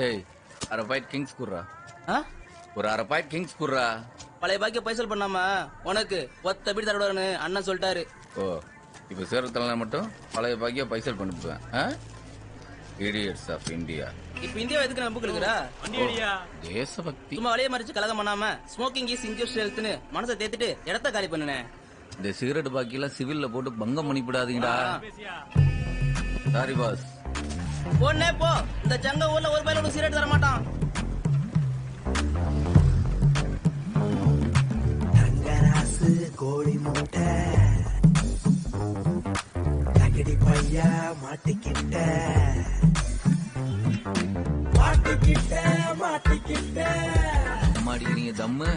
ஏய் அரை point Kings குர்ரா. ஆ? ஒரு அரை பாயிண்ட் கிங்ஸ் குர்ரா. பழைய பாக்கிய பைசல் பண்ணாம உனக்கு ஒத்த பீடி தரடுவாருன்னு அண்ணன் சொல்லிட்டாரு. ஓ இப்போ சேரத்தலாம் மட்டும் பழைய பாக்கியா பைசல் பண்ணிவிடுவேன். Idiots of India. இப்ப இந்தியா எதுக்கு நம்ம புக் எடுக்கிறா? தேசபக்தி. சும்மா வளைய மறிச்சு கலகம் பண்ணாம ஸ்மோக்கிங் இஸ் இன்ஜூரியஸ் ஹெல்த்னு மனசை தேத்திட்டு இடத்த காலி பண்ணுனேன். இந்த சிகரெட் பாக்கியெல்லாம் சிவில்ல போட்டு பங்கம் பண்ணிவிடாதீங்கடா. Sorry boss. போனே போ. இந்த ஜங்க ஊர்ல ஒரு பையன் சிகரெட் தர மாட்டான். தங்கராசு கோழி முட்டை தகடி பையா மாட்டிக்கிட்ட மாட்டிக்கிட்ட மாட்டிக்கிட்ட மாட்டிக்கிறீங்க தம்மு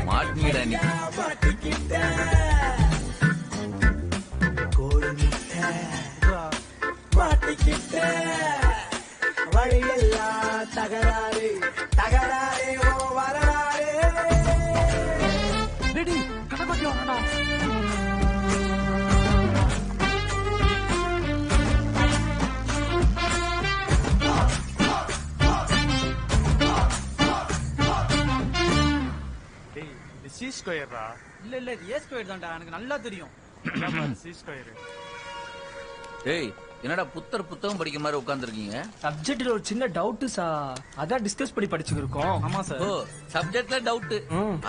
மாட்டினீடா நீ. மாட்டிக்கிட்ட கோழி முட்டை மாட்டிக்கிட்ட வழியெல்லாம் தகராறு தகராறு ஓ வரலாறு. ரெடி கட்டப்பட்டி வரடா. சி ஸ்கொயரா? இல்ல இல்ல இது ஏ ஸ்கொயர் தான்டா, எனக்கு நல்லா தெரியும். C square. ஏய் என்னடா புத்தர் புத்தகம் படிக்க மாதிரி உட்கார்ந்துருக்கீங்க? சப்ஜெக்ட்ல ஒரு சின்ன டவுட் சார், அதான் டிஸ்கஸ் பண்ணி படிச்சுக்கிருக்கோம். ஆமா சார். ஓ சப்ஜெக்ட்ல டவுட்,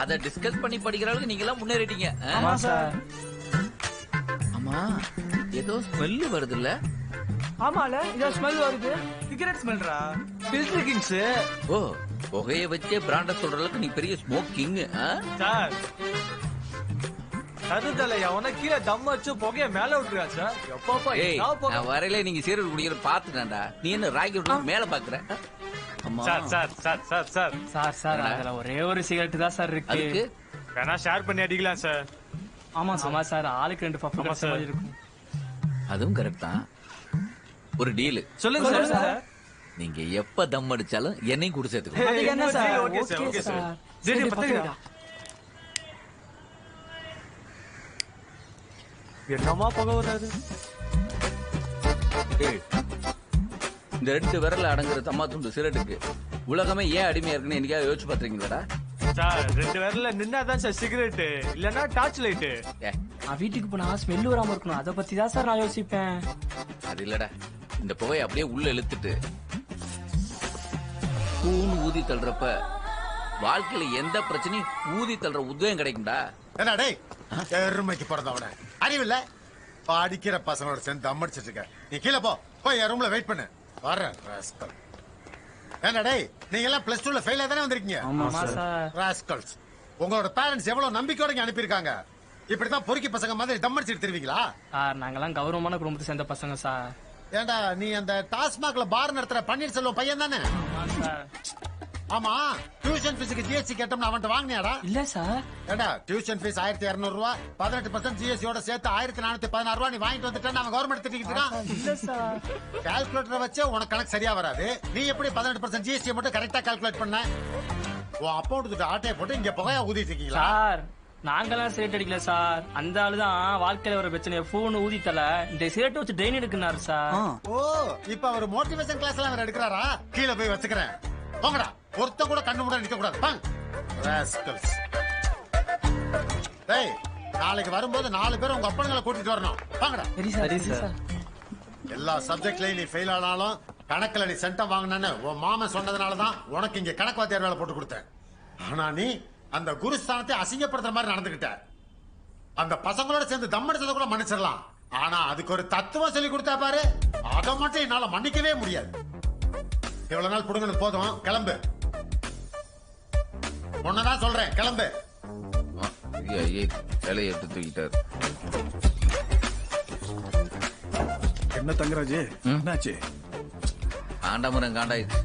அத டிஸ்கஸ் பண்ணி படிக்கிற அளவுக்கு நீங்க எல்லாம் முன்னேறிட்டீங்க. ஆமா சார். ஆமா ஏதோ ஸ்மெல் வருது இல்ல? ஆமால இதோ ஸ்மெல் வருது. சிகரெட் ஸ்மெல்ரா? Filter Kings. ஓ புகைய வச்சே பிராண்ட சொல்ற அளவுக்கு நீ பெரிய ஸ்மோக்கிங். சார் கருதல எவன கீழே தம் வச்சு புகைய மேல விட்டுருக்கா சார். எப்பப்பா ஏய் நான் வரையில நீங்க சீரட் குடிக்கிற பாத்துட்டேன்டா. நீ என்ன ராக்கி விட்டு மேல பாக்குற? அம்மா sir sir sir sir sir sir sir அதுல ஒரே ஒரு சிகரெட் தான் சார் இருக்கு. அதுக்கு வேணா ஷேர் பண்ணி அடிக்கலாம் சார். ஆமா சார். ஆமா சார், ஆளுக்கு 2 பஃப் ஆமா சார். இருக்கும். அதுவும் கரெக்ட் தான். ஒரு டீல் சொல்லுங்க சார். நீங்க எப்ப தம் அடிச்சாலும் என்னையும் கூட சேர்த்துக்கோ. அது என்ன sir? Okay sir, okay okay sir. Sir. சரி சரி பத்துங்க. பத்துங்க. என்னமா புகை வராது? ஏய், இந்த 2 விரல்ல அடங்குற தம்மா துண்டு சிகரெட்டுக்கு உலகமே ஏன் அடிமையா இருக்குன்னு என்னைக்காவது யோசிச்சு பாத்துறீங்களாடா? சார் 2 விரல்ல நின்னாதான் சார் சிகரெட், இல்லன்னா டார்ச் லைட். நான் வீட்டுக்கு போனா ஸ்மெல் வராம இருக்கணும், அத பத்தி தான் சார் நான் யோசிப்பேன். அது இல்லடா, இந்த புகையை அப்படியே உள்ள இழுத்துட்டு பூன்னு ஊதி தள்ளுறப்ப வாழ்க்கையில எந்த பிரச்சனையும் ஊதி தள்ளுற உதயம் கிடைக்கும்டா. என்ன டேய் எருமைக்கு பிறந்தவன அறிவில்ல? அடிக்கிற பசங்களோட சேர்ந்து தம் அடிச்சிட்டு இருக்க. நீ கீழே போ, போய் என் ரூம்ல வெயிட் பண்ணு. வரேன் ராஸ்கல். என்ன டேய் நீங்க எல்லாம் பிளஸ் 2ல ஃபெயிலா தானே வந்திருக்கீங்க? ஆமா சார். ராஸ்கல்ஸ், உங்களோட பேரண்ட்ஸ் எவ்வளவு நம்பிக்கையோட இங்க அனுப்பியிருக்காங்க. இப்படித்தான் பொறுக்கி பசங்க மாதிரி தம் அடிச்சிட்டு திருவீங்களா? சார் நாங்கெல்லாம் கௌரவமான குடும்பத்தை சேர்ந்த பசங்க சார். ஏண்டா நீ அந்த டாஸ்மாக்ல பார் நடத்துற பன்னீர்செல்வம் பையன் தானே? சார் ஆமா, டியூஷன் ஃபீஸுக்கு ஜிஎஸ்டி கேட்டோம்னு அவன்கிட்ட வாங்கினியாடா? இல்ல சார். ஏண்டா டியூஷன் ஃபீஸ் 1200 ரூபாய், 18% ஜிஎஸ்டியோட சேர்த்து 1416 ரூபாய் நீ வாங்கிட்டு வந்துட்டேன்னு அவன் கவர்மெண்ட் திட்டிக்கிட்டு இருக்கான். இல்ல சார். கால்குலேட்டரை வச்சு உனக்கு கணக்கு சரியா வராது. நீ எப்படி 18% ஜிஎஸ்டி மட்டும் கரெக்டா கால்குலேட் பண்ண? உன் அக்கௌண்ட் ஆட்டையை போட்டு இங்க புகையா ஊதிட்டு இருக்கீங்களா? சார் நாங்கெல்லாம் சிகரெட் அடிக்கல சார், அந்த ஆளுதான் வாழ்க்கையில வர பிரச்சனைய போன் ஊதித்தல இந்த சிகரெட் வச்சு ட்ரெயின் எடுக்கிறாரு சார். ஓ இப்ப அவர் மோட்டிவேஷன் கிளாஸ் எல்லாம் அவர் எடுக்கிறாரா? கீழே போய் வச்சுக்கிறேன். போங்கடா, ஒருத்த கூட கண்ணு மூட நிக்க கூடாது. டேய் நாளைக்கு வரும்போது 4 பேர் உங்க அப்பனுங்களை கூட்டிட்டு வரணும். வாங்கடா. சரி சார். சரி சார். எல்லா சப்ஜெக்ட்லயும் நீ ஃபெயில் ஆனாலும் கணக்குல நீ சென்டம் வாங்கினு உன் மாமன் சொன்னதுனாலதான் உனக்கு இங்க கணக்கு வாத்தியார் வேலை போட்டு கொடுத்தேன். ஆனா நீ அந்த குருஸ்தானத்தை அசிங்கப்படுத்துற மாதிரி நடந்துகிட்ட. அந்த பசங்களோட சேர்ந்து தம் அடிச்சதை கூட மன்னிச்சிடலாம், ஆனா அதுக்கு ஒரு தத்துவம் சொல்லி கொடுத்தா பாரு, அதை மட்டும் என்னால மன்னிக்கவே முடியாது. இவ்வளவு நாள் புடுங்கன்னு போதும், கிளம்பு. ஒன்னதான் சொல்றேன், கிளம்பு. வேலையை எடுத்து தூக்கிட்டாரு. என்ன தங்கராஜ் என்னாச்சு? காண்டாமுரம் காண்டாயிடுச்சு.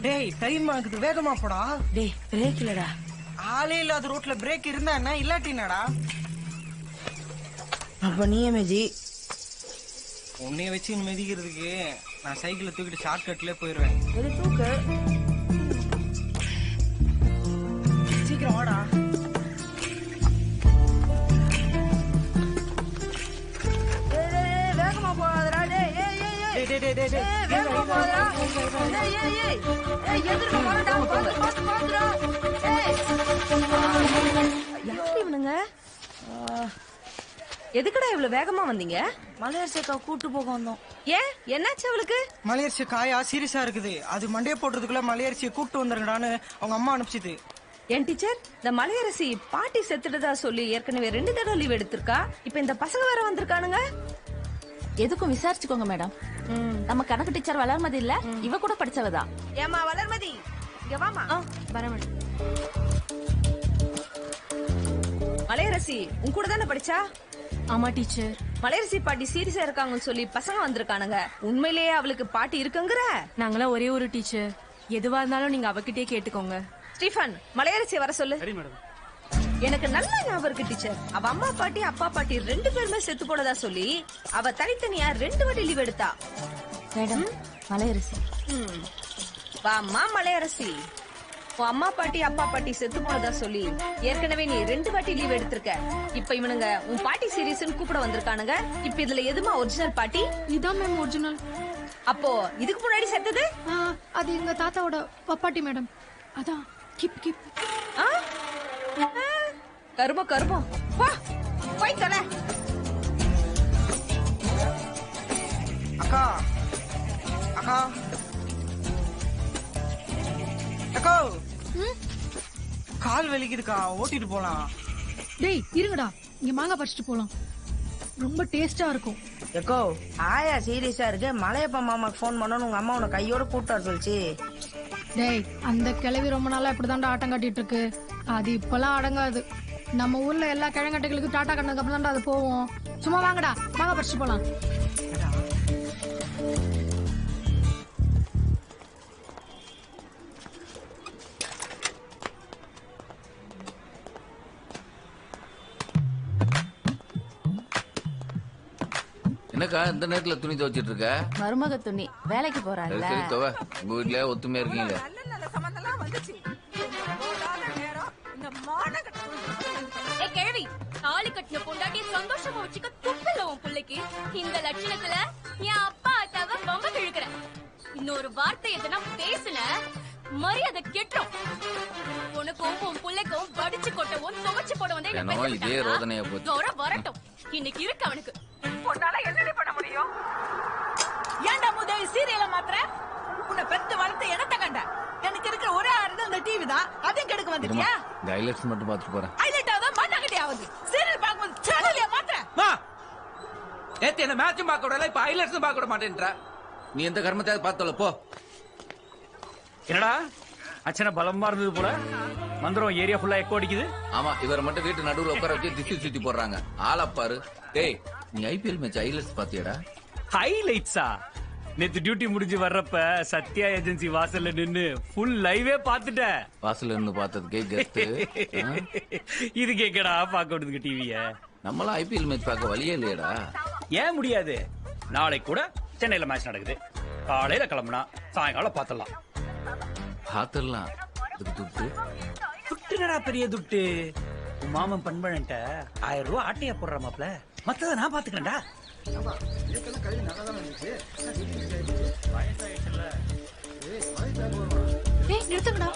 டேய் டைம் ஆகுது, வேகமா போடா. டேய் பிரேக் இல்லடா. ஆளே இல்லாத ரோட்ல பிரேக் இருந்தா என்ன, இல்லாட்டினடா? அப்ப நீ மேஜி உன்னைய வச்சு மிதிக்கிறதுக்கு நான் சைக்கிளை தூக்கிட்டு ஷார்ட் கட்ல போயிருவேன். ஒரு தூக்கு. சீக்கிரம் வாடா. வேகமா போகாதடா. டேய் ஏய் ஏய் ஏய். டேய் வேகமா போகாதடா. ஏய் ஏய் ஏய். ஏய் எதிர்க்க வரடா. பாத்துடா. ஏய். யார் இவனுங்க? எதுக்குடா இவ்வளவு வேகமா வந்தீங்க? மலையரசியக்கா கூட்டு போக வந்தோம். ஏன் என்னாச்சு அவளுக்கு? மலையரசி காயா சீரியஸா இருக்குது. அது மண்டைய போடுறதுக்குள்ள மலையரசியை கூட்டு வந்துருங்கடான்னு அவங்க அம்மா அனுப்பிச்சிது. என் டீச்சர், இந்த மலையரசி பாட்டி செத்துட்டதா சொல்லி ஏற்கனவே 2 தடவை லீவ் எடுத்திருக்கா. இப்ப இந்த பசங்க வேற வந்திருக்கானுங்க. எதுக்கும் விசாரிச்சுக்கோங்க மேடம். நம்ம கணக்கு டீச்சர் வளர்மதி இல்ல, இவ கூட படிச்சவதான். ஏமா வளர்மதி, இங்க வாமா. வரேன். மலையரசி உன் கூட தானே படிச்சா? ஆமா டீச்சர். மலையரசி பாட்டி சீரியஸா இருக்காங்கன்னு சொல்லி பசங்க வந்திருக்கானுங்க. உண்மையிலேயே அவளுக்கு பாட்டி இருக்குங்கிற? நாங்களாம் ஒரே ஒரு டீச்சர். எதுவா இருந்தாலும் நீங்க அவகிட்டே கேட்டுக்கோங்க. ஸ்டீஃபன், மலையரசி வர சொல்லு. எனக்கு நல்ல ஞாபகம் இருக்கு டீச்சர். அவ அம்மா பாட்டி அப்பா பாட்டி 2 பேருமே செத்து போனதா சொல்லி அவ தனித்தனியா 2 வாட்டி லீவ் எடுத்தா. மேடம், மலையரசி. வாம்மா மலையரசி. உன் அம்மா பாட்டி அப்பா பாட்டி செத்து போனதா சொல்லி ஏற்கனவே நீ 2 வாட்டி லீவ் எடுத்திருக்க. இப்ப இவனுங்க உன் பாட்டி சீரியஸ்னு கூப்பிட வந்திருக்கானுங்க. இப்ப இதுல எதுமா ஒரிஜினல் பாட்டி? இதான் மேம் ஒரிஜினல். அப்போ இதுக்கு முன்னாடி செத்தது? அது எங்க தாத்தாவோட பப்பாட்டி மேடம். அதான் கிப் கிப். கருமம் கருமம். வா போய் தொலை. அக்கா அக்கா அக்கா, கால் வலிக்குதுக்கா, ஓட்டிட்டு போலாம். டேய் இருங்கடா, இங்க மாங்காய் பறிச்சுட்டு போலாம். ரொம்ப டேஸ்டா இருக்கும். எக்கோ, ஆயா சீரியஸா இருக்கு. மலையப்பா மாமாக்கு போன் பண்ணணும், உங்க அம்மா உன கையோட கூப்பிட்டு சொல்லிச்சு. டேய், அந்த கிழவி ரொம்ப நாளா இப்படிதான்டா ஆட்டம் காட்டிட்டு இருக்கு. அது இப்பெல்லாம் அடங்காது. நம்ம ஊர்ல எல்லா கிழங்கட்டைகளுக்கும் டாட்டா கண்ணதுக்கு அப்புறம் தான்டா அது போவோம். சும்மா வாங்கடா, மாங்காய் பறிச்சுட்டு போலாம். என்னக்கா இந்த நேரத்துல துணி துவைச்சிட்டு இருக்க? மருமக துணி வேலைக்கு போறாங்க. சரி துவை. உங்க வீட்டுல ஒத்துமையா இருக்கீங்க. நல்ல சம்பந்தம்லாம் வந்துச்சு. இந்த ஏ கிழவி, தாலி கட்டின பொண்டாட்டி சந்தோஷமா வச்சுக்க துப்பில்ல உன் பிள்ளைக்கு. இந்த லட்சணத்துல என் அப்பா அத்தாவ ரொம்ப கிழக்குற. இன்னொரு வார்த்தை எதனா பேசுன மரியாதை கெட்டும். உனக்கும் உன் பிள்ளைக்கும் வடிச்சு கொட்டவும் துவச்சு போட வந்தே இதே ரோதனையா போச்சு. வரட்டும், இன்னைக்கு இருக்கு அவனுக்கு. பொண்ணால என்னடி பண்ண முடியும்? ஏன்டா முதல் சீரியல மாத்திர? உன்னை பெத்து வளர்த்து என்னத்த கண்ட? எனக்கு இருக்கிற ஒரே ஆறுதல் இந்த டிவி தான். அதையும் கெடுக்க வந்துட்டியா? இந்த ஹைலைட்ஸ் மட்டும் பாத்துட்டு போறேன். ஹைலைட் ஆகுதா மாட்டாங்கடி ஆகுது. சீரியல் பார்க்கும்போது சேனல்ல மாத்திர. நேத்து என்ன மேட்சும் பார்க்க விடல, இப்ப ஹைலைட்ஸும் பார்க்க விட மாட்டேன்ற. நீ எந்த கர்மத்தை பார்த்தல போ. என்னடா அச்சனை பலமா இருந்தது போல. மந்திரம் ஏரியா ஃபுல்லா எக்கோ அடிக்குது. ஆமா, இவரை மட்டும் வீட்டு நடுவுல உட்கார வச்சு திசை சுத்தி போடுறாங்க. ஆளப்பாரு. டேய், நீ ஐபிஎல் மேட்ச் ஹைலைட்ஸ் பாத்தியாடா? ஹைலைட்ஸா? நேத்து டியூட்டி முடிஞ்சு வர்றப்ப சத்யா ஏஜென்சி வாசல்ல நின்னு ஃபுல் லைவே பாத்துட்ட. வாசல்ல இருந்து பார்த்ததுக்கே கெத்து. இது கேக்கடா பாக்க விடுதுக்கு டிவிய. நம்மளாம் ஐபிஎல் மேட்ச் பார்க்க வழியே இல்லையடா. ஏன் முடியாது? நாளைக்கு கூட சென்னையில மேட்ச் நடக்குது. காலையில கிளம்புனா சாயங்காலம் பாத்துடலாம். பாத்துடலாம். துட்டுடா பெரிய துட்டு. உன் மாமன் பண்பழன்ட்ட 1000 ரூபாய் ஆட்டையா போடுற மாப்ள. மத்தத நான் பாத்துக்கிறேன்டா. டேய் நிறுத்துங்கடா.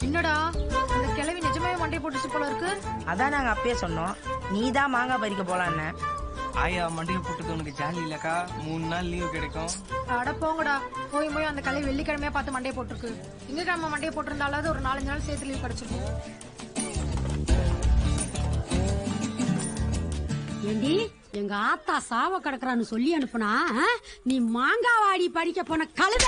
என்னடா அந்த கிழவி நிஜமாவே மண்டை போட்டுச்சு போல இருக்கு. அதான் நாங்க அப்பயே சொன்னோம், நீதான் மாங்காய் பறிக்க போலான்னு. ஆயா மண்டைய போட்டது உனக்கு ஜாலி இல்லக்கா. 3 நாள் லீவு கிடைக்கும். அட போங்கடா, போய் அந்த கிழவி வெள்ளிக்கிழமையா பார்த்து மண்டையை போட்டிருக்கு. திங்கக்கிழமை மண்டையை போட்டிருந்தாலாவது ஒரு 4-5 நாள் சேர்த்து லீவ் கிடைச்சிருக்கும். ஏண்டி எங்க ஆத்தா சாவ கிடக்குறான்னு சொல்லி அனுப்புனா நீ மாங்காவாடி படிக்க போன கழுத.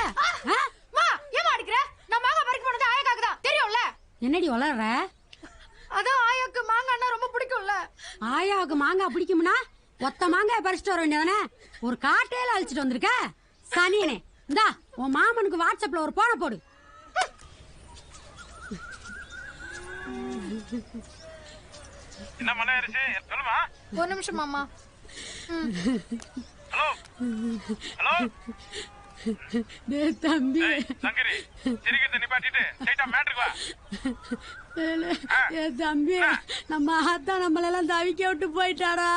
ஏமா அடிக்கிற? நான் மாங்காய் பறிக்க போனது ஆயாக்காக்கு தான் தெரியும்ல. என்னடி வளர்ற? அதான் ஆயாக்கு மாங்காய்னா ரொம்ப பிடிக்கும்ல. ஆயாவுக்கு மாங்காய் பிடிக்கும்னா ஒத்த மாங்காய் பறிச்சுட்டு வர வேண்டியதானே? ஒரு காட்டையில அழிச்சிட்டு வந்திருக்க சனியனே. இந்தா உன் மாமனுக்கு வாட்ஸ்அப்ல ஒரு போன போடு. என்ன மலையரசி சொல்லுமா. ஒரு நிமிஷம் மாமா. ஹலோ ஹலோ தம்பி சங்கரி சிரிக்கிறத நிப்பாட்டிட்டு ஸ்ட்ரைட்டா மேட்ருக்கு வா. தம்பி நம்ம ஆத்தா நம்மளெல்லாம் தவிக்க விட்டு போயிட்டாரா.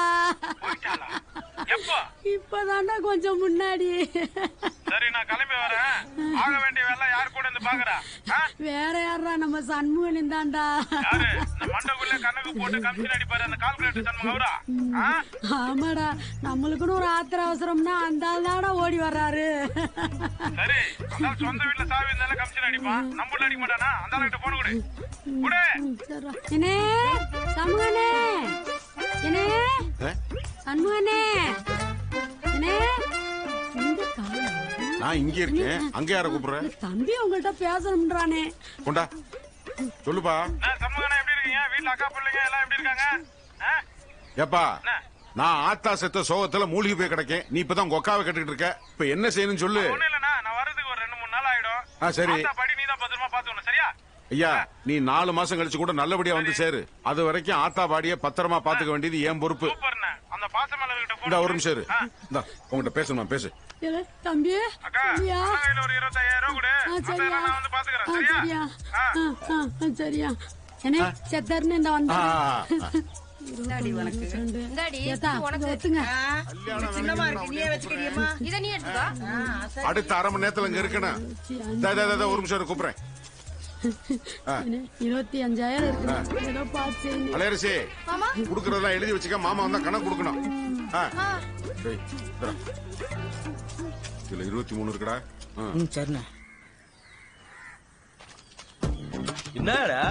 இப்பதாண்டா கொஞ்சம் முன்னாடி. சரி நான் கிளம்பி வரேன். ஆக வேண்டிய வேலை யாரு கூட இருந்து பாக்குறா? வேற யாரா நம்ம சண்முகன் தான்டா. மண்டக்குள்ள கணக்கு போட்டு கமிஷன் அடிப்பாரு அந்த கால்குலேட்டர் சண்முகம் அவரா? ஆமாடா நம்மளுக்குன்னு ஒரு ஆத்திர அவசரம்னா அந்த ஆள் தானே ஓடி வர்றாரு. சரி சொந்த வீட்டுல சாவி இருந்தாலும் கமிஷன் அடிப்பான். நம்ம அடிக்க மாட்டானா? அந்த ஆளுகிட்ட போன கொடு. என்ன சண்முகனே என்ன சண்முகனே என்ன நான் இங்க இருக்கேன். அங்க யார கூப்பிடுற? தம்பி உங்கள்ட்ட பேசணும்ன்றானே. கொண்டா சொல்லுப்பா. சண்முகனா எப்படி இருக்கீங்க? வீட்டுல அக்கா பிள்ளைங்க எல்லாம் எப்படி இருக்காங்க? ஏப்பா நான் ஆத்தா செத்த சோகத்துல மூழ்கி போய் கிடக்கேன். நீ இப்பதான் கொக்காவை கட்டிட்டு இருக்க. இப்ப என்ன செய்யணும்னு சொல்லு. ஒண்ணு இல்லண்ணா, நான் வரதுக்கு ஒரு 2-3 நாள் ஆயிடும். சரி படி நீ தான் பத்திரமா பாத்துக்கணும். சரியா? ஐயா நீ 4 மாசம் கழிச்சு கூட நல்லபடியா வந்து சேரு. அது வரைக்கும் ஆத்தா பாடிய பத்திரமா பாத்துக்க வேண்டியது என் பொறுப்பு. அந்த பாசமலர்கிட்ட இந்த ஒரு நிமிஷம் இரு. இந்த உங்ககிட்ட பேசணுமா பேசு. தம்பி அக்கா கையில ஒரு 25,000 ரூபாய் கொடு. சரியா நான் வந்து பாத்துக்கறேன். சரியா? சரியா என்ன செத்தர்னு இந்த வந்தா. இந்தாடி உனக்கு. இந்தாடி உனக்கு வச்சுங்க. சின்னமா இருக்கு நீயே வச்சுக்கிறியம்மா. இத நீ எடுத்துக்கோ. அடுத்த அரை மணி நேரத்துல இங்க இருக்கணும். ஒரு நிமிஷம் கூப்பிடுறேன். 25,000 இருக்கு. ஏதோ பார்த்து அலையரசி குடுக்கறதெல்லாம் எழுதி வச்சுக்க. மாமா வந்தா கணக்கு கொடுக்கணும். இதுல 23 இருக்குடா. சரிண்ணா. என்னடா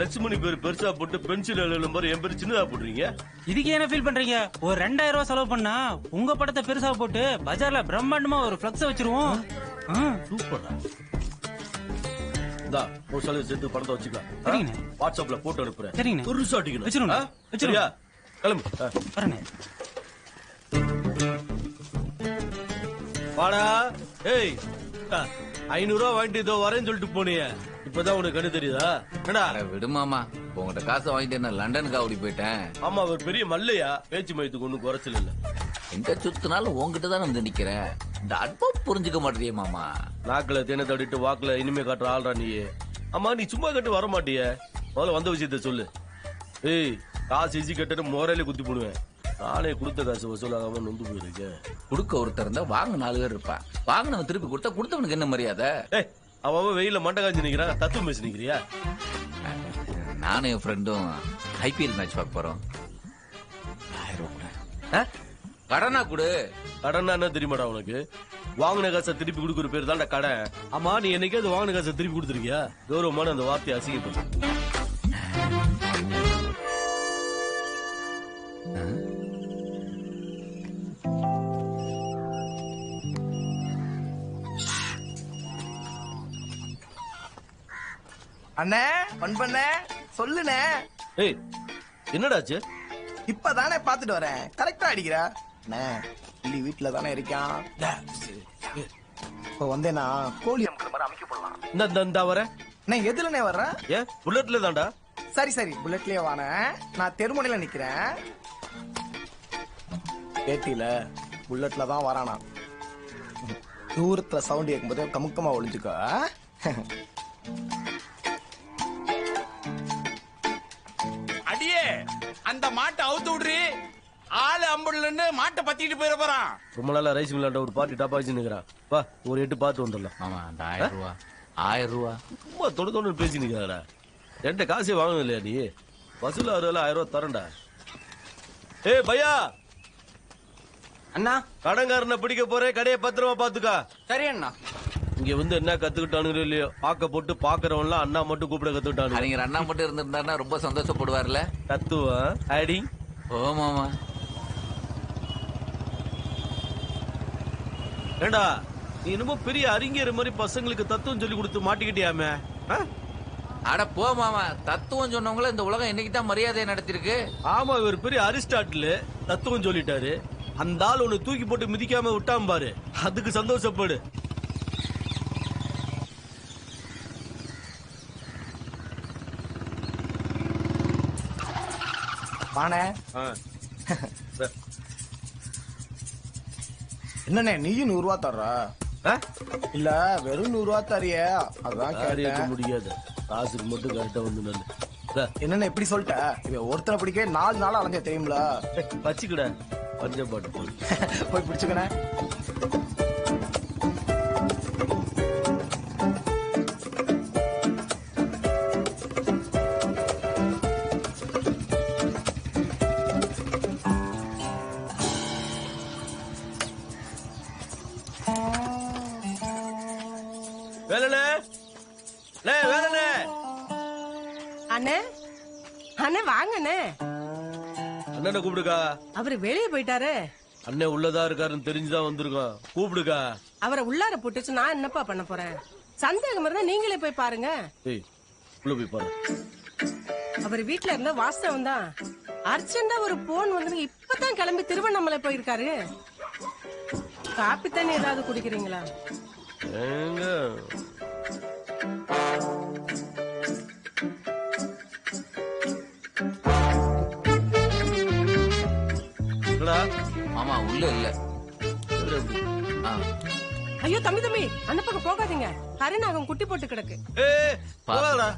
லட்சுமணி பேர் பெருசா போட்டு பென்சில் எழுதும் போது என் பேர் சின்னதா போடுறீங்க? இதுக்கு என்ன ஃபீல் பண்றீங்க? ஒரு 2,000 ரூபாய் செலவு பண்ணா உங்க படத்தை பெருசா போட்டு பஜார்ல பிரம்மாண்டமா ஒரு பிளக்ஸ் வச்சிருவோம். சூப்பரா. ஒரு செலவு சேர்த்து படத்தை வச்சுக்கலாம். சரிங்க. வாட்ஸ்அப்ல போட்டோ அனுப்புறேன். சரிங்க. பெருசா அடிக்கணும். வச்சிருங்க. கிளம்பு. வரேன். வாடா. ஏய் 500 ரூபாய் வாங்கிட்டு இதோ வரேன்னு சொல்லிட்டு போனிய. இப்பதான் உனக்கு கண்ணு தெரியுதா? விடுமாமா உங்ககிட்ட காசை வாங்கிட்டு என்ன லண்டனுக்கு ஓடி போயிட்டேன். ஆமா அவர் பெரிய மல்லையா. பேச்சு மயத்துக்கு ஒண்ணு குறைச்சல் இல்ல. எங்க சுத்தினாலும் உங்ககிட்ட தான் வந்து நிக்கிறேன். இந்த அன்பம் புரிஞ்சுக்க மாட்டேறியே மாமா. நாக்குல தேனை தடிட்டு வாக்குல இனிமே காட்டுற ஆள்றா நீ. ஆமா நீ சும்மா கட்டு வர மாட்டிய. முதல்ல வந்த விஷயத்த சொல்லு. ஏய் காசு எஜி கட்டு மோரையில குத்தி போடுவேன். நானே கொடுத்த காசு வசூலாகாம நொந்து போயிருக்கேன். கொடுக்க ஒருத்தர் இருந்தா வாங்க 4 பேர் இருப்பா. வாங்கினவன் திருப்பி கொடுத்தா கொடுத்தவனுக்கு என்ன மரியாதை? அவன் வெயில மண்டை காஞ்சி நிக்கிறான். தத்துவம் பேசி நிக்கிறியா? நானும் என் ஃப்ரெண்டும் ஐபிஎல் மேட்ச் பார்க்க போறோம். 1000 ரூபாய் கடனா கொடு. கடனா என்ன தெரியுமாடா உனக்கு? வாங்கின காசை திருப்பி கொடுக்குற பேர் தான்டா கடன். ஆமா நீ என்னைக்காவது வாங்கின காசை திருப்பி கொடுத்துருக்கியா? கௌரவமான அந்த வார்த்தையை அசிங்கப்படும். அண்ணே பண்பண்ணே சொல்லுண்ணே. ஏய் என்னடாச்சு? இப்பதானே பாத்துட்டு வரேன். கரெக்டா அடிக்கிறா. அண்ணே இல்லி வீட்டுல தானே இருக்கான். இப்ப வந்தேனா கோழி அமுக்கிற மாதிரி அமைக்க போடலாம். இந்த வர நான் எதுலனே வர்றேன்? ஏன் புல்லட்ல தான்டா. சரி சரி புல்லட்லயே வான. நான் தெருமுனையில நிக்கிறேன். கேட்டில புல்லட்ல தான் வரானா. தூரத்துல சவுண்ட் கேட்கும்போது கமுக்கமா ஒளிஞ்சுக்கோ. அடியே அந்த மாட்டை அவுத்து விடுறி. ஆளு அம்புடலன்னு மாட்டை பத்திட்டு போயிட போறான். ரொம்ப நாளா ரைஸ் மில்லாண்ட ஒரு பாட்டி டாப்பா வச்சு நிக்கிறான். வா ஒரு 8 பார்த்து வந்துடலாம். ஆமா 1000 ரூபாய் 1000 ரூபாய் சும்மா தொட பேசி நிக்கிறாடா. என்கிட்ட காசே வாங்கணும் இல்லையா நீ? வசூல் 1000 ரூபாய் தரண்டா. ஏ பையா அண்ணா கடன்காரனை பிடிக்க போறேன். கடையை பத்திரமா பாத்துக்கா. சரி அண்ணா. இங்க வந்து என்ன கத்துக்கிட்டானுங்களோ இல்லையோ பாக்க போட்டு பாக்குறவன்லாம் அண்ணா மட்டும் கூப்பிட கத்துக்கிட்டானு. நீங்க அண்ணா மட்டும் இருந்திருந்தாருன்னா ரொம்ப சந்தோஷப்படுவார்ல. கத்துவான் அடி. ஓ மாமா ஏண்டா நீ என்னமோ பெரிய அறிஞர் மாதிரி பசங்களுக்கு தத்துவம் சொல்லி கொடுத்து மாட்டிக்கிட்டியாமே. அட போ மாமா. தத்துவம் சொன்னவங்கள இந்த உலகம் என்னைக்கு தான் மரியாதையை நடத்திருக்கு. ஆமா இவர் பெரிய அரிஸ்டாட்டில் தத்துவம் சொல்லிட்டாரு. அந்த ஆள் உன்னை தூக்கி போட்டு மிதிக்காம விட்டாம பாரு. அதுக்கு சந்தோஷப்படு. வாணே என்னண்ணே நீயும் 100 ரூபா தர்ற இல்ல வெறும் 100 ரூபா தரியே அதான் கேட்க முடியாது காசுக்கு மட்டும் கரெக்டா வந்து நல்ல என்னண்ணே இப்படி சொல்லிட்ட இவன் ஒருத்தரை பிடிக்க 4 நாள் அலைஞ்ச தெரியுங்களா வச்சுக்கட பஞ்சப்பாட்டு போய் பிடிச்சுக்கண்ணே அண்ணே வாங்கண்ணே. அண்ணனை கூப்பிடுக்கா. அவரு வெளியே போயிட்டாரு. அண்ணன் உள்ளதா இருக்காருன்னு தெரிஞ்சுதான் வந்திருக்கோம். கூப்பிடுக்கா. அவரை உள்ளார போட்டுச்சு நான் என்னப்பா பண்ண போறேன்? சந்தேகம் இருந்தா நீங்களே போய் பாருங்க. உள்ள போய் பாரு. அவர் வீட்டுல இருந்த வாஸ்தவம் தான். அர்ஜென்டா ஒரு போன் வந்து இப்பதான் கிளம்பி திருவண்ணாமலை போயிருக்காரு. காப்பி தண்ணி ஏதாவது குடிக்கிறீங்களா? ஆமா உள்ள இல்ல. ஐயோ தம்பி தம்பி அந்த பக்கம் போகாதீங்க. ஹரிநாகம் குட்டி போட்டு கிடக்கு. போகலடா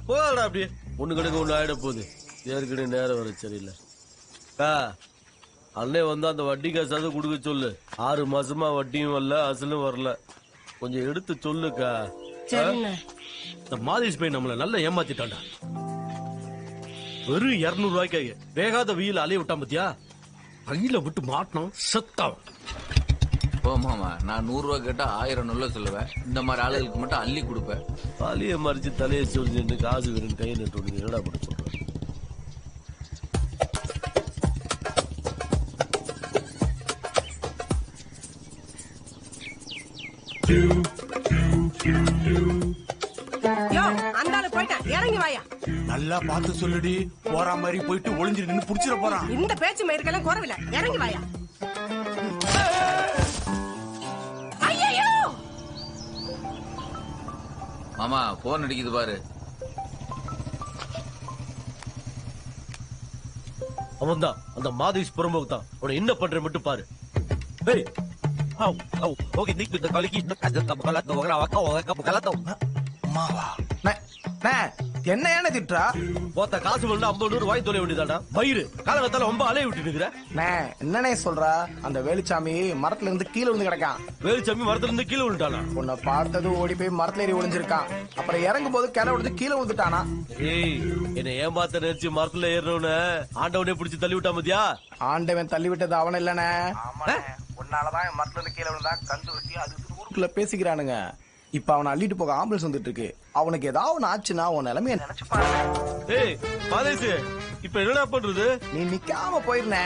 அப்படியே. ஒண்ணு கிடக்கு ஒண்ணு ஆயிட போகுது. ஏற்கனவே நேரம் வர சரியில்லை. அண்ணே வந்து அந்த வட்டி காசாவது கொடுக்க சொல்லு. 6 மாசமா வட்டியும் வரல அசலும் வரல. கொஞ்சம் எடுத்து சொல்லுக்கா. இந்த மாதேஷ் பை நம்மள நல்லா ஏமாத்திட்டான்டா. வெறும் 200 ரூபாய்க்காக வேகாத வெயில் அலைய விட்டான் பத்தியா. கையில விட்டு மாட்டணும் செத்தான். ஓ மாமா நான் 100 ரூபாய் கேட்டா 1000 நொல்ல சொல்லுவேன். இந்த மாதிரி ஆளுகளுக்கு மட்டும் அள்ளி கொடுப்பேன். பாலிய மறிச்சு தலையை சொல்லி காசு வேணும் கையை நட்டு என்னடா பண்ண சொல்றேன். இறங்கி வாயா. நல்லா பார்த்து சொல்லுடி. போற மாதிரி போயிட்டு ஒளிஞ்சு நின்னு புடிச்சிட போறான். இந்த பேச்சு மயிருக்கெல்லாம் குறவில்லை. இறங்கி வாயா. மாமா போன் அடிக்குது பாரு. அவன் தான் அந்த மாதேஷ் புறம்போக்கு தான். உன என்ன பண்ற மட்டும் பாரு. என்ன ஏன திட்டா போத்த காசு வந்து 50 ரூபாய் தொலை வேண்டியதாடா. வயிறு காலகத்தால ரொம்ப அலைய விட்டு என்னனே சொல்றா. அந்த வேலுச்சாமி மரத்துல இருந்து கீழே விழுந்து கிடக்கான். வேலுச்சாமி மரத்துல இருந்து கீழே விழுந்தானா? உன்னை பார்த்தது ஓடி போய் மரத்துல ஏறி ஒளிஞ்சிருக்கான். அப்புறம் இறங்கும் போது கிளை விழுந்து கீழே விழுந்துட்டானா. ஏய் என்ன ஏமாத்த நினைச்சு மரத்துல ஏறணும்னு ஆண்டவனே பிடிச்சு தள்ளி விட்டா மதியா. ஆண்டவன் தள்ளி விட்டது அவன் இல்லனே. உன்னாலதான் மரத்துல இருந்து கீழே விழுந்தா கந்து வச்சு அது ஊருக்குள்ள பேசிக்கிறானுங்க. இப்ப அவனை அள்ளிட்டு போக ஆம்புலன்ஸ் வந்துட்டு இருக்கு. அவனுக்கு ஏதாவது ஆச்சுன்னா உன் நிலைமைய நினைச்சு பாரு. இப்ப என்னடா பண்றது? நீ நிக்காம போயிருந்த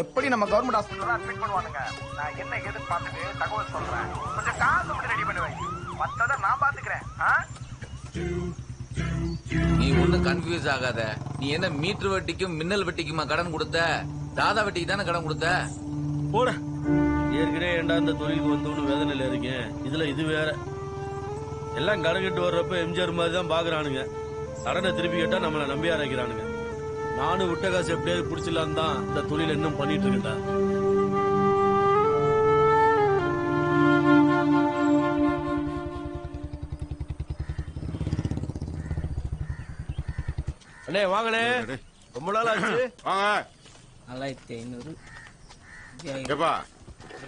எப்படி நம்ம கவர்மெண்ட் ஹாஸ்பிட்டல் அட்மிட் பண்ணுவானுங்க. நான் என்ன ஏது பார்த்துட்டு தகவல் சொல்றேன். கொஞ்சம் காசு மட்டும் ரெடி பண்ணுவேன். மத்தத நான் பாத்துக்கிறேன். நீ ஒண்ணும் கன்ஃபியூஸ் ஆகாத. நீ என்ன மீட்டர் வட்டிக்கும் மின்னல் வட்டிக்குமா கடன் கொடுத்த? தாதா வட்டிக்கு தானே கடன் கொடுத்த? போட. ஏற்கனவே ஏண்டா இந்த தொழிலுக்கு வந்தவனு வேதனையில இருக்கேன். இதுல இது வேற. எல்லாம் கடைக்கிட்டு வர்றப்ப எம்ஜிஆர் மாதிரி தான் பாக்குறானுங்க. கடனை திருப்பி கேட்டா நம்மள நம்பி ஆரம்பிக்கிறானுங்க. நானும் விட்ட காசு எப்படியாவது புடிச்சிடலாம் தான் இந்த தொழில் இன்னும் பண்ணிட்டு இருக்கேன்டா. அண்ணே வாங்கண்ணே. ரொம்ப நாள் ஆச்சு. வாங்க. 4500. ஏப்பா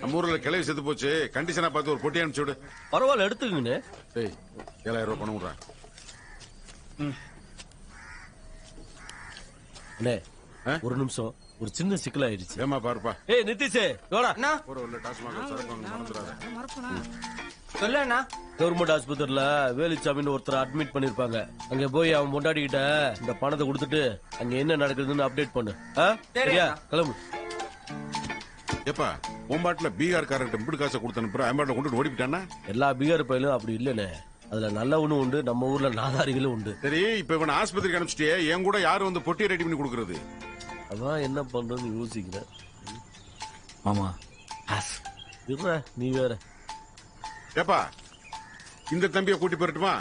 நம்ம ஊர்ல கிளவி செத்து போச்சு. கண்டிஷனா பார்த்து ஒரு பொட்டி அனுப்பிச்சு விடு. பரவாயில்ல எடுத்துக்கங்கண்ணே. 7000 ரூபாய் பணம் விடுறேன். அண்ணே ஒரு நிமிஷம். ஒரு சின்ன சிக்கல் ஆயிடுச்சு. ஏமா பாருப்பா. ஏய் நிதிஷே வாடா. சொல்லண்ணா. கவர்மெண்ட் ஆஸ்பத்திரியில வேலுச்சாமின்னு ஒருத்தர் அட்மிட் பண்ணிருப்பாங்க. அங்க போய் அவன் முன்னாடிக்கிட்ட இந்த பணத்தை கொடுத்துட்டு அங்க என்ன நடக்குதுன்னு அப்டேட் பண்ணு. சரியா? கிளம்பு. ஏப்பா உன் பாட்டுல பீகார் காரர்கிட்ட இப்படி காசை கொடுத்து அனுப்புற. அம்பாட்டில் கொண்டு ஓடிவிட்டானா? எல்லா பீகார் பயிலும் அப்படி இல்லனே. அதுல நல்லவனும் உண்டு, நம்ம ஊர்ல நாதாரிகளும் உண்டு. சரி இப்ப இவன் ஆஸ்பத்திரிக்கு அனுப்பிச்சிட்டே என் கூட யாரு வந்து பொட்டியை ரெடி பண்ணி கொடுக்கறது? அதான் என்ன பண்றதுன்னு யோசிக்கிறேன். ஆமா நீ வேற. ஏப்பா இந்த தம்பியை கூட்டி போயிட்டுமா?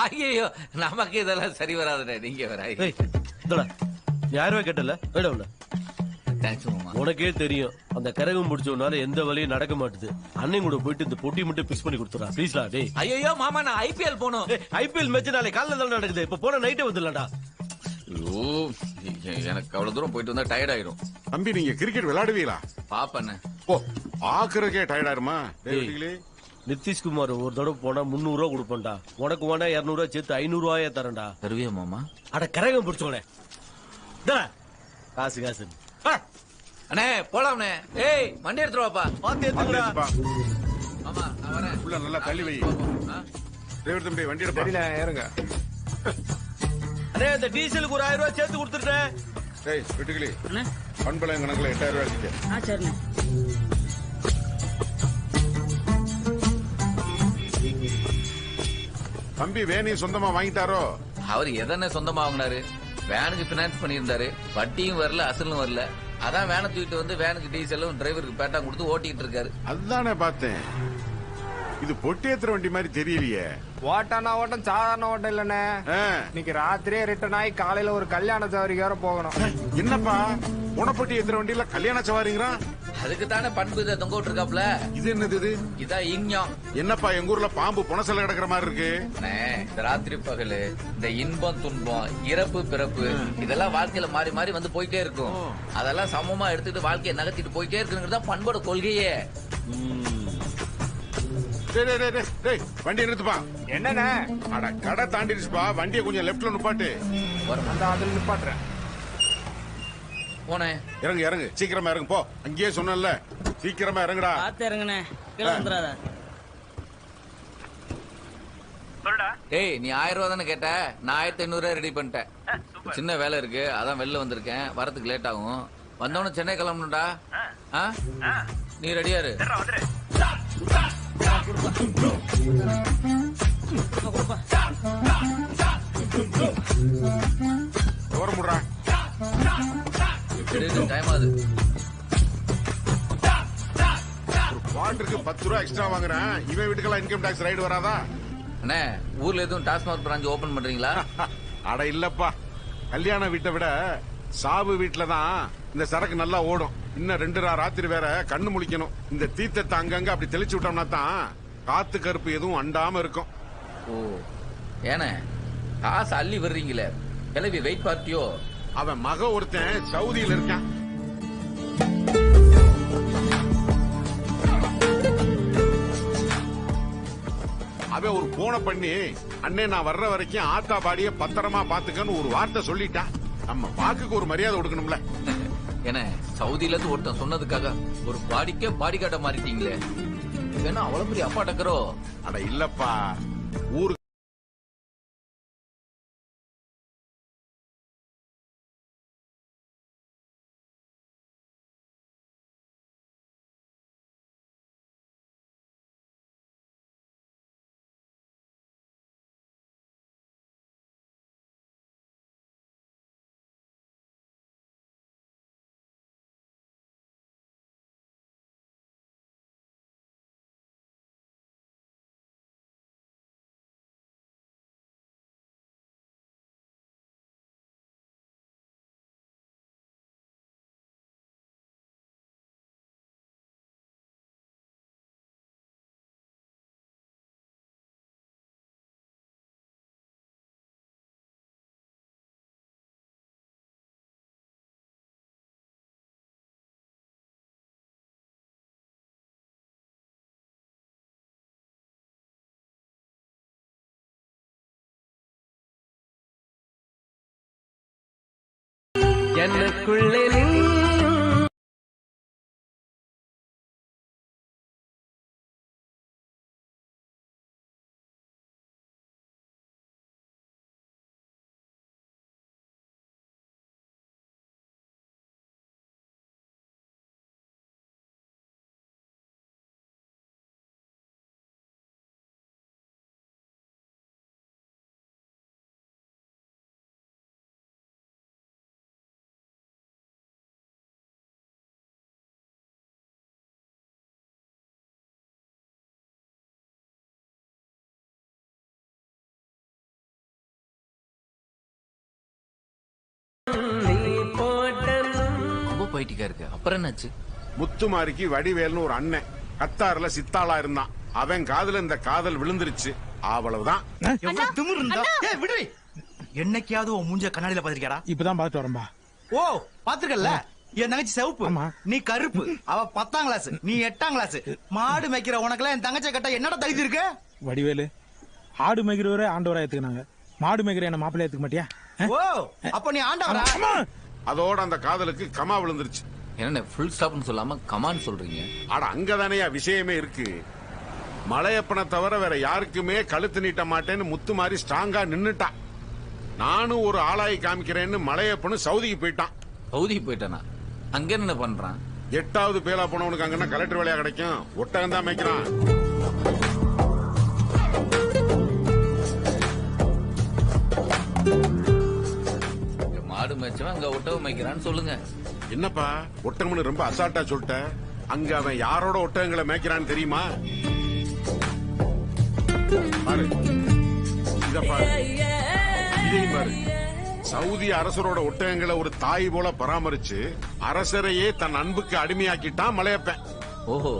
ஐயோ நமக்கு இதெல்லாம் சரி வராதுடா. நீங்க வேற யாருமே கேட்டல வேட உள்ள தேங்க்ஸ் மாமா. உனக்கே தெரியும் அந்த கரகம் முடிச்சவனால எந்த வழியும் நடக்க மாட்டுது. அண்ணன் கூட போயிட்டு இந்த பொட்டி மட்டும் பிக்ஸ் பண்ணி கொடுத்துறா ப்ளீஸ்லா. டேய் ஐயோ மாமா நான் ஐபிஎல் போனோம். ஐபிஎல் மேட்ச் நாளை காலைல தான் நடக்குது. இப்ப போன நைட்டே வந்துடலாம்டா. ஐயோ எனக்கு அவ்வளவு தூரம் போயிட்டு வந்தா டயர்ட் ஆயிடும். தம்பி நீங்க கிரிக்கெட் விளையாடுவீங்களா? பாப்பண்ணே. ஓ பாக்குறதுக்கே டயர்ட் ஆயிருமா? நிதிஷ்குமார் ஒரு தடவை போனா 300 ரூபா கொடுப்பேன்டா. உனக்கு வேணா 200 ரூபா சேர்த்து 500 ரூபாயே தரேன்டா. தருவியா மாமா? அட கரகம் பிடிச்சோனே காசு காசு. அண்ணே போலாம்ண்ணே. ஏய் வண்டி எடுத்துட்டு வாப்பா. பாத்து எடுத்துடா. மாமா நான் வரேன். உள்ள நல்லா தள்ளி வை. டிரைவர் தம்பி வண்டி எடுப்பா. சரிண்ணே ஏறுங்க. அண்ணே இந்த டீசலுக்கு ஒரு 1000 ரூபாய் சேர்த்து கொடுத்துட்டேன். டேய் வெட்டுக்கிளி பண்பளம் கணக்குல 8000 ரூபாய் இருக்கு. சரிண்ணே. தம்பி வேனையும் சொந்தமா வாங்கிட்டாரோ? அவர் எதனே சொந்தமா வாங்கினாரு? வேனுக்கு பினான்ஸ் பண்ணியிருந்தாரு. வட்டியும் வரல அசலும் வரல. அதான் வேனை தூக்கிட்டு வந்து வேனுக்கு டீசலும் டிரைவருக்கு பேட்டா கொடுத்து ஓட்டிட்டு இருக்காரு. அதுதானே பார்த்தேன். இது பொட்டி ஏத்துற வண்டி மாதிரி தெரியலையே. ஓட்டானா ஓட்டம் சாதாரண ஓட்டம் இல்லண்ணே. இன்னைக்கு ராத்திரியே ரிட்டர்ன் ஆகி காலையில ஒரு கல்யாண சவாரிக்கு வர போகணும். என்னப்பா உனப்பட்டி ஏத்துற வண்டியில கல்யாண சவாரிங்கிறான்? அதுக்கு தானே பண்பு இதை தொங்க விட்டுருக்காப்ல. இது என்னது இது? இதான் இங்கம். என்னப்பா எங்க ஊர்ல பாம்பு புனசல கிடக்குற மாதிரி இருக்கு. இந்த ராத்திரி பகலு இந்த இன்பம் துன்பம் இறப்பு பிறப்பு இதெல்லாம் வாழ்க்கையில மாறி மாறி வந்து போயிட்டே இருக்கும். அதெல்லாம் சமமா எடுத்துட்டு வாழ்க்கையை நகர்த்திட்டு போயிட்டே இருக்குங்கிறது தான் பண்போட கொள்கையே. வண்டியை நிறுத்துப்பா. என்னண்ணே? அட கடை தாண்டிடுச்சுப்பா. வண்டியை கொஞ்சம் லெப்ட்ல நிப்பாட்டு. அந்த அதுல நிப்பாட்டுறேன். போனே இறங்கு இறங்கு சீக்கிரமா இறங்கு போ. அங்கேயே சொன்னல சீக்கிரமா இறங்குடா. பாத்து இறங்குனே கீழே வந்துடாத. ஏய் நீ 1000 ரூபா தானே கேட்ட? நான் 1500 ரெடி பண்ணிட்டேன். சின்ன வேலை இருக்கு அதான் வெளில வந்திருக்கேன். வரதுக்கு லேட் ஆகும். வந்தவன சென்னை கிளம்பணும்டா. நீ ரெடியா இரு. முடுறா டைம் ஆகுது. ஒரு குவார்டருக்கு 10 ரூபா எக்ஸ்ட்ரா வாங்குறேன். இவன் வீட்டுக்கெல்லாம் இன்கம் டாக்ஸ் ரைடு வராதா? அண்ணே ஊர்ல எதுவும் டாஸ்மாக் பிரான்ச் ஓபன் பண்றீங்களா? அட இல்லப்பா. கல்யாண வீட்டை விட சாவு வீட்டுல தான் இந்த சரக்கு நல்லா ஓடும். இன்னும் 2 ராத்திரி வேற கண்ணு முழிக்கணும். இந்த தீர்த்தத்தை அங்கங்க அப்படி தெளிச்சு விட்டோம்னா தான் காத்து கருப்பு எதுவும் அண்டாம இருக்கும். ஓ ஏன காசு அள்ளி வர்றீங்களே கிளவி வெயிட் பார்ட்டியோ? அவன் மக ஒருத்தன் சவுதியில இருக்கான். அவன் ஒரு போனை பண்ணி அண்ணே நான் வர்ற வரைக்கும் ஆத்தா பாடிய பத்திரமா பாத்துக்கன்னு ஒரு வார்த்தை சொல்லிட்டான். நம்ம வாக்குக்கு ஒரு மரியாதை கொடுக்கணும்ல. என்ன சவுதியில இருந்து ஒருத்தன் சொன்னதுக்காக ஒரு பாடிக்கே பாடி காட்ட மாறிட்டீங்களே. வேணா அவ்வளவு பெரிய அப்பா டக்கரோ? அட இல்லப்பா ஊருக்கு எனக்குள்ளே வீட்டுக்கா இருக்கு. அப்புறம் என்னாச்சு? முத்துமாரிக்கு வடிவேல்னு ஒரு அண்ணன் கத்தாறுல சித்தாளா இருந்தான். அவன் காதுல இந்த காதல் விழுந்துருச்சு. அவ்வளவுதான். எவ்வளவு திமிரு இருந்தா விடு. என்னைக்காவது உன் மூஞ்ச கண்ணாடியில பாத்திருக்கியாடா? இப்பதான் பாத்துட்டு வரம்பா. ஓ பாத்துருக்கல. என் தங்கச்சி சிவப்பு, நீ கருப்பு. அவ 10ஆம் கிளாஸ், நீ 8ஆம் கிளாஸ். மாடு மேய்க்கிற உனக்குலாம் என் தங்கச்சி கட்ட என்னடா தகுதி இருக்கு? வடிவேலு ஆடு மேய்க்கிறவரே ஆண்டவரா ஏத்துக்கினாங்க. மாடு மேய்க்கிற என்ன மாப்பிள்ளை ஏத்துக்க மாட்டியா? ஓ அப்ப நீ ஆண்டவரா? அதோட அந்த காதலுக்கு கமா விழுந்துருச்சு. என்ன ஃபுல் ஸ்டாப்னு சொல்லாம கமான்னு சொல்றீங்க? ஆனா அங்கதானேயா விஷயமே இருக்கு. மலையப்பனை தவிர வேற யாருக்குமே கழுத்து நீட்ட மாட்டேன்னு முத்துமாரி ஸ்ட்ராங்கா நின்னுட்டான். நானும் ஒரு ஆளாய் காமிக்கிறேன்னு மலையப்பனும் சவுதிக்கு போயிட்டான். சவுதிக்கு போயிட்டானா? அங்க என்ன பண்றான்? 8வது பேலா போனவனுக்கு அங்கன்னா கலெக்டர் வேலையா கிடைக்கும். ஒட்டகம் தான் மேய்க்கிறான். மாடு மேய்ச்சவன் அங்க ஒட்டகம் மேய்க்கிறான்னு சொல்லுங்க. என்னப்பா ஒட்டகம்னு ரொம்ப அசால்ட்டா சொல்லிட்ட. அங்க அவன் யாரோட ஒட்டகங்களை மேய்க்கிறான்னு தெரியுமா? பாரு இத பாரு, இதையும் பாரு. சவுதி அரசரோட ஒட்டகங்களை ஒரு தாய் போல பராமரிச்சு அரசரையே தன் அன்புக்கு அடிமையாக்கிட்டான் மலையப்பன். ஓஹோ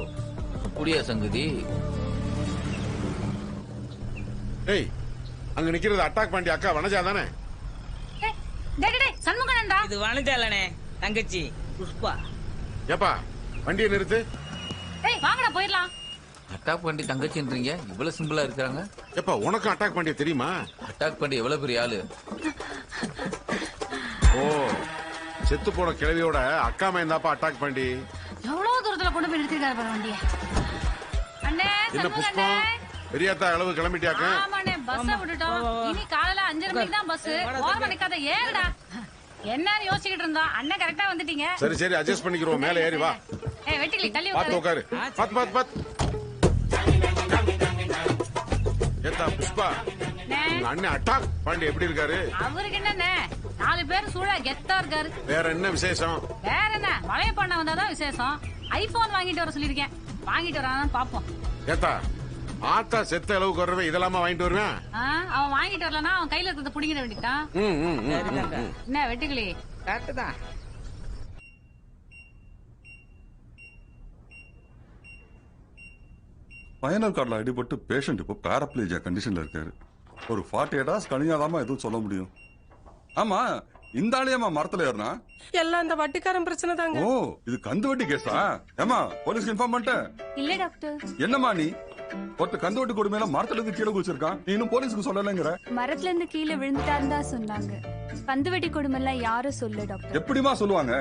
அப்படியா சங்கதி? ஏய் அங்க நிக்கிறது அட்டாக் பாண்டி அக்கா வனஜா தானே? இது வனஜா இல்லனே, தங்கச்சி புஷ்பா. ஏப்பா வண்டியை நிறுத்து. வாங்கடா போயிடலாம். அட்டாக் பண்ணி தங்கச்சின்றீங்க, இவ்வளவு சிம்பிளா இருக்காங்க. எப்ப உனக்கும் அட்டாக் பண்ணி தெரியுமா? அட்டாக் பண்ணி எவ்வளவு பெரிய ஆளு. ஓ செத்து போன கிழவியோட அக்கா மேந்தாப்பா அட்டாக் பண்ணி. எவ்வளவு தூரத்துல கொண்டு போய் நிறுத்திருக்காரு பாரு வண்டிய. அண்ணே என்ன புஷ்பம் பெரியாத்தா அளவு கிளம்பிட்டியாக்க? ஆமாண்ணே பஸ் விட்டுட்டோம். இனி காலையில 5:30 மணிக்கு தான் பஸ். ஓரமா நிக்காத ஏங்கடா. என்னன்னு யோசிச்சுக்கிட்டு இருந்தோம். அண்ணன் கரெக்டா வந்துட்டீங்க. சரி சரி அட்ஜஸ்ட் பண்ணிக்கிறோம். மேல ஏறி வா. வெட்டிலி தள்ளி பாத்து உட்காரு. பாத்து ஏத்தா புஷ்பா உங்க அண்ணன் அட்டாக் பாண்டி எப்படி இருக்காரு? அவருக்கு என்னண்ணே 4 பேர் சூழ கெத்தா இருக்காரு. வேற என்ன விசேஷம்? வேற என்ன மழைய பண்ண வந்தாதான் விசேஷம். ஐபோன் வாங்கிட்டு வர சொல்லிருக்கேன். வாங்கிட்டு வரான்னு பாப்போம். ஏத்தா ஆத்தா செத்த அளவுக்கு வரவே இதெல்லாமா வாங்கிட்டு வருவேன்? அவன் வாங்கிட்டு வரலன்னா அவன் கையில இருக்கிறத புடிங்கிட வேண்டியதான். என்ன வெட்டுக்கிளி கரெக்ட் தான். ஸ்பைனல் கார்டில் அடிபட்டு பேஷண்ட் இப்போ பேரப்ளேஜியா கண்டிஷன்ல இருக்காரு. ஒரு 48 hours கழிஞ்சாதாமா எதுவும் சொல்ல முடியும். ஆமா இந்த ஆளையம்மா மரத்துல ஏறினா? எல்லாம் இந்த வட்டிக்காரன் பிரச்சனை தாங்க. ஓ இது கந்து வட்டி கேஸா? ஏமா போலீஸ்க்கு இன்ஃபார்ம் பண்ணிட்டேன். இல்ல டாக்டர். என்னம்மா நீ ஒருத்த கந்து வட்டி கொடுமையில மரத்துல இருந்து கீழே குதிச்சிருக்கான், நீ இன்னும் போலீஸ்க்கு சொல்லலைங்கிற? மரத்துல இருந்து கீழே விழுந்துட்டாருன்னு தான் சொன்னாங்க. கந்து வெட்டி கொடுமை எல்லாம் யாரும் சொல்ல டாக்டர். எப்படிமா சொல்லுவாங்க?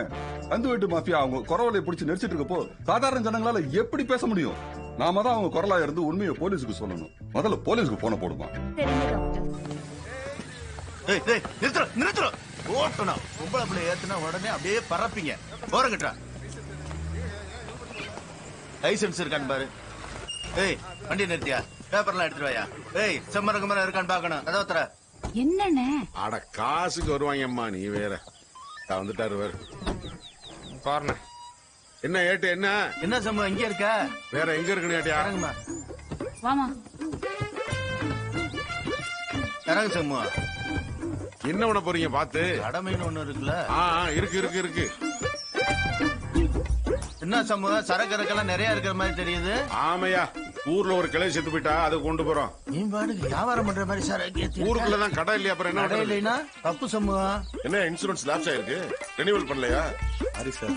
கந்து வெட்டி மாஃபியா அவங்க குரவலையை பிடிச்சி நெரிச்சிட்டு இருக்கப்போ சாதாரண ஜனங்களால எப்படி பேச முடியும்? நாம தான் அவங்க குரலா இருந்து உண்மையை போலீஸுக்கு சொல்லணும். முதல்ல போலீஸ்க்கு போன போடுமா. சரிங்க டாக்டர். நிறுத்துற ஓட்டணும். பொம்பளை பிள்ளை ஏத்துனா உடனே அப்படியே பறப்பீங்க. போறங்கட்டா லைசன்ஸ் இருக்கான்னு பாரு. ஏய் வண்டி நிறுத்தியா? பேப்பர்லாம் எடுத்துட்டு வாயா. ஏய் செம்மரங்கமரம் இருக்கான்னு பாக்கணும். அதோ தர என்னண்ணே? அட காசுக்கு வருவாங்கம்மா. நீ வேற வந்துட்டாரு வேற பாருண்ண. என்ன ஏட்டு என்ன என்ன சம்பவம்? இங்க இருக்க வேற எங்க இருக்குன்னு ஏட்டியா? வாமா இறங்கு சம்பவம். என்ன பண்ண போறீங்க பாத்து? கடமைன்னு ஒண்ணு இருக்குல்ல? இருக்கு. என்ன சம்பவம்? சரக்கு இறக்கெல்லாம் நிறைய இருக்கிற மாதிரி தெரியுது. ஆமையா ஊர்ல ஒரு கிளை செத்து போயிட்டா அதை கொண்டு போறோம். நீ பாட்டுக்கு வியாபாரம் பண்ற மாதிரி சரக்கு ஊருக்குள்ளதான் கடை இல்லையா? அப்புறம் என்ன இல்லைன்னா தப்பு சம்பவம். என்ன இன்சூரன்ஸ் லாப்ஸ் ஆயிருக்கு, ரெனியூவல் பண்ணலையா? ஹரி சார்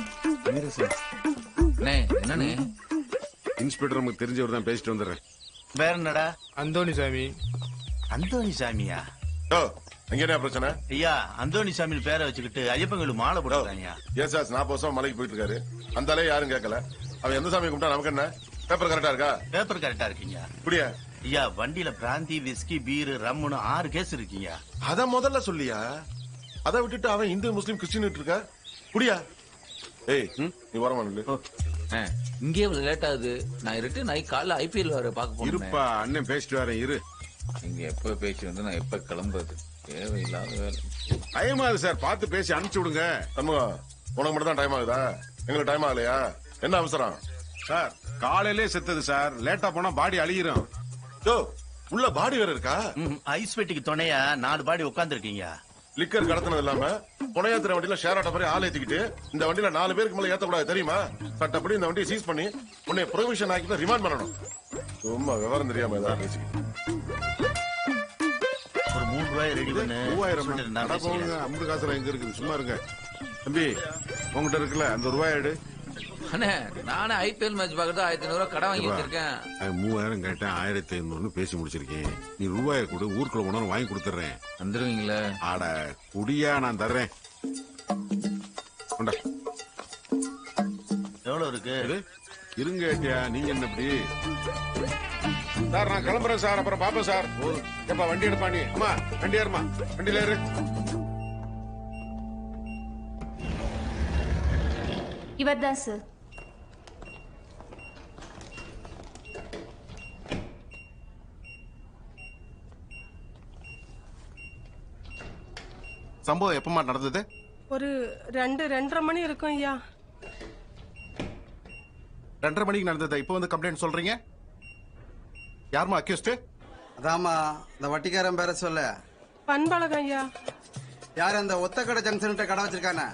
என்னண்ணே? இன்ஸ்பெக்டர் நமக்கு தெரிஞ்சவர் தான், பேசிட்டு வந்துடுறேன். வேற என்னடா? அந்தோணிசாமி. அந்தோணிசாமியா? அங்க என்ன பிரச்சனை? ஐயா அந்தோணிசாமி பேரை வச்சுக்கிட்டு ஐயப்பங்களுக்கு மாலை போடுறாங்க. ஏன் சார் 40 வருஷம் மலைக்கு போயிட்டு இருக்காரு. அந்த ஆளே யாரும் கேட்கல. அவன் எந்த சாமி கும்பிட்டா நமக்கு என்ன? பேப்பர் கரெக்டா இருக்கா? பேப்பர் கரெக்டா இருக்கீங்க. அப்படியா? ஐயா வண்டியில பிராந்தி விஸ்கி பீர் ரம்முன்னு 6 கேஸ் இருக்கீங்க. அத முதல்ல சொல்லியா? அதை விட்டுட்டு அவன் இந்து முஸ்லீம் கிறிஸ்டின் இருக்கா? புடியா? ஏய் நீ வரமானு இங்கே லேட் ஆகுது. நான் இருட்டு நைட் காலைல IPL வர பாக்க போறேன். இருப்பா அண்ணன் பேசிட்டு வரேன் இரு. நீங்க எப்ப பேசி வந்து நான் எப்ப கிளம்புறது? தேவையில்லாத வேலை. டைம் ஆகுது சார், பார்த்து பேசி அனுப்பிச்சு விடுங்க. சண்முகம் உனக்கு மட்டும் தான் டைம் ஆகுதா? எங்களுக்கு டைம் ஆகலையா? என்ன அவசரம் சார்? காலையிலே செத்தது சார். லேட்டா போனா பாடி அழியிரும். உள்ள பாடி வேற இருக்கா? ஐஸ் பெட்டிக்கு துணையா 4 பாடி உட்கார்ந்து இருக்கீங்க. லிக்கர் கடத்தினது இல்லாம புனையாத்திர வண்டியில ஷேர் ஆட்ட மாதிரி ஆள் ஏத்திக்கிட்டு இந்த வண்டியில 4 பேருக்கு மேல ஏத்தக்கூடாது தெரியுமா? சட்டப்படி இந்த வண்டியை சீஸ் பண்ணி உன்னை ப்ரொவிஷன் ஆக்கிட்டு ரிமாண்ட் பண்ணணும். சும்மா விவரம் தெரியாம ஏதாவது பேசிக்கிட்டு. ஒரு 3 ரூபாய் ரெடி பண்ணு. 3000 50 காசுல எங்க இருக்குது? சும்மா இருங்க தம்பி. உங்ககிட்ட இருக்குல்ல அந்த ரூபாய் எடு. அண்ணே நானே ஐபிஎல் மேட்ச் பார்க்கறது 1500 கடன் வாங்கி வச்சிருக்கேன். 3000 கேட்டேன் 1500 பேசி முடிச்சிருக்கேன். நீ ரூபாயை கொடு, ஊருக்குள்ள உணர்வு வாங்கி கொடுத்துறேன். வந்துருவீங்களா? ஆட குடியா நான் தர்றேன். எவ்வளவு இருக்கு? இருங்க ஏட்டியா, நீங்க என்ன இப்படி? சார் நான் கிளம்புறேன் சார், அப்புறம் பாப்பேன் சார். எப்பா வண்டி எடுப்பா நீ? அம்மா வண்டி ஏறுமா, வண்டியில ஏறு. இவர்தான் சார். சம்பவம் எப்பமா நடந்தது? ஒரு 2:30 மணி இருக்கும் ஐயா. 2:30 மணிக்கு நடந்தது. இப்போ வந்து கம்ப்ளைண்ட் சொல்றீங்க? யாருமா அக்யூஸ்ட்? அதாமா இந்த வட்டிக்காரன் பேர சொல்ல. பண்பழகம் ஐயா. யார் அந்த ஒத்தக்கடை ஜங்ஷன் கடை வச்சிருக்கானே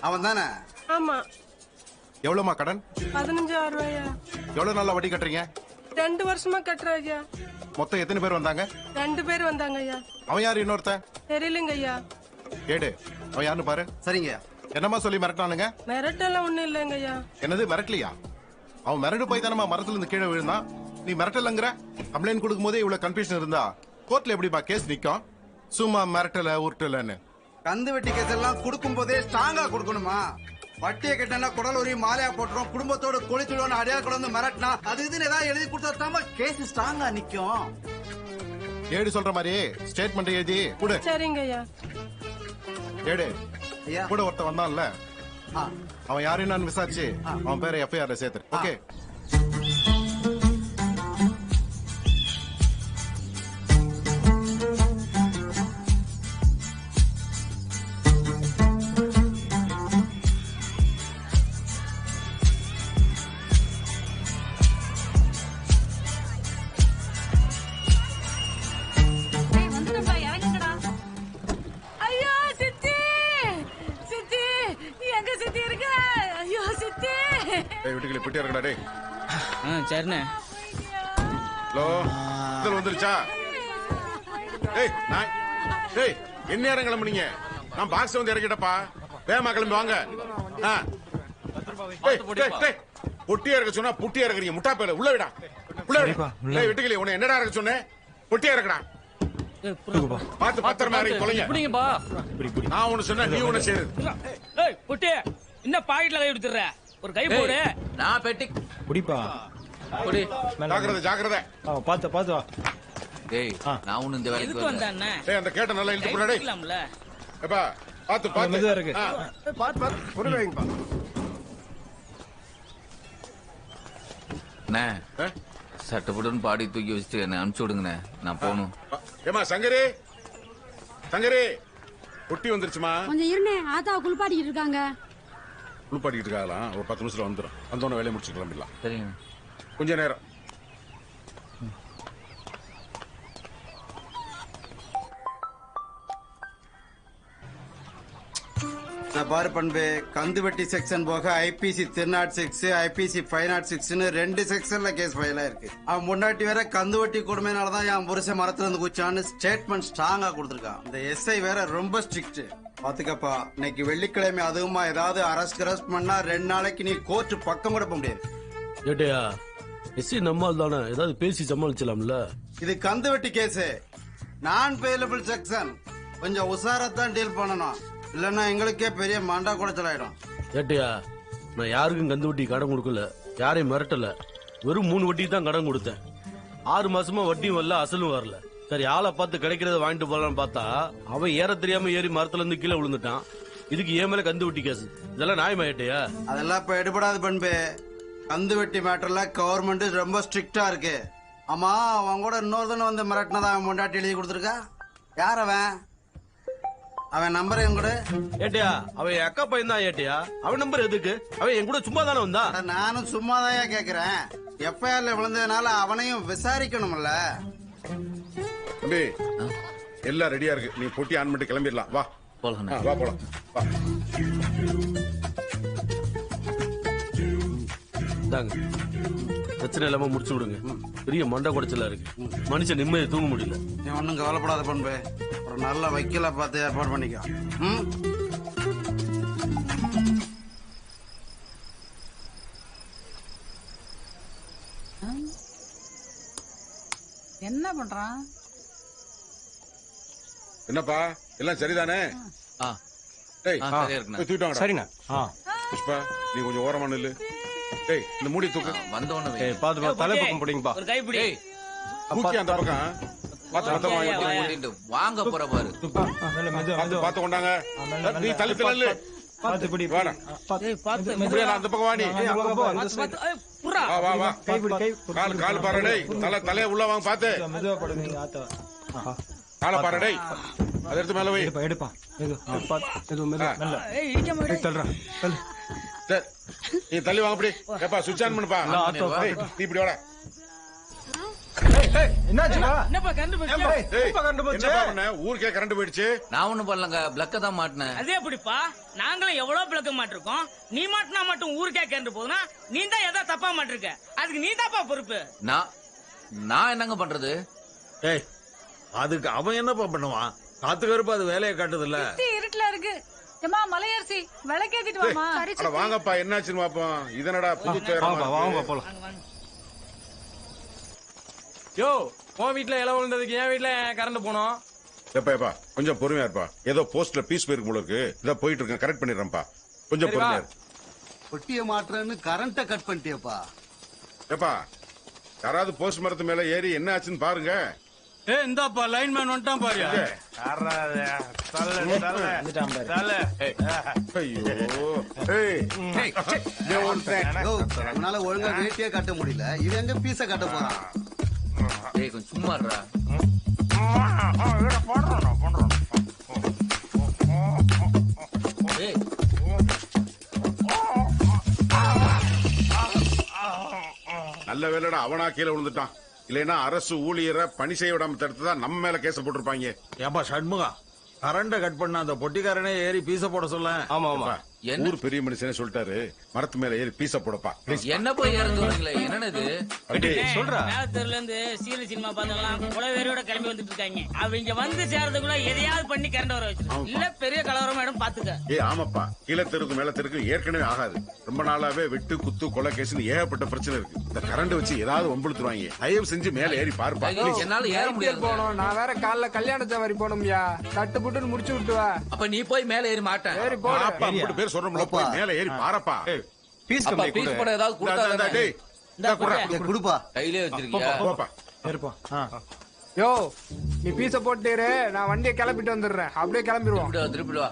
அவன் தானே? ஆமா. எவ்வளவுமா கடன்? 15,000 ரூபாயா. எவ்வளவு நாளா வட்டி கட்டுறீங்க? 2 வருஷமா கட்டுறேன் ஐயா. மொத்தம் எத்தனை பேர் வந்தாங்க? 2 பேர் வந்தாங்க ஐயா. அவன் யாரு இன்னொருத்த? தெரியலங்க ஐயா. ஏடு அவன் யாருன்னு பாரு. சரிங்க. என்னமா சொல்லி மிரட்டானுங்க? மிரட்டெல்லாம் ஒண்ணும் இல்லைங்க ஐயா. என்னது மிரட்டலியா? அவன் மிரட்டு போய் தானமா மரத்துல இருந்து கீழே விழுந்தான். நீ மிரட்டலங்கிற? கம்ப்ளைண்ட் கொடுக்கும் போதே இவ்வளவு கன்ஃபியூஷன் இருந்தா கோர்ட்ல எப்படிப்பா கேஸ் நிக்கும்? சும்மா மிரட்டல உருட்டலன்னு. கந்து வெட்டி கேஸ் எல்லாம் கொடுக்கும் போதே ஸ்ட்ராங்கா கொடுக்கணுமா? வட்டியை கட்டினா குடல் ஒரு மாலையா போட்டுரும், குடும்பத்தோட கொளிச்சுடுவோம் அடையாள கூட வந்து மிரட்டினா அது இதுன்னு ஏதாவது எழுதி கொடுத்தா கேஸ் ஸ்ட்ராங்கா நிக்கும். ஏடு சொல்ற மாதிரி ஸ்டேட்மெண்ட் எழுதி கொடு. சரிங்க ஐயா. ஏடு கூட ஒருத்த வந்தான்ல, அவன் யாரு என்னன்னு விசாரிச்சு அவன் பேரை எஃப்ஐஆர்ல சேர்த்து. ஓகே. ஐயோ சித்தி, சித்தி எங்க சித்தி இருக்க? ஐயோ சித்தி. வீட்டுக்குள்ள போயிட்டே இருக்கடா டேய். சரிண்ணே. ஹலோ இதல் வந்துருச்சா? டேய் நான் டேய் என்ன நேரம் கிளம்புனீங்க? நான் பாக்ஸ் வந்து இறக்கிட்டப்பா. வேகமா கிளம்பி வாங்க. பொட்டியா இருக்க சொன்னா புட்டியா இருக்கிறீங்க. முட்டா பேர உள்ள விடா, உள்ள விடா. டேய் வெட்டுக்கிளி உன்னை என்னடா இருக்க சொன்னேன்? பொட்டியா இருக்கடா. பாத்து பத்திரமா இறங்கி தொலைங்க. எப்படிங்கப்பா? நான் ஒண்ணு சொன்னா நீ ஒண்ணு செய்யுது. ஏய் புட்டி, என்ன பாக்கெட்ல கை எடுத்துற? ஒரு கை போடு. நான் பெட்டி குடிப்பா. குடி. ஜாக்கிரதை ஜாக்கிரதை. பாத்து பாத்து வா. டேய் நான் ஒண்ணு இந்த வேலைக்கு எதுக்கு வந்தானே? டேய் அந்த கேட்ட நல்லா இழுத்து போடா டேய். இருக்கலாம்ல. ஏப்பா பாத்து பாத்து. மெதுவா இருக்கு. பாத்து பாத்து பொறு வைங்கப்பா. அண்ணே சட்டப்பட்டுன்னு பாடி தூக்கி வச்சுட்டு என்ன அனுப்பிச்சு விடுங்கண்ணே, நான் போகணும். ஏமா சங்கரி, சங்கரி பொட்டி வந்துருச்சுமா. கொஞ்சம் இருனே, ஆத்தா குளிப்பாட்டிட்டு இருக்காங்க. குளிப்பாட்டிட்டு இருக்காங்களா? ஒரு 10 நிமிஷத்துல வந்துடும். வந்தோடனே வேலையை முடிச்சு கிளம்பிடலாம். சரிங்க. கொஞ்ச நேரம். பாரு பண்பு, கந்து வெட்டி செக்ஷன் போக ஐபிசி 306 ஐபிசி 506 2 செக்ஷன்ல கேஸ் ஃபைல் ஆயிருக்கு. அவன் முன்னாடி வேற கந்து வெட்டி கொடுமையினாலதான் என் புருஷன் மரத்துல இருந்து குச்சான்னு ஸ்டேட்மெண்ட் ஸ்ட்ராங்கா கொடுத்திருக்கான். இந்த எஸ்ஐ வேற ரொம்ப ஸ்ட்ரிக்ட். பாத்துக்கப்பா, இன்னைக்கு வெள்ளிக்கிழமை அதுவுமா ஏதாவது அரெஸ்ட் பண்ணா 2 நாளைக்கு நீ கோர்ட் பக்கம் கூட போக முடியாது. ஏட்டையா எஸ்ஐ நம்மால் தானே, ஏதாவது பேசி சமாளிச்சலாம்ல. இது கந்து வெட்டி கேஸ், நான் பெயிலபிள் செக்ஷன். கொஞ்சம் உஷாரத்தான் டீல் பண்ணணும், இல்லன்னா எங்களுக்கே பெரிய மண்டா குடைச்சல் ஆயிடும். ஏட்டையா நான் யாருக்கும் கந்து வட்டி கடன் கொடுக்கல, யாரையும் மிரட்டல. வெறும் 3 வட்டிக்கு தான் கடன் கொடுத்தேன். 6 மாசமா வட்டியும் வரல, அசலும் வரல. சரி ஆளை பார்த்து கிடைக்கிறத வாங்கிட்டு போலான்னு பார்த்தா அவன் ஏற தெரியாம ஏறி மரத்துல இருந்து கீழே விழுந்துட்டான். இதுக்கு ஏன் மேல கந்து வட்டி கேஸ்? இதெல்லாம் நியாயமா ஏட்டையா? அதெல்லாம் இப்ப எடுபடாது பண்பு. கந்து வெட்டி மேட்டர்ல கவர்மெண்ட் ரொம்ப ஸ்ட்ரிக்டா இருக்கு. ஆமா, அவன் கூட இன்னொருத்தன வந்து மிரட்டினதா அவன் முண்டாட்டி எழுதி கொடுத்துருக்கா. யார் அவன்? அவன் நம்பர் என் கூட. ஏட்டையா அவன் என் அக்கா பையன் தான். ஏட்டையா அவன் நம்பர் எதுக்கு? அவன் என் கூட சும்மா தானே வந்தா. நானும் சும்மாதான் கேக்குறேன். எஃப்ஐஆர்ல விழுந்ததுனால அவனையும் விசாரிக்கணும்ல. தம்பி எல்லாம் ரெடியா இருக்கு. நீ பொட்டி ஆன் பண்ணிட்டு கிளம்பிடலாம். வா போலாம். வா போலாம். வா. பிரச்சனை இல்லாம முடிச்சு விடுங்க. பெரிய மண்டை குடைச்சலா இருக்கு. மனுஷன் நிம்மதியை தூங்க முடியல. நீ ஒன்னும் கவலைப்படாத பண்பு. ஒரு நல்ல வைக்கல பார்த்து ஏற்பாடு பண்ணிக்கோ. என்ன பண்றான்? என்னப்பா எல்லாம் சரிதானே? டேய் தூக்கிட்டு வாங்கடா. சரிண்ணா. புஷ்பா நீ கொஞ்சம் ஓரமா நில்லு. டேய் இந்த மூடி தூக்கு. வந்தவன பாத்து தலைப்பக்கம் பிடிங்கப்பா. ஒரு கைப்பிடி. தூக்கி அந்த பக்கம் பாத்து வாங்க போற பாரு. பாத்து கொண்டாங்க. நீ தள்ளி தள்ளு. பாத்து பிடி. வாடா. இப்படியே அந்த பக்கம் வா நீ. வா வா வா. கால் கால் பாரு டேய். தலைய உள்ள வாங்க பாத்து. மெதுவா படுங்க நீங்க ஆத்த. கால பாரு டேய். அத எடுத்து மேல வை. எடுப்பா. மெதுவா. ஏய் இடிக்காம விடு. தள்ளுடா. தள்ளு. சரி. நீ தள்ளி வாங்க அப்படி. ஏப்பா சுவிட்ச் ஆன் பண்ணுப்பா. நீ இப்படி வாடா. என்னாச்சுடா? என்னப்பா கரண்ட் போச்சு? என்னப்பா பண்ண? ஊருக்கே கரண்ட் போயிடுச்சு. நான் ஒண்ணும் பண்ணலங்க. பிளக்க தான் மாட்டினேன். அதே எப்படிப்பா? நாங்களும் எவ்வளவு பிளக்க மாட்டிருக்கோம். நீ மாட்டினா மட்டும் ஊருக்கே கரண்ட் போகுதுன்னா நீ தான் ஏதோ தப்பா மாட்டிருக்க. அதுக்கு நீ தாப்பா பொறுப்பு. நான் என்னங்க பண்றது? ஏய் அதுக்கு அவன் என்னப்பா பண்ணுவான்? காத்து கருப்பு அது வேலையை காட்டுது இல்ல. இருட்டுல இருக்கு. ஏமா மலையரசி விளக்கேத்திட்டு வாமா. அட வாங்கப்பா என்னாச்சுன்னு பாப்போம். இதனடா புது தேரமா. வாங்க போலாம். யோ உன் வீட்டுல இலை விழுந்ததுக்கு என் வீட்டுல கரண்ட் போனோம். எப்பா கொஞ்சம் பொறுமையா இருப்பா. ஏதோ போஸ்ட்ல பீஸ் போயிருக்கு போல இருக்கு. இத போயிட்டு இருக்கேன். கரெக்ட் பண்ணிடுறேன்ப்பா. கொஞ்சம் பொறுமையா இரு. பொட்டிய மாற்றன்னு கரண்ட கட் பண்ணிட்டியப்பா. ஏப்பா யாராவது போஸ்ட் மரத்து மேல ஏறி என்ன ஆச்சுன்னு பாருங்க. இந்தாப்பா லைன்மேன் வந்துட்டான் பாரு. உன்னால ஒழுங்கா வேட்டியே கட்ட முடியல. இது எங்க பீஸ கட்ட போறான்? கொஞ்சம் சும்மா இருடா. நல்ல வேலைடா அவனா கீழே விழுந்துட்டான். இல்லைன்னா அரசு ஊழியரை பணி செய்ய விடாம தடுத்துதான் நம்ம மேல கேஸ் போட்டிருப்பாங்க. ஏப்பா ஷண்முகா கரண்ட கட் பண்ண அந்த பொட்டிக்காரனே ஏறி பீச போட சொல்ல. ஆமா ஆமா. ஊர் பெரிய மனுஷனே சொல்லிட்டாரு மரத்து மேல ஏறி பீச போடப்பா. என்ன போய் ஏறதுங்களே? என்னது சொல்றா? மேலத்தூர்ல இருந்து சீரியல் சினிமா பார்த்தெல்லாம் குலவேரியோட கிளம்பி வந்துட்டு இருக்காங்க. அவங்க வந்து சேர்றதுக்குள்ள எதையாவது பண்ணி கரண்ட் வர வச்சு இல்ல பெரிய கலவரம் மேடம் பாத்துக்க. ஆமாப்பா கீழ தெருக்கு மேல தெருக்கு ஏற்கனவே ஆகாது. ரொம்ப நாளாவே வெட்டு குத்து கொலை கேஸ்னு ஏகப்பட்ட பிரச்சனை இருக்கு. இந்த கரண்ட் வச்சு ஏதாவது ஒம்பளுத்துவாங்க. தயவு செஞ்சு மேல ஏறி பார்ப்பா. என்னால ஏற முடியாது. போனோம். நான் வேற காலைல கல்யாண சவாரி போனோம்யா. கட்டு புட்டுன்னு முடிச்சு விட்டுவா. அப்ப நீ போய் மேல ஏறி மாட்டேன். ஏறி போப்பா. பேர் சொல்றோம்ல போய் மேல ஏறி பாரப்பா. பீஸ் போட ஏதாவது குடுப்பா. கையிலே வச்சிருக்கியா? யோ நீ பீஸ போட்டுரு. நான் வண்டியை கிளப்பிட்டு வந்துடுறேன். அப்படியே கிளம்பிடுவோம். திருப்பி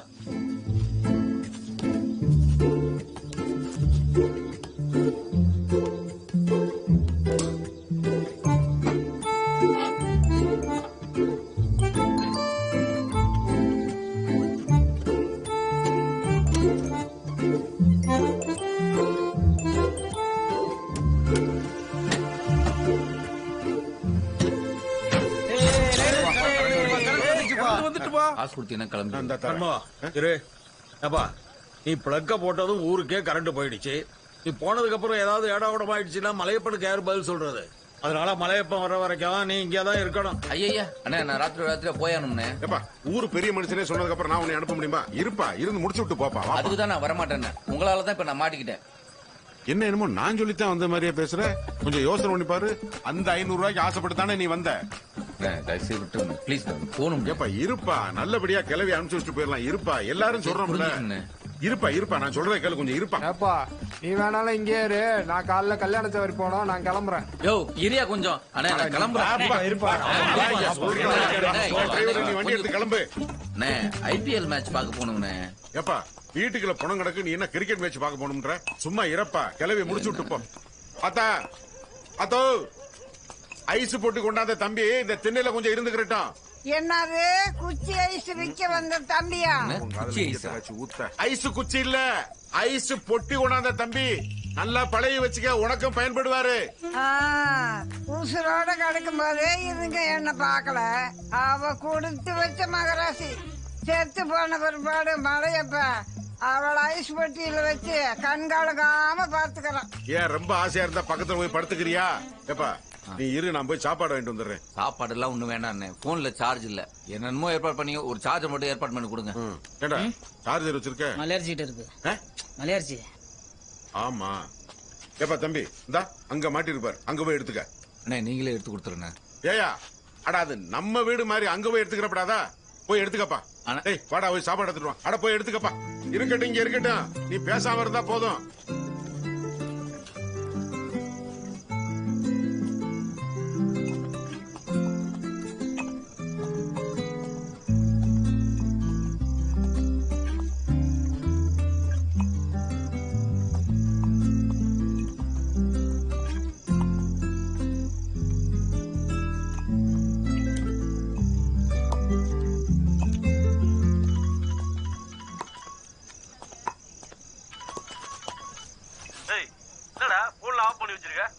வா. நீ பிளக்க போட்டதும் ஊருக்கே கரண்ட் போயிடுச்சு. நீ போனதுக்கு அப்புறம் ஏதாவது ஏடாவிடம் ஆயிடுச்சுன்னா மலையப்பனுக்கு யாரு பதில் சொல்றது? அதனால மலையப்பன் வர வரைக்கும் நீ இங்கதான் இருக்கணும். ஐயா அண்ணா நான் ராத்திரி போயானும்னே. ஊரு பெரிய மனுஷனே சொன்னதுக்கு அப்புறம் நான் உன்னை அனுப்ப முடியுமா? இருப்பா இருந்து முடிச்சு விட்டு போப்பா. அதுக்குதான் நான் வரமாட்டேன். உங்களாலதான் இப்ப நான் மாட்டிக்கிட்டேன். என்ன என்னமோ நான் சொல்லித்தான் வந்த மாதிரியே பேசுற. கொஞ்சம் யோசனை பண்ணி பாரு. அந்த 500 ரூபாய்க்கு ஆசைப்பட்டுதானே நீ வந்த. இருப்பா நல்லபடியா கிளவி அனுப்பிச்சு வச்சுட்டு போயிடலாம். இருப்பா எல்லாரும் சொல்றோம்ல. இருப்பா நான் சொல்றேன் கேளு. கொஞ்சம் இருப்பா. நீ வேணாலும் இங்கே இரு. நான் காலைல கல்யாண சவாரி போனோம். நான் கிளம்புறேன். யோ இரியா கொஞ்சம். அண்ணா நான் கிளம்புறேன். இருப்பா. நீ வண்டி எடுத்து கிளம்பு. ஐபிஎல் மேட்ச் பாக்க போகணும்னே. ஏப்பா வீட்டுக்குள்ள பணம் கிடக்கு. நீ என்ன கிரிக்கெட் மேட்ச் பாக்க போகணும்ன்ற? சும்மா இறப்பா கிளவி முடிச்சு விட்டு போ. அதோ ஐஸ் போட்டு கொண்டாந்த தம்பி இந்த திண்ணையில கொஞ்சம் இருந்துக்கிறட்டும். என்னது குச்சி ஐஸ் விக்க வந்த தம்பியா? ஐஸ் குச்சி இல்ல ஐஸ் பொட்டி கொண்டாந்த தம்பி. நல்லா பழைய வச்சுக்க, உனக்கும் பயன்படுவாரு. உசுரோட கிடக்கும் போதே இதுங்க என்ன பாக்கல. அவ கொடுத்து வச்ச மகராசி செத்து போன பிற்பாடு மழையப்ப அவளை ஐஸ் பெட்டியில வச்சு கண்காலகாம பாத்துக்கிறான். ஏன் ரொம்ப ஆசையா இருந்தா பக்கத்துல போய் படுத்துக்கிறியா? எப்பா நீ இரு, நான் போய் சாப்பாடு வாங்கிட்டு வந்துடுறேன். சாப்பாடு எல்லாம் ஒண்ணு வேண்டாம், போன்ல சார்ஜ் இல்ல. என்னமோ ஏற்பாடு பண்ணி ஒரு சார்ஜர் மட்டும் ஏற்பாடு பண்ணி கொடுங்க. ஏண்டா சார்ஜர் வச்சிருக்க? மலையரிசிட்டு இருக்கு. மலையரிசி. ஆமா. ஏப்பா தம்பி, இந்தா அங்க மாட்டி இருப்பார், அங்க போய் எடுத்துக்க. அண்ணே நீங்களே எடுத்து கொடுத்துருங்க. ஏயா அடா, அது நம்ம வீடு மாதிரி அங்க போய் எடுத்துக்கிறப்படாதா? போய் எடுத்துக்கப்பா. ஏய் வாடா, போய் சாப்பாடு எடுத்துட்டு வா. அட போய் எடுத்துக்கப்பா. இருக்கட்டும், இங்க இருக்கட்டும், நீ பேசாம இருந்தா போதும்.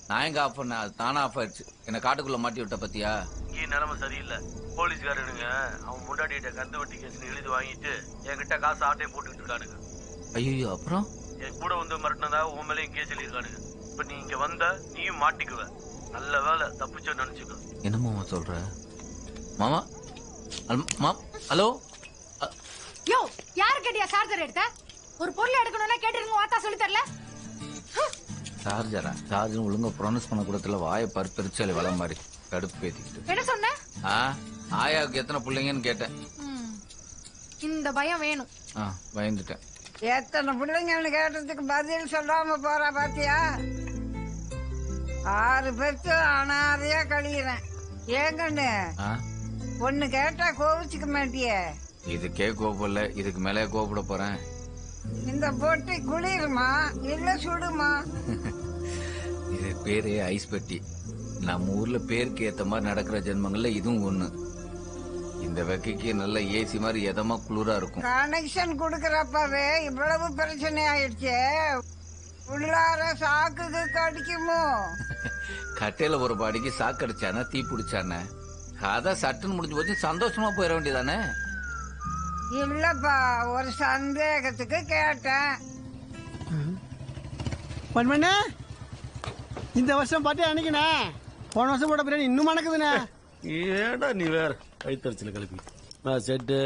நான் எங்க ஆஃப் பண்ண, அது தானா ஆஃப் ஆயிடுச்சு. என்ன காட்டுக்குள்ள மாட்டி விட்ட பத்தியா? இங்கே நிலைமை சரியில்லை. போலீஸ்காரனுங்க அவன் முன்னாடிட்ட கந்து வட்டி கேஸ் எழுதி வாங்கிட்டு என்கிட்ட காசு ஆட்டையை போட்டுக்கிட்டு இருக்கானுங்க. ஐயோ, அப்புறம் என் கூட வந்து மிரட்டினதா உன் மேலேயும் கேஸ் எழுதிருக்கானுங்க. இப்ப நீ இங்க வந்த நீயும் மாட்டிக்குவ. நல்ல வேலை தப்பிச்சோன்னு நினைச்சுக்கோ. என்ன மாமா சொல்ற? மாமா ஹலோ. யோ, யாரு கேட்டியா சார்ஜர் எடுத்த? ஒரு பொருள் எடுக்கணும்னா கேட்டிருங்க, வாத்தா சொல்லி தரல. சார்ஜரா? சார்ஜர் ஒழுங்கா ப்ரொனவுன்ஸ் பண்ண கூடத்துல வாயை பாரு, பெருச்சாலி வள மாதிரி கடுப்பு பேத்திக்கிட்டு. என்ன சொன்ன? ஆயாவுக்கு எத்தனை பிள்ளைங்கன்னு கேட்டேன். இந்த பயம் வேணும். பயந்துட்டேன். எத்தனை பிள்ளைங்கன்னு கேட்டதுக்கு பதில் சொல்லாம போறா பாத்தியா? 6 பேருக்கு அனாதையா கழிகிறேன். ஏங்கண்ணு ஒண்ணு கேட்டா கோவிச்சுக்க மாட்டியே? இதுக்கே கோபம், இதுக்கு மேலே கோபப்பட போறேன். இந்த பொட்டி குளிருமா இல்ல சுடுமா? இது பேரு ஐஸ் பெட்டி. நம்ம ஊர்ல பேருக்கு ஏத்த மாதிரி நடக்கிற ஜென்மங்கள்ல இதுவும் ஒண்ணு. இந்த வெக்கைக்கு நல்ல ஏசி மாதிரி எதமா குளிரா இருக்கும். கனெக்ஷன் குடுக்கறப்பவே இவ்வளவு பிரச்சனை ஆயிடுச்சு. உள்ளார சாக்குக்கு கடிக்குமோ? கட்டையில ஒரு பாடிக்கு சாக்கு அடிச்சானே, தீ பிடிச்சானே, அதான் சட்டுன்னு முடிஞ்சு போச்சு. சந்தோஷமா போயிட வேண்டியதானே? இல்லப்பா, ஒரு சந்தேகத்துக்கு கேட்டேன். பொன்மண்ணே, இந்த வருஷம் பாட்டி அன்னைக்குண்ணே, போன வருஷம் போட்ட பிரியாணி இன்னும் மணக்குதுண்ணே. ஏடா நீ வேற கைத்தறிச்சல கிளப்பி. செட்டு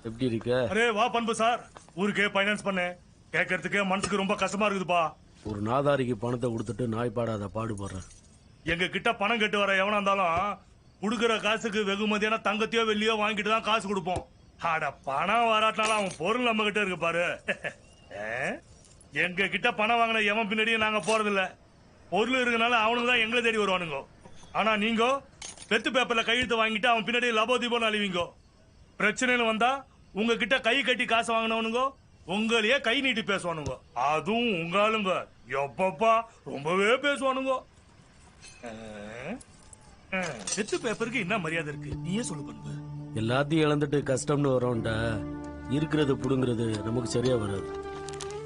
எப்படி இருக்க? அரே வா பண்பு சார், ஊருக்கே பைனான்ஸ் பண்ணேன். கேட்கறதுக்கே மனசுக்கு ரொம்ப கஷ்டமா இருக்குதுப்பா. ஒரு நாதாரிக்கு பணத்தை கொடுத்துட்டு நாய் பாடாத பாடுபடுறேன். எங்க கிட்ட பணம் கட்டு வர எவனா இருந்தாலும் குடுக்கற காசுக்கு வெகுமதியான தங்கத்தையோ வெள்ளியோ வாங்கிட்டு தான் காசு கொடுப்போம். அட பணம் வராட்டாலும் அவன் பொருள் நம்ம கிட்ட இருக்கு பாரு. எங்க கிட்ட பணம் வாங்கின எவன் பின்னாடியே நாங்க போறது இல்ல. பொருள் இருக்கனால அவனுக்கு தான் எங்களை தேடி வருவானுங்க. ஆனா நீங்க வெத்து பேப்பர்ல கையெழுத்து வாங்கிட்டு அவன் பின்னாடி லபோ தீபம் அழிவீங்க. பிரச்சனைன்னு வந்தா உங்ககிட்ட கை கட்டி காசு வாங்கினவனுங்க உங்களையே கை நீட்டி பேசுவானுங்க. அதுவும் உங்க ஆளுங்க எப்பப்பா ரொம்பவே பேசுவானுங்க. வெத்து பேப்பருக்கு என்ன மரியாதை இருக்கு நீயே சொல்லு பண்பு. எல்லாத்தையும் இழந்துட்டு கஷ்டம்னு வரோம்டா, இருக்கிறது புடுங்கிறது நமக்கு சரியா வராது.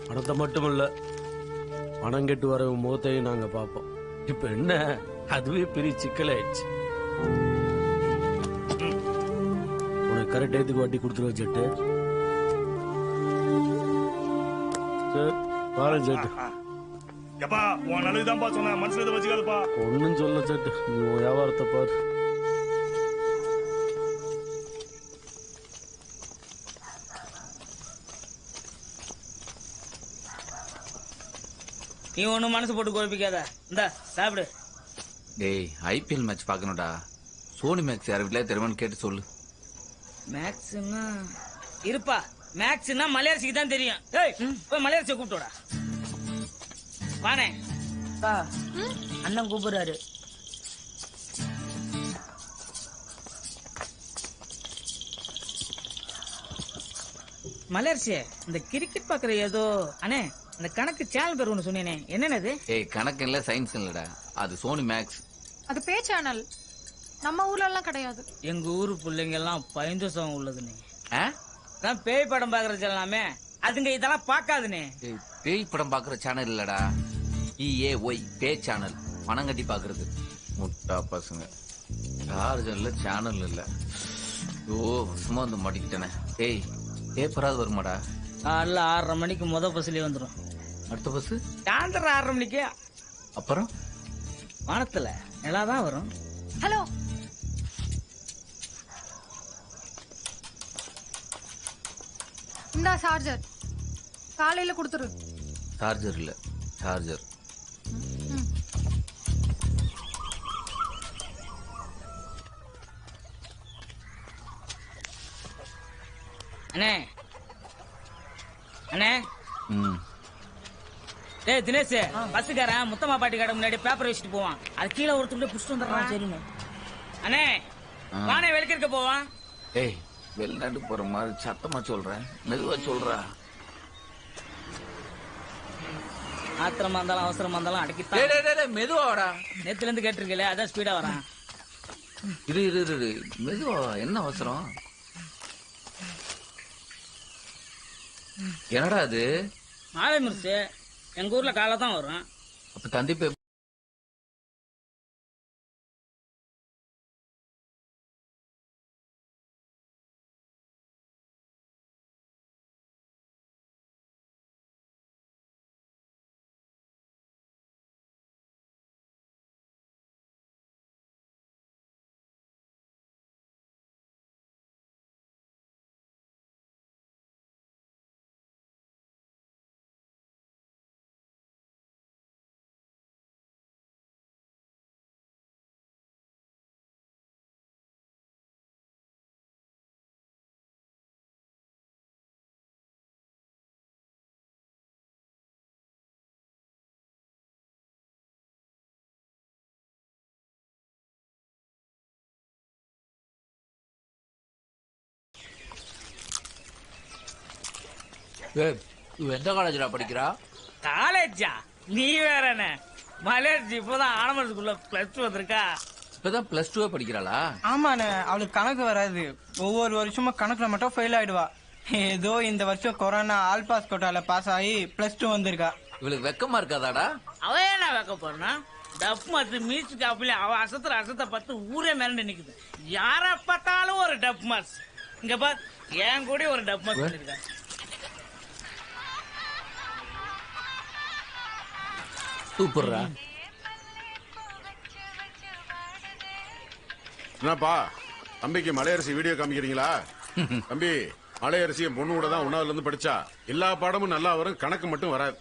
பணத்தை மட்டும் இல்ல, பணம் கெட்டு வர முகத்தையும் நாங்க பார்ப்போம். இப்ப என்ன, அதுவே பெரிய சிக்கலாயிடுச்சு. உனக்கு கரெக்ட் டயத்துக்கு வட்டி கொடுத்துருவ ஜெட்டு. பாரு ஜெட்டு. எப்பா உன் நல்லதுதான்ப்பா சொன்ன, மனசுல இதை வச்சுக்காதுப்பா. ஒன்னும் சொல்ல ஜெட்டு, நீ உன் வியாபாரத்தை பாரு. நீ ஒண்ணும் மனசு போட்டு குழப்பிக்காத. இந்த சாப்பிடு. டேய், ஐபிஎல் மேட்ச் பாக்கணும்டா. சோனி மேக்ஸ் யார் வீட்ல தெரியுமான்னு கேட்டு சொல்லு. மேக்ஸ்னா இருப்பா, மேக்ஸ்னா மலையரசிக்கு தான் தெரியும். ஏய் போய் மலையரசியை கூப்பிட்டோடா. வானே அண்ணன் கூப்பிடுறாரு. மலையரசி, இந்த கிரிக்கெட் பாக்குற ஏதோ அண்ணே அந்த கணக்கு சேனல் பேர் ஒண்ணு சொன்னேனே, என்னது? ஏய், கணக்கு இல்ல சயின்ஸ் இல்லடா, அது சோனி மேக்ஸ். அது பே சேனல், நம்ம ஊர்ல எல்லாம் கிடையாது. எங்க ஊரு பிள்ளைங்க எல்லாம் பயந்தோசம் உள்ளதுனே. பேய் படம் பாக்குற சேனலாமே, அதுங்க இதெல்லாம் பாக்காதுனே. பேய் படம் பாக்குற சேனல் இல்லடா, PAY பே சேனல் பணம் கட்டி பாக்குறது. முட்டா பசங்க. சார்ஜர்ல சேனல் இல்ல. ஓ சும்மா வந்து மாட்டிக்கிட்டேனே. ஏய் பேப்பராது வருமாடா? காலைல 6:30 மணிக்கு பஸ்லயே வந்துடும். அடுத்த பஸ் சாயந்தரம் 6:30 மணிக்கு. அப்புறம் வானத்துல நிலாதான் வரும். ஹலோ, இந்தா சார்ஜர், காலையில கொடுத்துரு. சார்ஜர் இல்ல, சார்ஜர். அண்ணே அண்ணே. ஏய் தினேஷ், பஸ்ஸுக்காரன் முத்தம்மா பாட்டி கடை முன்னாடி பேப்பர் வச்சுட்டு போவான். அது கீழே ஒருத்தர் புடிச்சிட்டு வந்துடுறான். சரிண்ணே. அண்ணே வானே வெளிக்கிருக்க போவான். ஏய் வெளிநாட்டு போற மாதிரி சத்தமா சொல்றேன், மெதுவா சொல்றா. ஆத்திரமா இருந்தாலும் அவசரமா இருந்தாலும் அடக்கித்தான். மெதுவாடா. நேத்துல இருந்து கேட்டிருக்கல, அதான் ஸ்பீடா வரான். இரு இரு இரு, மெதுவா. என்ன அவசரம்? என்னடா அது? மாலை முறிச்சு எங்க ஊர்ல காலை தான் வரும். அப்ப தந்தி எந்த காலேஜ்ல படிக்கிறா? காலேஜா? நீ வேற என்ன மலேர்ஜி இப்பதான் ஆனமரத்துக்குள்ள +2 வந்திருக்கா. இப்பதான் +2 படிக்கிறாளா? ஆமாண்ணே, அவளுக்கு கணக்கு வராது. ஒவ்வொரு வருஷமும் கணக்குல மட்டும் ஃபெயில் ஆயிடுவா. ஏதோ இந்த வருஷம் கொரோனா ஆல் பாஸ் கோட்டால பாஸ் ஆகி +2 வந்திருக்கா. இவளுக்கு வெக்கமா இருக்காதாடா? அவ என்ன வைக்க போறா? டப் மாஸ்டர் மியூசிக் காப்பில அவ அசத்தை பார்த்து ஊரே மிரண்டு நிக்குது. யார பார்த்தாலும் ஒரு டப் மாஸ். இங்க பார், என் கூட ஒரு டப் மாஸ் பண்ணிருக்கா. சூப்பர்ரா. என்னப்பா தம்பிக்கு மலையரசி வீடியோ காமிக்கிறீங்களா? தம்பி, மலையரசி என் பொண்ணு கூட தான் 1ஆவதுல இருந்து படிச்சா. எல்லா பாடமும் நல்லா வரும், கணக்கு மட்டும் வராது.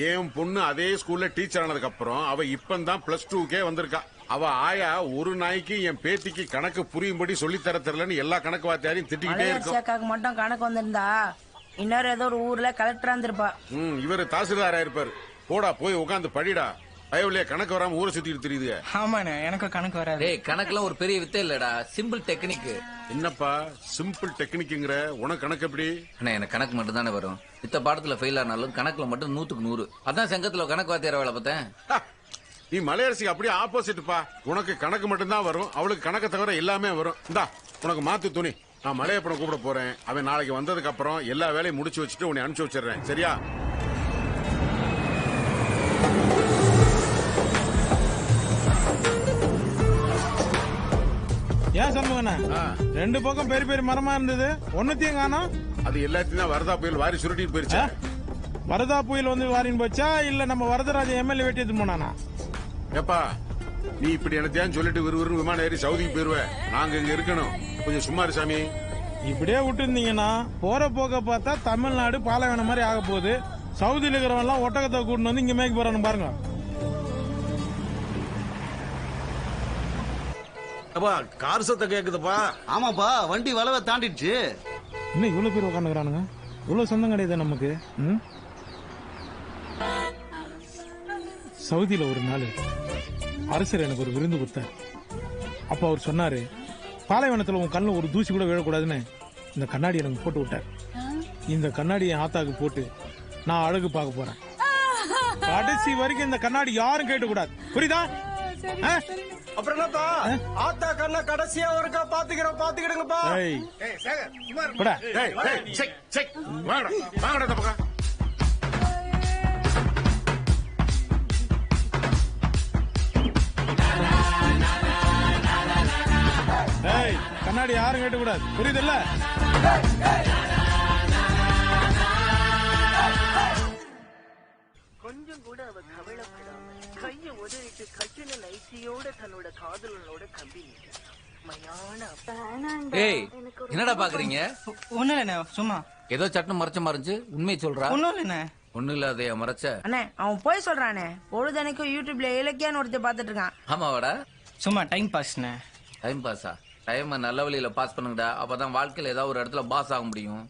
என் பொண்ணு அதே ஸ்கூல்ல டீச்சர் ஆனதுக்கு அப்புறம் அவ இப்பதான் +2க்கே வந்திருக்கா. அவ ஆயா ஒரு நாய்க்கு என் பேத்திக்கு கணக்கு புரியும்படி சொல்லி தர தெரியலன்னு எல்லா கணக்கு வாத்தியாரையும் திட்டிக்கிட்டே இருக்கும். மட்டும் கணக்கு வந்திருந்தா இன்னொரு ஏதோ ஒரு ஊர்ல கலெக்டரா இருந்திருப்பா. இவரு தாசில்தாரா இருப்பாரு. போடா போய் உட்காந்து படிடா. பயவுலையே கணக்கு வராம ஊரை சுத்திட்டு தெரியுது. ஆமாண்ணே, எனக்கு கணக்கு வராது. ஏய் கணக்குலாம் ஒரு பெரிய வித்தை இல்லடா, சிம்பிள் டெக்னிக். என்னப்பா சிம்பிள் டெக்னிக்ங்கிற? உனக்கு கணக்கு எப்படி? அண்ணா எனக்கு கணக்கு மட்டும் தானே வரும். இத்த பாடத்துல ஃபெயில் ஆனாலும் கணக்குல மட்டும் 100க்கு 100. அதான் சங்கத்துல கணக்கு வாத்தியார வேலை பார்த்தேன். நீ மலையரசிக்கு அப்படியே ஆப்போசிட்பா. உனக்கு கணக்கு மட்டும் தான் வரும், அவளுக்கு கணக்கு தவிர எல்லாமே வரும். இந்தா உனக்கு மாத்து துணி. நான் மலையப்பனை கூப்பிட போறேன். அவன் நாளைக்கு வந்ததுக்கு அப்புறம் எல்லா வேலையும் முடிச்சு வச்சுட்டு உன்னை அனுப்பிச்சு வச்சிடுறேன். சரியா? ஏன் சொல்லுங்கண்ணா, 2 பக்கம் பெரிய பெரிய மரமா இருந்தது, ஒன்னத்தையும் காணோம். அது எல்லாத்தையும் தான் வரதா புயல் வாரி சுருட்டிட்டு போயிருச்சு. வரதா புயல் வந்து வாரின்னு போச்சா இல்ல நம்ம வரதராஜ எம்எல்ஏ வெட்டி எடுத்து போனானா? ஏப்பா நீ இப்படி என்னத்தையான்னு சொல்லிட்டு விறுவிறு விமானம் ஏறி சவுதிக்கு போயிருவேன். நாங்க இங்க இருக்கணும். கொஞ்சம் சும்மா இரு சாமி. இப்படியே விட்டு இருந்தீங்கன்னா போற போக்க பார்த்தா தமிழ்நாடு பாலைவனம் மாதிரி ஆக போகுது. சவுதியில் இருக்கிறவன் எல்லாம் ஒட்டகத்தை கூட்டிட்டு வந்து இங்க மேய்க்க போறானு பாருங்க. கார் சத்தம் கேக்குதுப்பா. ஆமாப்பா, வண்டி வளவை தாண்டிடுச்சு. இன்னும் இவ்வளவு பேர் உட்காந்துக்கிறானுங்க. இவ்வளவு சொந்தம் கிடையாது நமக்கு. சவுதியில ஒரு நாள் அரசர் எனக்கு ஒரு விருந்து கொடுத்தார். அப்ப அவர் சொன்னாரு, பாலைவனத்துல உன் கண்ணுல ஒரு தூசி கூட விழக்கூடாதுன்னு இந்த கண்ணாடி எனக்கு போட்டு விட்டார். இந்த கண்ணாடி என் ஆத்தாக்கு போட்டு நான் அழகு பார்க்க போறேன். கடைசி வரைக்கும் இந்த கண்ணாடி யாரும் கேட்க கூடாது. புரியுதா? அப்புறம் என்னப்பா, ஆத்தா கண்ண கடைசியா ஒருக்கா பாத்துக்கிடுங்கப்பா. கண்ணாடி யாரும் கேட்க கூடாது, புரியுதுல்ல? கொஞ்சம் கூட அவ கவலைப்படாம கைய உதறிட்டு கட்டில நைட்டியோட தன்னோட காதலனோட கம்பி ஏய் என்னடா பாக்குறீங்க? ஒண்ணும் இல்ல சும்மா ஏதோ சட்டம் மறைச்ச மறைஞ்சு உண்மையை சொல்றா. ஒண்ணும் இல்ல ஒண்ணும் இல்லாதையா மறைச்ச? அண்ணே அவன் போய் சொல்றானே, பொழுதனைக்கும் யூடியூப்ல இலக்கியான்னு ஒருத்தர் பாத்துட்டு இருக்கான். ஆமாவாடா, சும்மா டைம் பாஸ்ண்ணே. டைம் பாஸா? டைம் நல்ல வழியில பாஸ் பண்ணுங்கடா, அப்பதான் வாழ்க்கையில ஏதாவது ஒரு இடத்துல பாஸ் ஆக முடியும்.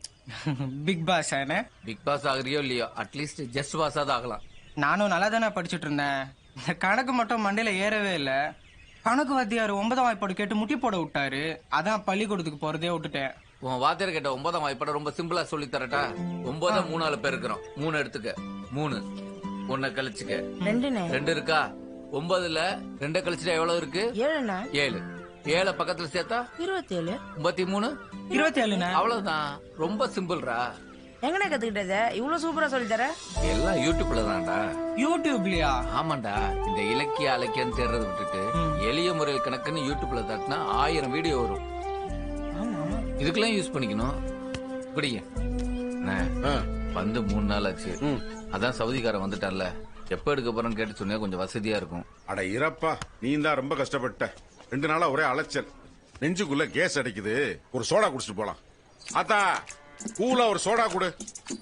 பிக் பாஸ் பிக் பாஸ் ஆகுறியோ இல்லையோ, அட்லீஸ்ட் ஜஸ்ட் பாஸாவது ஆகலாம். நானும் நல்லா தானே படிச்சுட்டு இருந்தேன். இந்த கணக்கு மட்டும் மண்டையில ஏறவே இல்ல. கணக்கு வாத்தியார் 9ஆம் வாய்ப்பாடு கேட்டு முட்டி போட விட்டாரு. அதான் பள்ளிக்கூடத்துக்கு போறதே விட்டுட்டேன். உன் வாத்தியார் கேட்ட 9ஆம் வாய்ப்பாடு ரொம்ப சிம்பிளா சொல்லி தரட்டா? 9 3 பேர் இருக்கிறோம். 3 எடுத்துக்க. 3 1 கழிச்சுக்க. 2 இருக்கா? 9ல 2 கழிச்சுட்டா எவ்வளவு இருக்கு? 7. 7 பக்கத்துல சேர்த்தா 27. 33 27. அவ்வளவுதான். ரொம்ப சிம்பிள்ரா. எங்கண்ணே கத்துக்கிட்டது இவ்வளவு சூப்பரா சொல்லி தர? எல்லாம் யூடியூப்ல தான்டா. யூடியூப்லயா? ஆமாண்டா. இந்த இலக்கிய அலக்கியம் தேர்றதை விட்டுட்டு எளிய முறையில் கணக்குன்னு யூடியூப்ல தட்டினா 1000 வீடியோ வரும். இதுக்கெல்லாம் யூஸ் பண்ணிக்கணும். இப்படிங்க வந்து 3 நாள் ஆச்சு. அதான் சவுதிக்காரன் வந்துட்டான்ல, எப்ப எடுக்க போறேன்னு கேட்டு சொன்னா கொஞ்சம் வசதியா இருக்கும். அட இறப்பா, நீ தான் ரொம்ப கஷ்டப்பட்ட. 2 நாளா ஒரே அலைச்சல், நெஞ்சுக்குள்ள கேஸ் அடிக்குது. ஒரு சோடா குடிச்சிட்டு போலாம். ஆத்தா கூலா ஒரு சோடா குடு.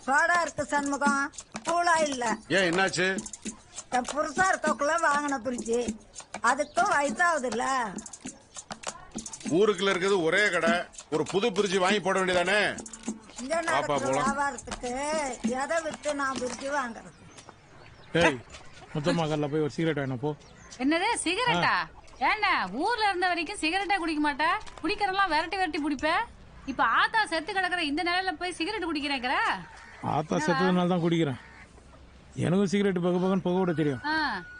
சோடா இருக்கு சண்முகம், கூலா இல்ல. ஏன் என்னாச்சு? என் புருஷா இருக்கக்குள்ள வாங்கின பிரிச்சு, அதுக்கும் வயசாகுது இல்ல. ஊருக்குள்ள இருக்குது ஒரே கடை, ஒரு புது பிரிட்ஜ் வாங்கி போட வேண்டியதானே? இந்த நடக்கிற வியாபாரத்துக்கு எதை விட்டு நான் பிரிச்சு வாங்குறது? ஏய் முத்தம்மா போய் ஒரு சிகரெட் வேணும் போ. என்னது சிகரெட்டா? ஏண்டா ஊர்ல இருந்த வரைக்கும் சிகரெட்டா குடிக்க மாட்டா? குடிக்கிறலாம் விரட்டி குடிப்ப. இப்ப ஆத்தா செத்து கிடக்குற இந்த நிலையில போய் சிகரெட் குடிக்கிறேங்கிற? ஆத்தா செத்ததுனால தான் குடிக்கிறேன். எனக்கும் சிகரெட் பகன்னு புகை விட தெரியும்.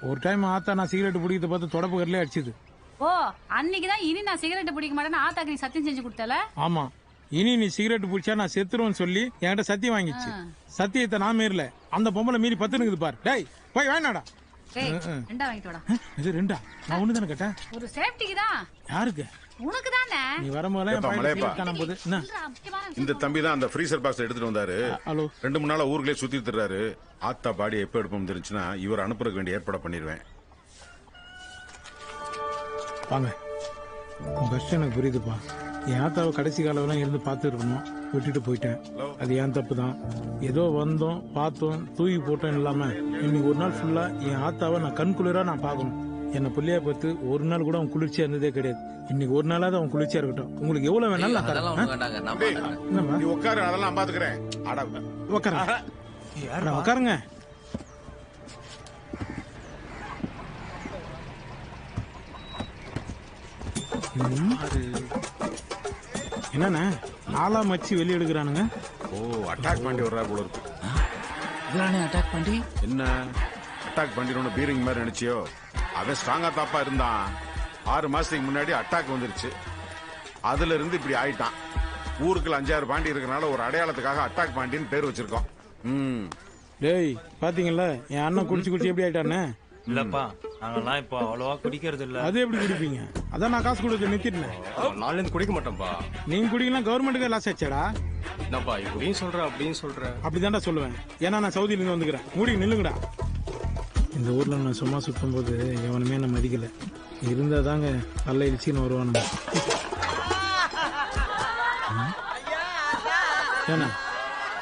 ஒரு டைம் ஆத்தா நான் சிகரெட் பிடிக்கிறத பார்த்து தொடப்பு கரலே அடிச்சுது. ஓ அன்னைக்குதான் இனி நான் சிகரெட் பிடிக்க மாட்டேன்னு ஆத்தாக்கு நீ சத்தியம் செஞ்சு கொடுத்தல? ஆமா, இனி நீ சிகரெட் பிடிச்சா நான் செத்துருவேன்னு சொல்லி என்கிட்ட சத்தியம் வாங்கிச்சு. சத்தியத்தை நான் மீறல, அந்த பொம்பளை மீறி 10 இருக்குது பாரு. டேய் போய் வேணாடா. ரெண்டா வாங்கிட்டு வாடா. இது 2? நான் 1 தானே கேட்டேன். ஒரு சேஃப்டிக்கு தான். யாருக்கு? உனக்கு தானே. நீ வரும்போது இந்த தம்பி தான் அந்த ஃப்ரீசர் பாக்ஸ் எடுத்துட்டு வந்தாரு. 2-3 நாளா ஊருக்குள்ளே சுத்தி தர்றாரு. ஆத்தா பாடி எப்ப எடுப்போம் தெரிஞ்சுன்னா இவர் அனுப்புறதுக்கு வேண்டிய ஏற்பாடு பண்ணிடுவேன். வாங்க, உன் கஷ்டம் எனக்கு புரியுதுப்பா. என் ஆத்தாவை கடைசி காலம் இருந்து பார்த்து இருக்கணும், விட்டுட்டு போயிட்டேன். அது ஏன் தப்பு தான். ஏதோ வந்தோம் பார்த்தோம் தூக்கி போட்டோம் இல்லாம இன்னைக்கு ஒரு நாள் ஃபுல்லா என் ஆத்தாவை நான் கண்குளிரா நான் பார்க்கணும். என்ன பிள்ளையா பார்த்து ஒரு நாள் கூட அவன் குளிர்ச்சியா இருந்ததே கிடையாது. இன்னைக்கு ஒரு நாளாவது அவன் குளிர்ச்சியா இருக்கட்டும். உங்களுக்கு எவ்வளவு வேணாலும் உட்காரு, அதெல்லாம் பாத்துக்கிறேன். உட்காருங்க. என்னண்ணே நாளா மச்சி வெளியே எடுக்கிறானுங்க? ஓ அட்டாக் பண்ணி வர்றா போல இருக்கு. அட்டாக் பண்ணி என்ன அட்டாக் பண்ணிடணும் பீரிங் மாதிரி நினைச்சியோ? அவன் ஸ்ட்ராங்கா தாப்பா இருந்தான். 6 மாசத்துக்கு முன்னாடி அட்டாக் வந்துருச்சு. அதுல இருந்து இப்படி ஆயிட்டான். ஊருக்குள்ள 5-6 பாண்டி இருக்கனால ஒரு அடையாளத்துக்காக அட்டாக் பாண்டின்னு பேர் வச்சிருக்கோம். டேய் பாத்தீங்களா என் அண்ணன் குடிச்சு எப்படி ஆயிட்டானே? இல்லப்பா நாங்கெல்லாம் இப்போ அவ்வளவா குடிக்கிறது இல்ல. அது எப்படி குடிப்பீங்க? அதான் நான் காசு கொடுக்க நிறுத்திட்டேன். நாள்ல இருந்து குடிக்க மாட்டோம்ப்பா. நீங்க குடிக்கலாம் கவர்மெண்ட்டுக்கு லாஸ் ஆச்சாடா? என்னப்பா இப்படியும் சொல்ற அப்படின்னு சொல்ற? அப்படிதான்டா சொல்லுவேன். ஏன்னா நான் சவுதியில இருந்து வந்துக்கிறேன். மூடி நில்லுங்கடா. இந்த ஊர்ல நான் சும்மா சுத்தும் போது எவனுமே நான் மதிக்கல. இருந்தா தாங்க நல்ல இழிச்சின்னு வருவானுங்க. ஏன்னா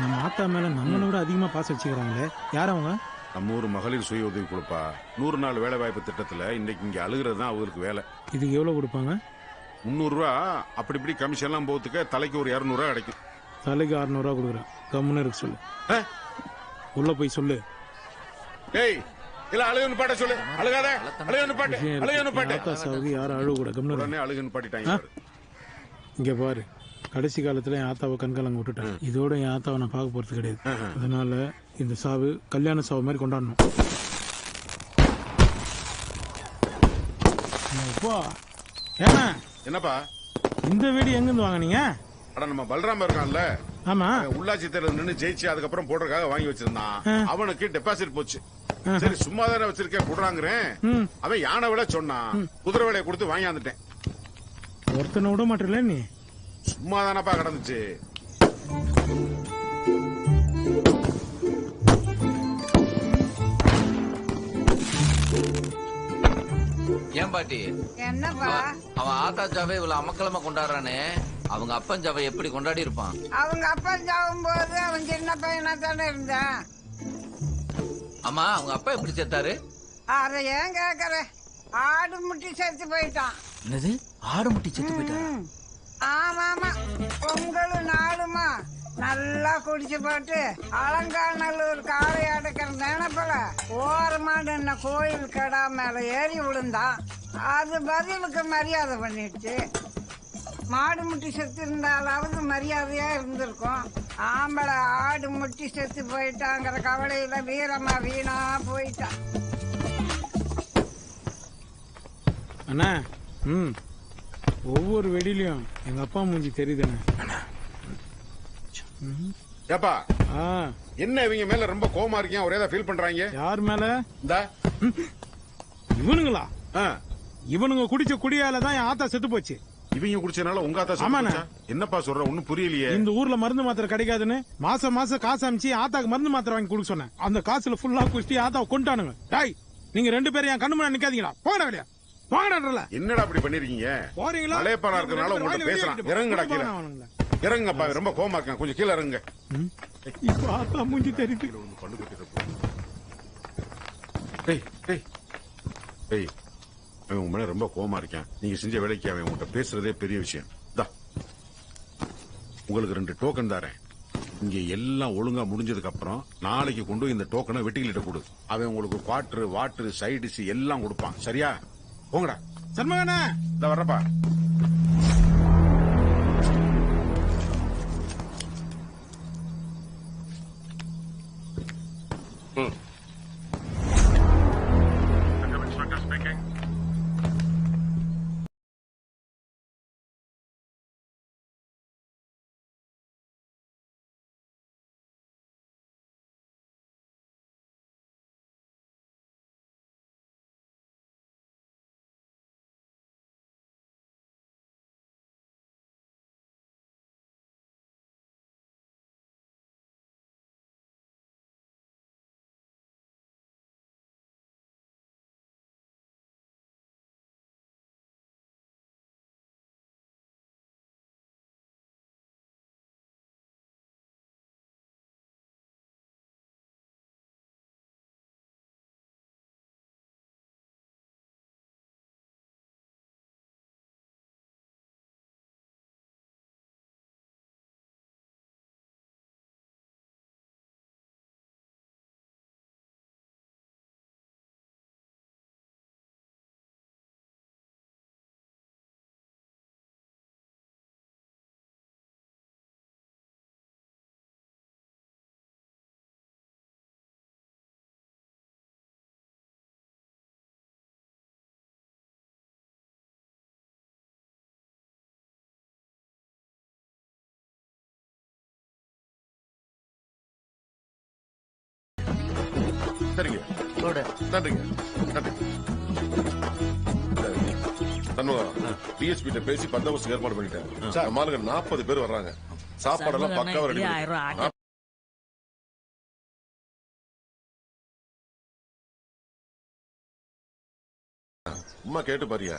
நம்ம ஆத்தா மேல நம்மளை விட அதிகமா பாசம் வச்சுக்கிறாங்களே, யார் அவங்க? நம்ம ஊர் மகளிர் சுய உதவி கொடுப்பா 100 நாள் வேலை வாய்ப்பு திட்டத்துல இன்னைக்கு இங்க அழுகிறது தான் அவங்களுக்கு வேலை. இதுக்கு எவ்வளவு கொடுப்பாங்க? 300 ரூபா. அப்படி இப்படி கமிஷன் எல்லாம் போத்துக்க தலைக்கு ஒரு 200 ரூபா கிடைக்கும். தலைக்கு 600 ரூபா கொடுக்குறேன். கம்முன்னு இருக்கு சொல்லு. உள்ள போய் சொல்லு. ஏய் இல்ல அழுகுன்னு பாட்ட சொல்லு. அழுகாத, அழுகுன்னு பாட்டு, அழுகுன்னு பாட்டு. ஆத்தா சவுதி யாரும் அழுக கூட கம்முன்னு அழுகுன்னு பாட்டிட்டாங்க. இங்க பாரு, கடைசி காலத்துல என் ஆத்தாவை கண்கலங்க விட்டுட்டேன். இதோட என் ஆத்தாவை நான் பார்க்க போறது கிடையாது. அதனால இந்த சாவு கல்யாண சாவு மாதிரி கொண்டாடணும். என்னப்பா இந்த வீடு எங்க இருந்து வாங்கினீங்க? அட நம்ம பல்ராம இருக்கான்ல, ஆமா, உள்ளாட்சி தேர்தல் நின்று ஜெயிச்சு அதுக்கப்புறம் போடுறதுக்காக வாங்கி வச்சிருந்தான். அவனுக்கு டெபாசிட் போச்சு. சரி சும்மா தானே வச்சிருக்கேன் குடுறாங்கிறேன். அவன் யானை விட சொன்னான். குதிரை விலையை கொடுத்து வாங்கியாந்துட்டேன். ஒருத்தனை விட மாட்டேல நீ. சும்மா தானப்பா கிடந்துச்சு. ஏன் பாட்டி என்னப்பா அவன் ஆத்தா ஜாவை இவ்வளவு அமக்கலமா கொண்டாடுறானே, அவங்க அப்பன் ஜாவை எப்படி கொண்டாடி இருப்பான்? அவங்க அப்பா சாகும் போது அவன் சின்ன பையனா தானே இருந்தான். அம்மா அவங்க அப்பா எப்படி செத்தாரு? அத ஏன் கேக்குற? ஆடு முட்டி செத்து போயிட்டான். என்னது ஆடு முட்டி செத்து போயிட்டாரா? ஆமாமா, பொங்கலும் நாளுமா நல்லா குடிச்சு போட்டு அலங்காநல்லூர் காளை அடக்கிற நினைப்பல ஓரமா நின்ன கோயில் கடா மேல ஏறி விழுந்தான். அது பதிலுக்கு மரியாதை பண்ணிடுச்சு. மாடு முட்டி செத்து இருந்தாலாவது மரியாதையா இருந்திருக்கும். ஆம்பளை ஆடு முட்டி செத்து போயிட்டாங்கிற கவலையில வீரமா வீணா போயிட்டான். அண்ணா ஒவ்வொரு வெடிலையும் எங்க அப்பா மூஞ்சி தெரியுதுண்ணே. ஏப்பா என்ன இவங்க மேல ரொம்ப கோவமா இருக்கீங்க, ஒரே ஃபீல் பண்றாங்க? யார் மேல? இந்த இவனுங்களா? இவனுங்க குடிச்ச குடியால தான் என் ஆத்தா செத்து போச்சு. இவங்க குடிச்சனால உங்க ஆத்தா செத்து போச்சா? என்னப்பா சொல்ற, ஒண்ணும் புரியலையே. இந்த ஊர்ல மருந்து மாத்திரை கிடைக்காதுன்னு மாசம் காசு அமைச்சு ஆத்தாக்கு மருந்து மாத்திரை வாங்கி கொடுக்க சொன்னேன். அந்த காசுல ஃபுல்லா குடிச்சு ஆத்தாவை கொண்டானுங்க. டாய், நீங்க 2 பேரும் என் கண்ணு முன்னாடி நிக்காதீங்களா? போங்கடா வெளியா, போங்கடா. என்னடா அப்படி பண்ணிருக்கீங்க? போறீங்களா? மலையப்பாரா இருக்கனால உங்கள்ட்ட பேசலாம். இறங்குடா கீழே. இறங்குங்கப்பா, ரொம்ப கோவமா இருக்கான், கொஞ்சம் கீழே இறங்குங்க. இப்ப ஆத்தா மூஞ்சி தெரியுது. அவன் உங்க மேல ரொம்ப கோவமா இருக்கான். நீங்க செஞ்ச வேலைக்கு அவன் உங்கள்கிட்ட பேசுறதே பெரிய விஷயம். உங்களுக்கு 2 டோக்கன் தரேன். இங்க எல்லாம் ஒழுங்கா முடிஞ்சதுக்கு அப்புறம் நாளைக்கு கொண்டு இந்த டோக்கனை வெட்டிக்கிட்ட கொடு. அவன் உங்களுக்கு குவாட்டர் வாட்டர் சைடிஸ் எல்லாம் கொடுப்பான். சரியா? போங்கடா. சண்முகண்ணா இந்த வர்றப்பா. சரிங்க, நன்றிங்க. டிஎஸ்பி கிட்ட பேசி பந்தோபஸ்து ஏற்பாடு பண்ணிட்டேன். சார் மாலுங்க 40 பேர் வர்றாங்க. சாப்பாடெல்லாம் பக்காவா ரெடி. அம்மா கேட்டு பாரியா?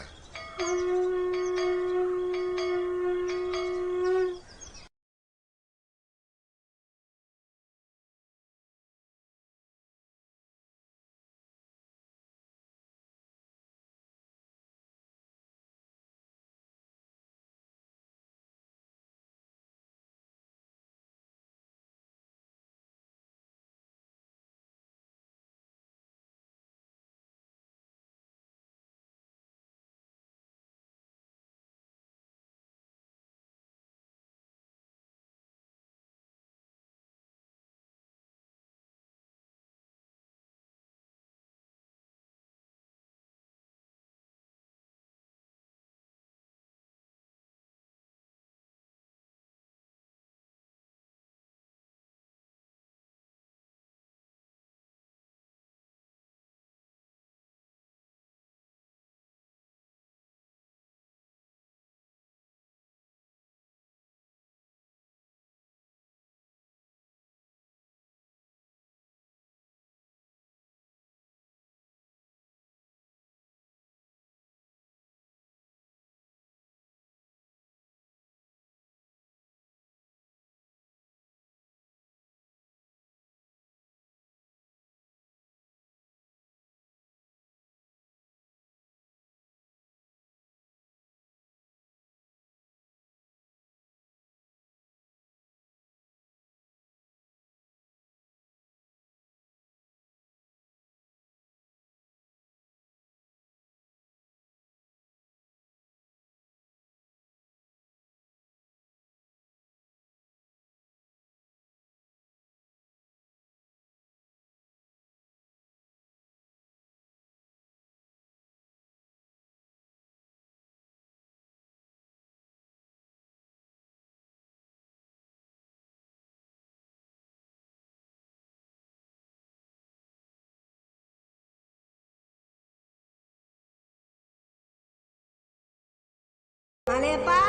மலையப்பா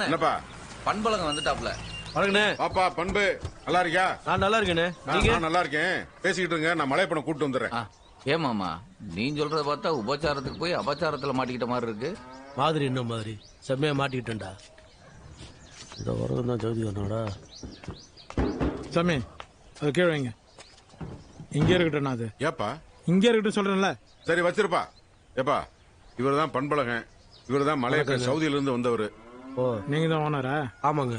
என்னப்பா பண்பழகம் வந்துட்டாப்ல. வணக்கண்ணே. பாப்பா பண்பு நல்லா இருக்கியா? நான் நல்லா இருக்கேனே. நான் நல்லா இருக்கேன். பேசிக்கிட்டு இருங்க, நான் மலையப்பனை கூட்டு வந்துடுறேன். ஏமாமா நீ சொல்றத பார்த்தா உபச்சாரத்துக்கு போய் அபச்சாரத்துல மாட்டிக்கிட்ட மாதிரி இருக்கு. மாதிரி என்ன மாதிரி செம்மையா மாட்டிக்கிட்டேன்டா. இந்த உரகம் தான் ஜோதி தானோடா. சாமி அது கீழே வைங்க. இங்கே இருக்கட்டும். அது ஏப்பா இங்கே இருக்கட்டும் சொல்றேன்ல. சரி வச்சிருப்பா. ஏப்பா இவர் தான் பண்பழகன். இவர் தான் மலையப்பன், சவுதியில இருந்து வந்தவர். ஓ நீங்க தான் ஓனரா? ஆமாங்க.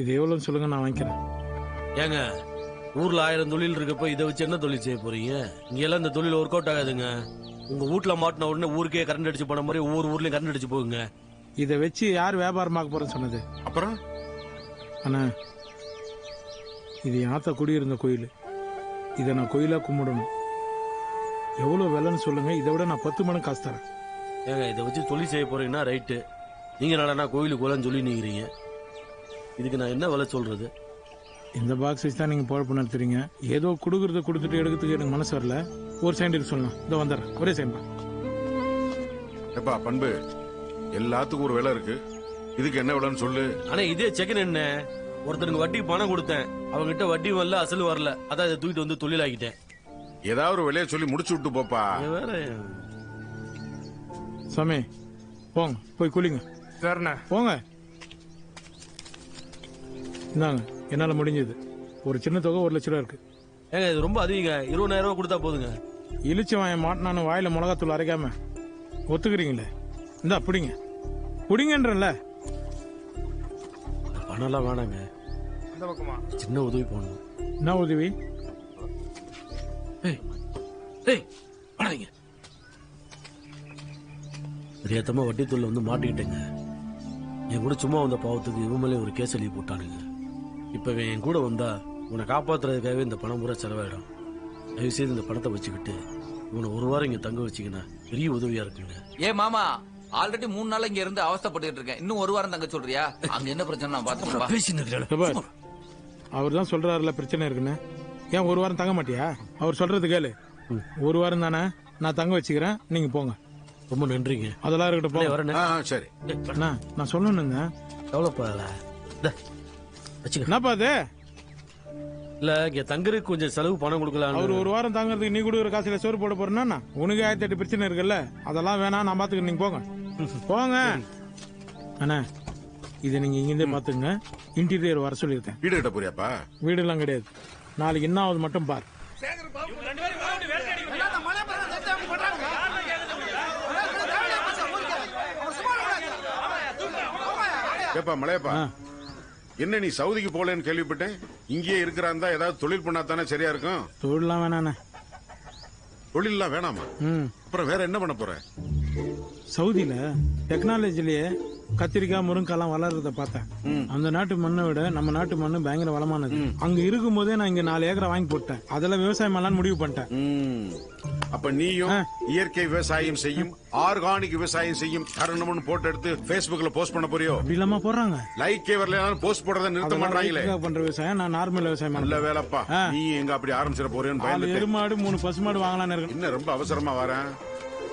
இது எவ்வளவுன்னு சொல்லுங்க, நான் வாங்கிக்கிறேன். ஏங்க ஊர்ல 1000 தொழில் இருக்கப்ப இதை வச்சு என்ன தொழில் செய்ய போறீங்க? இங்க எல்லாம் இந்த தொழில் ஒர்க் அவுட் ஆகாதுங்க. உங்க வீட்டுல மாட்டின உடனே ஊருக்கே கரண்ட் அடிச்சு போன மாதிரி ஒவ்வொரு ஊர்லயும் கரண்ட் அடிச்சு போகுங்க. இதை வச்சு யார் வியாபாரமாக்க போறேன்னு சொன்னது? அப்புறம் அண்ணா இது என் ஆத்தா குடியிருந்த கோயில். இதை நான் கோயிலா கும்பிடணும். எவ்வளவு விலைன்னு சொல்லுங்க, இதை விட நான் 10 மடங்கு காசு தரேன். ஏங்க இதை வச்சு தொழில் செய்ய போறீங்கன்னா ரைட்டு. நீங்க நாடா கோயிலுக்கு போலன்னு சொல்லி நீங்கிறீங்க. இதுக்கு நான் என்ன விலை சொல்றது? இந்த பாக்ஸ் வச்சு தான் நீங்க பொழப்பு நடத்துறீங்க. ஏதோ கொடுக்கறத கொடுத்துட்டு எடுக்கிறதுக்கு எனக்கு மனசு வரல. ஒரு சைண்ட் சொல்லலாம். இதோ வந்துடுறேன். ஒரே சைண்ட். எப்பா பண்பு, எல்லாத்துக்கும் ஒரு விலை இருக்கு. இதுக்கு என்ன விலைன்னு சொல்லு. ஆனா இதே செகண்ட் என்ன, ஒருத்தருக்கு வட்டிக்கு பணம் கொடுத்தேன், அவங்க கிட்ட வட்டி வரல, அசல் வரல. அதான் இதை தூக்கிட்டு வந்து தொழிலாக்கிட்டேன். ஏதாவது ஒரு விலையை சொல்லி முடிச்சு விட்டு போப்பா. வேற சாமி போங்க, போய் குளிங்க. சரிண்ணே போங்க. இந்தாங்க, என்னால முடிஞ்சது. ஒரு சின்ன தொகை 1 லட்ச ரூபா இருக்கு. ஏங்க இது ரொம்ப அதிகங்க. 20,000 ரூபாய் கொடுத்தா போதுங்க. இழிச்சு வாங்க மாட்டினானு வாயில மிளகாத்தூள் அரைக்காம ஒத்துக்கிறீங்களே? இந்தா பிடிங்க, பிடிங்கன்றல. பணம்லாம் வேணாங்க. அந்த பக்கமா சின்ன உதவி பண்ணணும். என்ன உதவி? தெரியாதமா வட்டி தொழில வந்து மாட்டிக்கிட்டேங்க. என் கூட சும்மா வந்த பாவத்துக்கு இவன் மேலே ஒரு கேஸ் எழுதி போட்டானுங்க. இப்ப இவன் என் கூட வந்தா உன்னை காப்பாத்துறதுக்காகவே இந்த பணம் பூரா செலவாயிடும். தயவு செய்து இந்த பணத்தை வச்சுக்கிட்டு இவனை 1 வாரம் இங்க தங்க வச்சுக்கினா பெரிய உதவியா இருக்குங்க. ஏ மாமா, ஆல்ரெடி 3 நாள் இங்க இருந்து அவஸ்தைப்பட்டு இருக்கேன். இன்னும் 1 வாரம் தங்க சொல்றியா? அங்க என்ன பிரச்சனை நான் பாத்துக்கிறேன். அவர் தான் சொல்றாருல பிரச்சனை இருக்குன்னு. ஏன் 1 வாரம் தங்க மாட்டியா? அவர் சொல்றது கேளு. 1 வாரம் தானே, நான் தங்க வச்சுக்கிறேன், நீங்க போங்க. ரொம்ப நன்றிங்க. அதெல்லாம் இருக்கட்டும். வரேன். சரி நான் சொல்லணுங்க. எவ்வளோப்பா? என்னப்பா அது? இல்ல இங்க தங்கருக்கு கொஞ்சம் செலவு பணம் கொடுக்கலாம். அவர் 1 வாரம் தங்கறதுக்கு நீ கொடுக்குற காசுல சோறு போட போறேன்னா உனக்கு 1008 பிரச்சனை இருக்குல்ல. அதெல்லாம் வேணாம், நான் பாத்துக்கிறேன். நீங்க போங்க போங்க. அண்ணா இதை நீங்க இங்கிருந்தே பாத்துங்க. இன்டீரியர் வர சொல்லியிருக்கேன். வீடு கட்ட போறியாப்பா? வீடு எல்லாம் கிடையாது. நாளைக்கு என்ன ஆகுது மட்டும் பார். ஏப்பா மலையப்பா, என்ன நீ சவுதிக்கு போலன்னு கேள்விப்பட்டேன். இங்கேயே இருக்கிறாந்தா ஏதாவது தொழில் பண்ணா தானே சரியா இருக்கும். தொழிலாம் வேணாண்ணே. தொழிலாம் வேணாமா? அப்புறம் வேற என்ன பண்ண போற? சவுதியில டெக்னாலஜிலேயே கத்திரிக்காய் முருங்கைலாம் வளர்றத பார்த்தேன். அந்த நாட்டு மண்ணை விட நம்ம நாட்டு மண்ணு பயங்கர வளமானது. அங்க இருக்கும் போதே நான் இங்க 4 ஏக்கரை வாங்கி போட்டேன். அதுல விவசாயம் பண்ணலாம்னு முடிவு பண்ணிட்டேன். அப்ப நீயும் இயற்கை விவசாயம் செய்யும், ஆர்கானிக் விவசாயம் செய்யும் தருணம்னு போட்டு எடுத்து Facebookல போஸ்ட் பண்ண போறியோ? இல்லாம போடுறாங்க. லைக்கே வரலனாலும் போஸ்ட் போடுறத நிறுத்த மாட்டாங்களே. பண்ற விவசாயம் நான் நார்மல் விவசாயம் பண்ணல. நல்ல வேலைப்பா. நீ எங்க அப்படி ஆரம்பிச்சிட போறேன்னு 4 பயந்து எருமாடு 3 பசுமாடு வாங்கலாம்னு இருக்கேன். இன்னும் ரொம்ப அவசரமா வரேன்.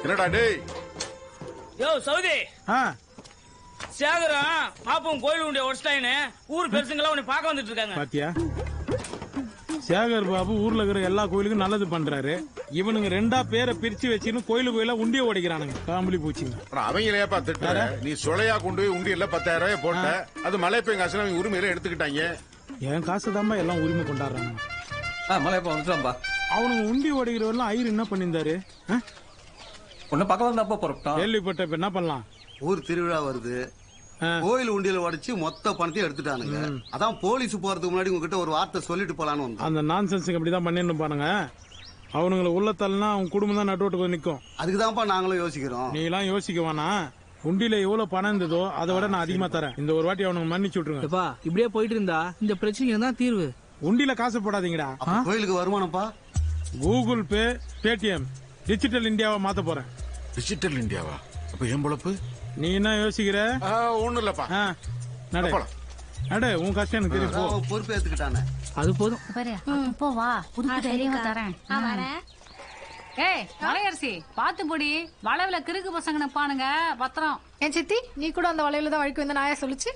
என்னடா டேய்? யோ சவுதி, சேகரம் பாப்போம் கோயில் உண்டிய உடச்சிட்டாயின்னு ஊர் பெருசுங்களா உன்னை பார்க்க வந்துட்டு இருக்காங்க. பாத்தியா, சேகர் பாபு ஊர்ல இருக்கிற எல்லா கோயிலுக்கும் நல்லது பண்றாரு. இவனுங்க 2 பேரை பிரிச்சு வச்சுன்னு கோயில உண்டிய உடைக்கிறானுங்க. காம்பளி பூச்சிங்க. அவங்களையாப்பா திட்டுற? நீ சொலையா கொண்டு போய் உண்டியல்ல 10,000 ரூபாய் போட்ட. அது மலை பெய்யும் காசுல அவங்க உரிமையில எடுத்துக்கிட்டாங்க. என் காசு தான்பா எல்லாம் உரிமை கொண்டாடுறாங்க. மலையப்பா வந்துட்டான்பா. அவனுங்க உண்டி உடைக்கிறவரெல்லாம் ஐயர் என்ன பண்ணியிருந்தாரு? உன்னை பக்கம் வந்தப்பா புறப்பட்டான். கேள்விப்பட்ட இப்ப என்ன பண்ணலாம்? ஊர் திருவிழா வருது, கோயில் உண்டியல உடைச்சு மொத்த பணத்தையும் எடுத்துட்டானுங்க. அதான் போலீஸ் போறதுக்கு முன்னாடி உங்ககிட்ட ஒரு வார்த்தை சொல்லிட்டு போலான்னு வந்தோம். அந்த நான்சென்ஸுக்கு அப்படிதான் பண்ணிட்டு பாருங்க. அவனுங்களை உள்ளத்தல்னா அவங்க குடும்பம் தான் நட்டுவட்டுக்கு நிக்கும். அதுக்குதான்ப்பா நாங்களும் யோசிக்கிறோம். நீ எல்லாம் யோசிக்க வேணா. உண்டியில எவ்வளவு பணம் இருந்ததோ அதை விட நான் அதிகமா தரேன். இந்த ஒரு வாட்டி அவனுக்கு மன்னிச்சு விட்டுருங்க. இப்படியே போயிட்டு இருந்தா இந்த பிரச்சனைக்கு தான் தீர்வு. உண்டியில காசு போடாதீங்கடா. கோயிலுக்கு வருமானப்பா? கூகுள் பே, பேடிஎம், டிஜிட்டல் இந்தியாவை மாத்த போறேன். டிஜிட்டல் இந்தியாவா? அப்ப ஏன் பொழப்பு? நீ என்ன யோசிக்கிற? ஒண்ணும் இல்லப்பா. நடு, உன் கஷ்டம் எனக்கு தெரியும். பொறுப்பு ஏத்துக்கிட்டானே, அது போதும். போ வா, புதுக்கு தைரியமா தரேன். ஏய் மலையரசி, பாத்து பொடி, வளைவுல கிறுக்கு பசங்க நிப்பானுங்க, பத்திரம். என் சித்தி, நீ கூட அந்த வளைவுல தான் வழிக்கு வந்து நாயா சொல்லுச்சு.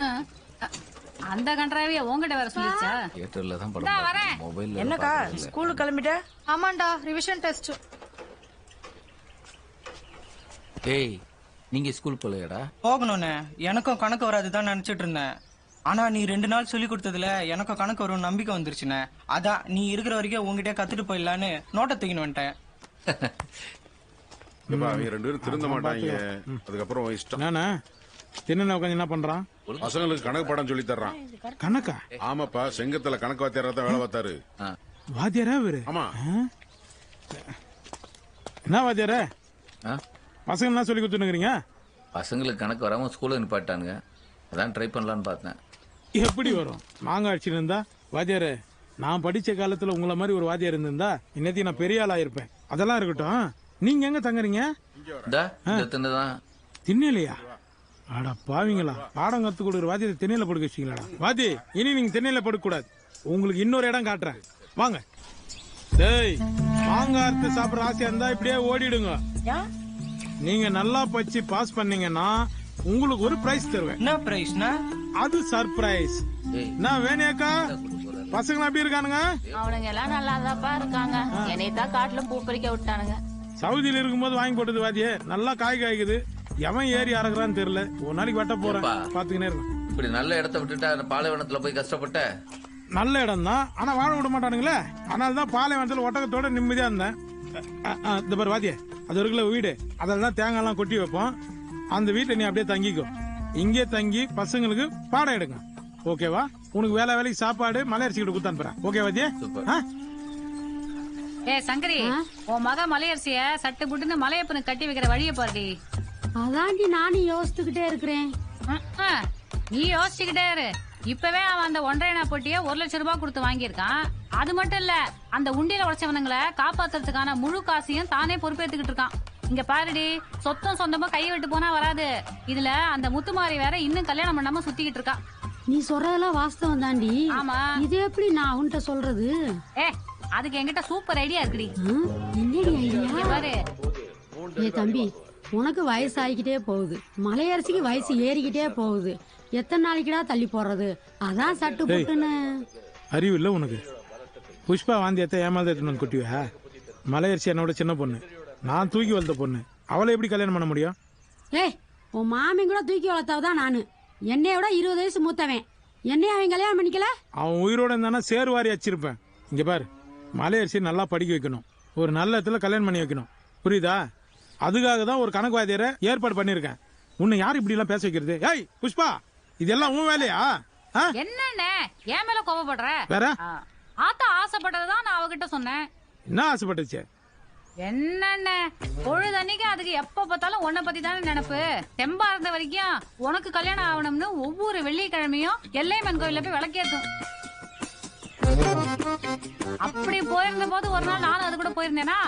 அந்த கன்றாவிய உங்ககிட்ட வேற சொல்லிச்சா? தியேட்டர்ல தான் இந்தா வரேன். மொபைல்ல என்னக்கா ஸ்கூலுக்கு கிளம்பிட்ட? ஆமாண்டா, ரிவிஷன் டெஸ்ட். ஏய், நீங்க ஸ்கூல் போலையாடா? போகணும்னே, எனக்கும் கணக்கு வராதுதான் நினைச்சிட்டு இருந்தேன். ஆனா நீ 2 நாள் சொல்லி கொடுத்ததுல எனக்கும் கணக்கு வரும் நம்பிக்கை வந்துருச்சுண்ணே. அதான் நீ இருக்கிற வரைக்கும் உங்ககிட்ட கத்துட்டு போயிடலான்னு நோட்டை தூக்கின்னு வந்துட்டேன். அவங்க 2 பேரும் திருந்த மாட்டாங்க. அதுக்கப்புறம் இஷ்டம். தின்ன உட்காந்து என்ன பண்றான்? பசங்களுக்கு கணக்கு பாடம் சொல்லி தர்றான். கணக்கா? ஆமாப்பா, செங்கத்துல கணக்கு வாத்தியாரா தான் வேலை பார்த்தாரு. வாத்தியாரா இவரு? ஆமா. என்ன வாத்தியாரா? பசங்க என்ன சொல்லி கொடுத்துருக்கீங்க? பசங்களுக்கு கணக்கு வராம ஸ்கூல்ல நிப்பாட்டானுங்க. அதான் ட்ரை பண்ணலான்னு பார்த்தேன். எப்படி வரும்? மாங்காய் அடிச்சுட்டு இருந்தா வாத்தியாரு, நான் படிச்ச காலத்துல உங்களை மாதிரி ஒரு வாத்தியார் இருந்திருந்தா இன்னைக்கு நான் பெரிய ஆளா இருப்பேன். அதெல்லாம் இருக்கட்டும், நீங்க எங்க தங்குறீங்க? திண்ணையிலையா? அட பாவீங்களா, பாடம் கத்து கொடுக்குற வாத்தியை திண்ணையில படுக்க வச்சிங்களா? வாத்தி, இனி நீங்க திண்ணையில படுக்க கூடாது. உங்களுக்கு இன்னொரு இடம் காட்டுறேன், வாங்க. டேய், மாங்காய் அறுத்து சாப்பிடுற ஆசையா இருந்தா இப்படியே ஓடிடுங்க. நீங்க நல்லா பச்சு பாஸ் பண்ணீங்கன்னா உங்களுக்கு ஒரு பிரைஸ் தருவேன். என்ன பிரைஸ்னா? அது சர்ப்ரைஸ். நான் வேணியாக்கா, பசங்க எப்படி இருக்கானுங்க? அவனுங்க எல்லாம் நல்லாதாப்பா இருக்காங்க. என்னைத்தான் காட்டுல பூ பறிக்க விட்டானுங்க. சவுதியில இருக்கும்போது வாங்கி போட்டது வாத்தியே, நல்லா காய் காய்க்குது. எவன் ஏறி அறக்குறான்னு தெரியல. ஒரு நாளைக்கு வெட்ட போறேன், பாத்துக்கினே இருக்கும். இப்படி நல்ல இடத்த விட்டுட்டு பாலைவனத்துல போய் கஷ்டப்பட்ட. நல்ல இடம் தான், ஆனா வாழ விட மாட்டானுங்களே. அதனால தான் பாலைவனத்துல ஒட்டகத்தோட நிம்மதியா இருந்தேன். இந்த பாரு வாத்தியே, அது இருக்குல்ல வீடு, அதில் தான் தேங்காய் எல்லாம் கொட்டி வைப்போம். அந்த வீட்டை நீ அப்படியே தங்கிக்கோ. இங்கே தங்கி பசங்களுக்கு பாடம் எடுங்க, ஓகேவா? உனக்கு வேலைக்கு சாப்பாடு மலையரசிக்கிட்ட கொடுத்து அனுப்புறேன், ஓகே வாத்தியே? ஏ சங்கரி, உன் மக மலையரசிய சட்டு புட்டுன்னு மலையப்பனுக்கு கட்டி வைக்கிற வழியை பாருடி. அதாண்டி நானும் யோசிச்சுக்கிட்டே இருக்கிறேன். நீ யோசிச்சுக்கிட்டே இரு. இப்பவே அவன் அந்த 1.5 பொட்டிய 1 லட்சம் ரூபாய் கொடுத்து வாங்கியிருக்கான். அது மட்டும் இல்ல, அந்த உண்டியில உழைச்சவனுங்களை காப்பாத்துறதுக்கான முழு காசையும் தானே பொறுப்பேற்றுக்கிட்டு இருக்கான். இங்க பாருடி, சொத்தம் சொந்தமா கை விட்டு போனா வராது. இதுல அந்த முத்துமாரி வேற இன்னும் கல்யாணம் பண்ணாம சுத்திக்கிட்டு இருக்கா. நீ சொல்றதெல்லாம் வாஸ்தவம் தாண்டி. ஆமா, இது எப்படி நான் உன்கிட்ட சொல்றது? அதுக்கு என்கிட்ட சூப்பர் ஐடியா இருக்குடி. என்னடி ஐடியா? பாரு. ஏ தம்பி, உனக்கு வயசு ஆகிக்கிட்டே போகுது, மலையரசிக்கு வயசு ஏறிக்கிட்டே போகுது. எத்தனை நாளைக்குடா தள்ளி போறது? அதான் சட்டு போட்டுன்னு. அறிவு இல்ல உனக்கு? புஷ்பா வாந்தியத்தை ஏமாந்து கொட்டிவா? மலையரசி என்னோட சின்ன பொண்ணு, நான் தூக்கி வளர்த்த பொண்ணு. அவளை எப்படி கல்யாணம் பண்ண முடியும்? ஏய், உன் மாமி கூட தூக்கி வளர்த்தவதான் நானு. என்னையோட 20 வயசு மூத்தவன். என்னைய அவன் கல்யாணம் பண்ணிக்கல? அவன் உயிரோட இருந்தானா சேருவாரி வச்சிருப்பேன். இங்க பாரு, மலையரசி நல்லா படிக்க வைக்கணும், ஒரு நல்ல இடத்துல கல்யாணம் பண்ணி வைக்கணும், புரியுதா? அதுக்காக தான் ஒரு கணக்கு வாத்தியாரை ஏற்பாடு பண்ணிருக்கேன். உன்னை யாரு இப்படி எல்லாம் பேச வைக்கிறது? ஏய் புஷ்பா, இதெல்லாம் உன் வேலையா? என்னண்ணே என் மேல கோவப்படுற? வேற ஆத்தா ஆசைப்பட்டதான் நான் அவகிட்ட சொன்னேன். என்ன ஆசைப்பட்டுச்சு? என்னண்ணே பொழுதன்னைக்கு அதுக்கு எப்ப பார்த்தாலும் உன்னை பத்தி தானே நினைப்பு. தெம்பா இருந்த வரைக்கும் உனக்கு கல்யாணம் ஆகணும்னு ஒவ்வொரு வெள்ளிக்கிழமையும் எல்லையம்மன் கோயில்ல போய் விளக்கேத்தும். அப்படி போயிருந்த போது ஒரு நாள் நானும் அது கூட போயிருந்தேனா,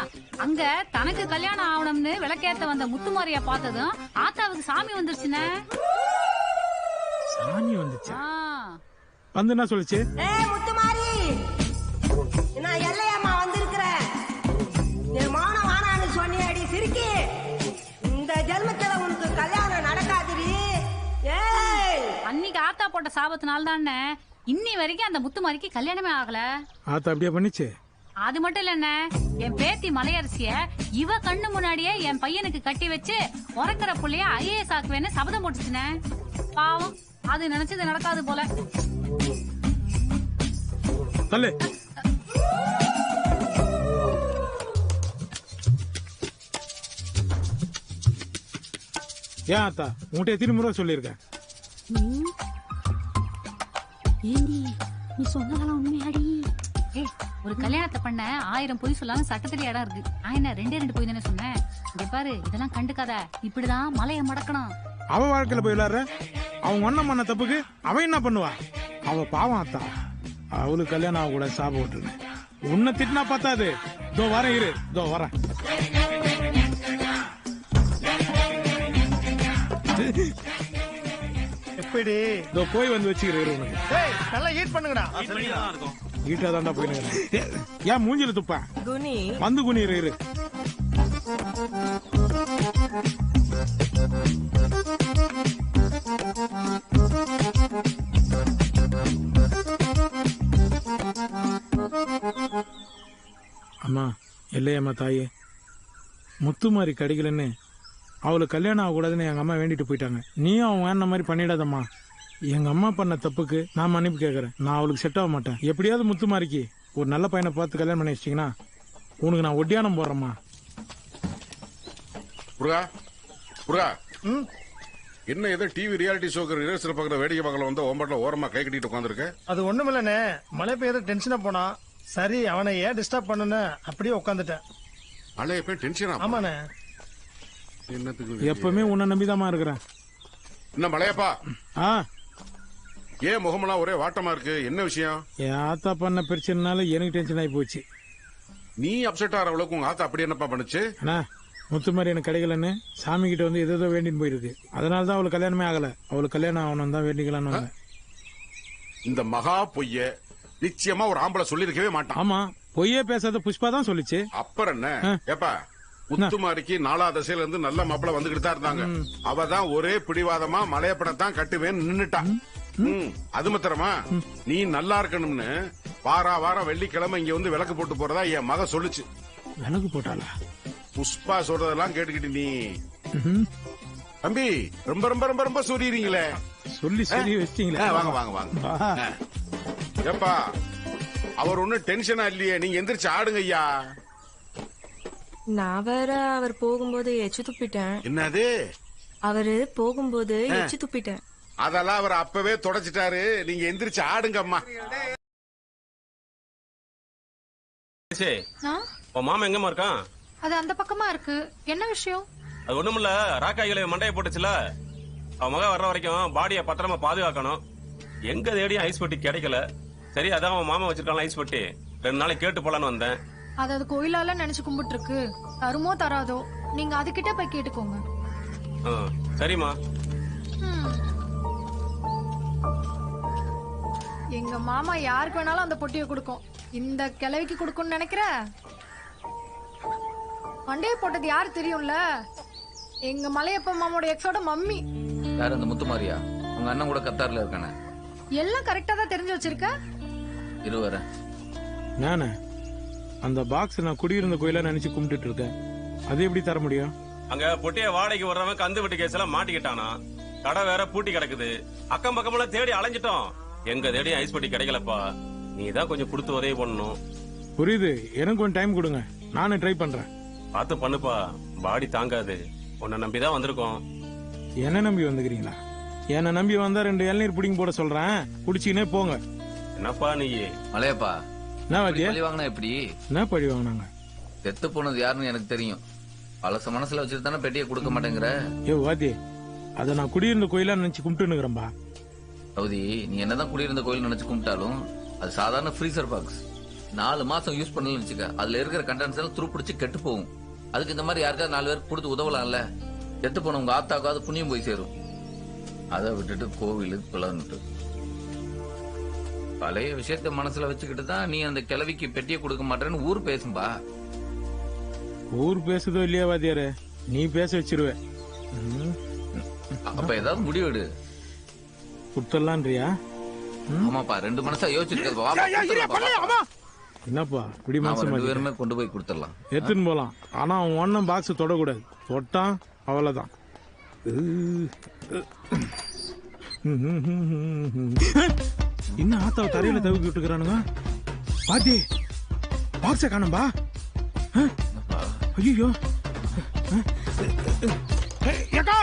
அங்க தனக்கு கல்யாணம் ஆகணும்னு விளக்கேத்த வந்த முத்துமாரியா பார்த்ததும் ஆத்தாவுக்கு சாமி வந்துருச்சுண்ணே. சாமி வந்துச்சா? வந்து என்ன சொல்லுச்சு? முத்துமாரி, நான் எல்லையம்மா வந்திருக்கிறேன். என் மானம் வானான்னு சொன்னியாடி சிரிக்கி. இந்த ஜென்மத்துல உனக்கு கல்யாணம் நடக்காதுடி. அன்னைக்கு ஆத்தா போட்ட சாபத்தினால தானே இன்னி வரைக்கும் அந்த முத்துமாரிக்கு கல்யாணமே ஆகல. ஆத்தா அப்படியே பண்ணிச்சு. அது மட்டும் இல்ல, என் பேத்தி மலையரசிய இவ கண்ணு முன்னாடியே என் பையனுக்கு கட்டி வச்சு உறக்கிற புள்ளைய ஐஏஎஸ் ஆக்குவேன்னு சபதம் போட்டுச்சுனே. பாவம், அது நினைச்சது நடக்காது போல. தள்ளு. ஏன் ஆத்தா உன்கிட்ட எத்தனை முறை சொல்லியிருக்கேன்? ஏண்டி நீ சொன்னதெல்லாம் உண்மையாடி? ஒரு கல்யாணத்தை பண்ண 1000 பொய் சொல்லாம சட்டத்திலே இடம் இருக்கு. நான் என்ன 2 பொய் தானே சொன்னேன். இங்க பாரு, இதெல்லாம் கண்டுக்காத. இப்படிதான் மலையை மடக்கணும். அவ வாழ்க்கையில போய் விளையாடுற. அவன் ஒன்ன பண்ண தப்புக்கு அவன் என்ன பண்ணுவா? அவ பாவம் ஆத்தா. அவளுக்கு கல்யாணம் ஆக கூட சாபம் விட்டுருங்க. உன்னை திட்டினா பார்த்தாது. இதோ வரேன், இரு, இதோ வரேன். எப்படி இதோ போய் வந்து வச்சுக்கிறேன் உனக்கு. நல்லா ஹீட் பண்ணுங்கடா. வீட்டா தாண்டா போயினுங்க. ஏன் மூஞ்சில துப்பா? குனி வந்து குனி இரு. அம்மா, இல்லையம்மா தாயே, முத்துமாரி கிடைக்கலன்னு அவளுக்கு கல்யாணம் ஆகக்கூடாதுன்னு எங்க அம்மா வேண்டிட்டு போயிட்டாங்க. நீயும் அவன் வேண மாதிரி பண்ணிடாதம்மா. எங்க அம்மா பண்ண தப்புக்கு நான் மன்னிப்பு கேட்கறேன். நான் அவளுக்கு செட் ஆக மாட்டேன். எப்படியாவது முத்துமாரிக்கு ஒரு நல்ல பையனை பார்த்து கல்யாணம் பண்ணி வச்சிட்டீங்கன்னா உனக்கு நான் ஒட்டியானம் போடுறேம்மா. என்ன ஏதோ டிவி ரியாலிட்டி ஷோக்கு ரிஹர்சல் பாக்குற வேடிக்கை பார்க்கல வந்து ஓம்பட்ல ஓரமா கை கட்டிட்டு உட்காந்துருக்க. அது ஒண்ணுமில்லண்ணே, மழை பெய்ய டென்ஷனா போனா. சரி, அவனை ஏன் டிஸ்டர்ப் பண்ணுன்னு அப்படியே உட்காந்துட்டேன். மழைய போய் டென்ஷனா? ஆமாண்ணே. என்னத்துக்கு? எப்பவுமே உன்னை நம்பிதாமா இருக்கிறேன். என்ன மலையப்பா, ஏன் முகமெல்லாம் ஒரே வாட்டமா இருக்கு? என்ன விஷயம்? என் ஆத்தா பண்ண பிரச்சனைனால எனக்கு டென்ஷன் ஆகி போச்சு. நீ அப்செட் ஆகிற அளவுக்கு உங்க ஆத்தா அப்படி என்னப்பா பண்ணுச்சு? முத்துமாரி எனக்கு கிடைக்கலன்னு சாமி கிட்ட வந்து ஏதோ வேண்டின்னு போயிருக்கு. அதனாலதான் அவளுக்கு கல்யாணமே ஆகல. அவளுக்கு கல்யாணம் ஆகணும் தான் வேண்டிக்கலான்னு. இந்த மகா பொய்ய நிச்சயமா ஒரு ஆம்பளை சொல்லிருக்கவே மாட்டான். ஆமா, பொய்யே பேசாத புஷ்பா தான் சொல்லிச்சு. அப்புறம் என்ன? ஏப்பா, முத்துமாரிக்கு 4 திசையில இருந்து நல்ல மாப்பிள வந்துகிட்டு தான் இருந்தாங்க. அவதான் ஒரே பிடிவாதமா மலையப்படத்தான் கட்டுவேன்னு நின்னுட்டான். அது மாத்திரமா, நீ நல்லா இருக்கணும்னு வாரம் வெள்ளிக்கிழமை இங்க வந்து விளக்கு போட்டு போறதா என் மக சொல்லுச்சு. விளக்கு போட்டாளா? புஷ்பா சொல்றதெல்லாம் கேட்டுக்கிட்டு நீ தம்பி ரொம்ப ரொம்ப ரொம்ப ரொம்ப சொல்லிடுறீங்களே. சொல்லி வச்சிட்டீங்களா? வாங்க வாங்க வாங்க. ஏப்பா, அவர் ஒன்னும் டென்ஷனா இல்லையே, நீங்க எந்திரிச்சு ஆடுங்க ஐயா. நான் வேற அவர் போகும்போது எச்சு துப்பிட்டேன். என்னது? அவரு போகும்போது எச்சு துப்பிட்டேன். அதெல்லாம் அவர் அப்பவே தொடச்சிட்டாரு. நீங்க எந்திரிச்சு ஆடுங்க அம்மா. மாமா எங்கம்மா இருக்கான்? அது அந்த பக்கமா இருக்கு. என்ன விஷயம்? அது ஒண்ணுமில்ல, ராக்காய்களை மண்டையை போட்டுச்சுல, அவன் மகன் வர்ற வரைக்கும் பாடியை பத்திரமா பாதுகாக்கணும். எங்க தேடியும் ஐஸ் பெட்டி கிடைக்கல. சரி, அதான் அவன் மாமா வச்சிருக்கான் ஐஸ் பெட்டி. 2 நாளைக்கு கேட்டு போலான்னு வந்தேன். அது கோயிலால நினைச்சு கும்பிட்டு இருக்கு. தருமோ தராதோ நீங்க அதுகிட்ட போய் கேட்டுக்கோங்க. சரிம்மா. எங்க மாமா யாருக்கு வேணாலும் அந்த பொட்டியை கொடுக்கும். இந்த கிழவிக்கு கொடுக்கும்னு நினைக்கிற? மண்டையை போட்டது யாரு தெரியும்ல? எங்க மலையப்ப மாமோட எக்ஸோட மம்மி. யார் அந்த முத்துமாரியா? உங்க அண்ணன் கூட கத்தார்ல இருக்கானே. எல்லாம் கரெக்டா தான் தெரிஞ்சு வச்சிருக்க. இருவர நானே அந்த பாக்ஸ் நான் குடியிருந்த கோயிலா நினைச்சு கும்பிட்டு இருக்கேன். அது எப்படி தர முடியும்? அங்க பொட்டிய வாடகைக்கு வர்றவன் கந்து வெட்டி கேஸ் எல்லாம் மாட்டிக்கிட்டானா. கடை வேற பூட்டி கிடக்குது. அக்கம் பக்கமெல்லாம் தேடி அலைஞ்சிட்டோம். எங்க தேடி ஐஸ் பெட்டி கிடைக்கலப்பா. நீ தான் கொஞ்சம் கொடுத்து உதவி பண்ணணும். புரியுது, எனக்கு கொஞ்சம் டைம் கொடுங்க, நானும் ட்ரை பண்றேன். பார்த்து பண்ணுப்பா, பாடி தாங்காது. உன்னை நம்பிதான் வந்திருக்கோம். என்ன நம்பி வந்துக்கிறீங்களா? என்ன நம்பி வந்தா 2 இளநீர் புடிங்க போட சொல்றேன், குடிச்சினே போங்க. என்னப்பா நீ? மலையப்பா, என்ன வாத்தியா? பழி வாங்கினா எப்படி? என்ன பழி வாங்கினாங்க? செத்து போனது யாருன்னு எனக்கு தெரியும். பழச மனசுல வச்சுட்டு தானே பெட்டியை கொடுக்க மாட்டேங்கிற. ஏ வாதி, அதை நான் குடியிருந்த கோயிலா நினைச்சு கும்பிட்டுனுக்குறேன்பா. சவுதி, நீ என்னதான் குடியிருந்த கோயில் நினைச்சு கும்பிட்டாலும் அது சாதாரண ஃப்ரீசர் பாக்ஸ். 4 மாசம் யூஸ் பண்ணலன்னு வச்சுக்க, அதுல இருக்கிற கண்டென்ட்ஸ் எல்லாம் துருப்பிடிச்சு கெட்டு போகும். அதுக்கு இந்த மாதிரி யாருக்காவது 4 பேருக்கு கொடுத்து உதவலாம்ல. செத்து போன உங்க ஆத்தாக்காவது புண்ணியம் போய் சேரும். அதை விட்டுட்டு கோவிலுக்கு பிளந்துட்டு பழைய விஷயத்த மனசுல வச்சுக்கிட்டு தான் நீ அந்த கிழவிக்கு பெட்டியை கொடுக்க மாட்டேன்னு ஊர் பேசும்பா. ஊர் பேசுதோ இல்லையா வாத்தியாரு, நீ பேச வச்சிருவே. அப்ப ஏதாவது முடிவெடு. குடுத்துடலான்றியா? ஆமாப்பா, 2 மனசா யோசிச்சிருக்க. என்னப்பா இப்படி மனசு 2 பேருமே கொண்டு போய் கொடுத்துடலாம். எடுத்துன்னு போலாம். ஆனா அவன் ஒன்னும் பாக்ஸ் தொடக்கூடாது. தொட்டான் அவ்வளவுதான். என்ன ஆத்தாவை தரையில தவிக்கி விட்டுக்கிறானுங்க. பாத்தி பாக்ஸ காணும்பா. ஐயோ அக்கா,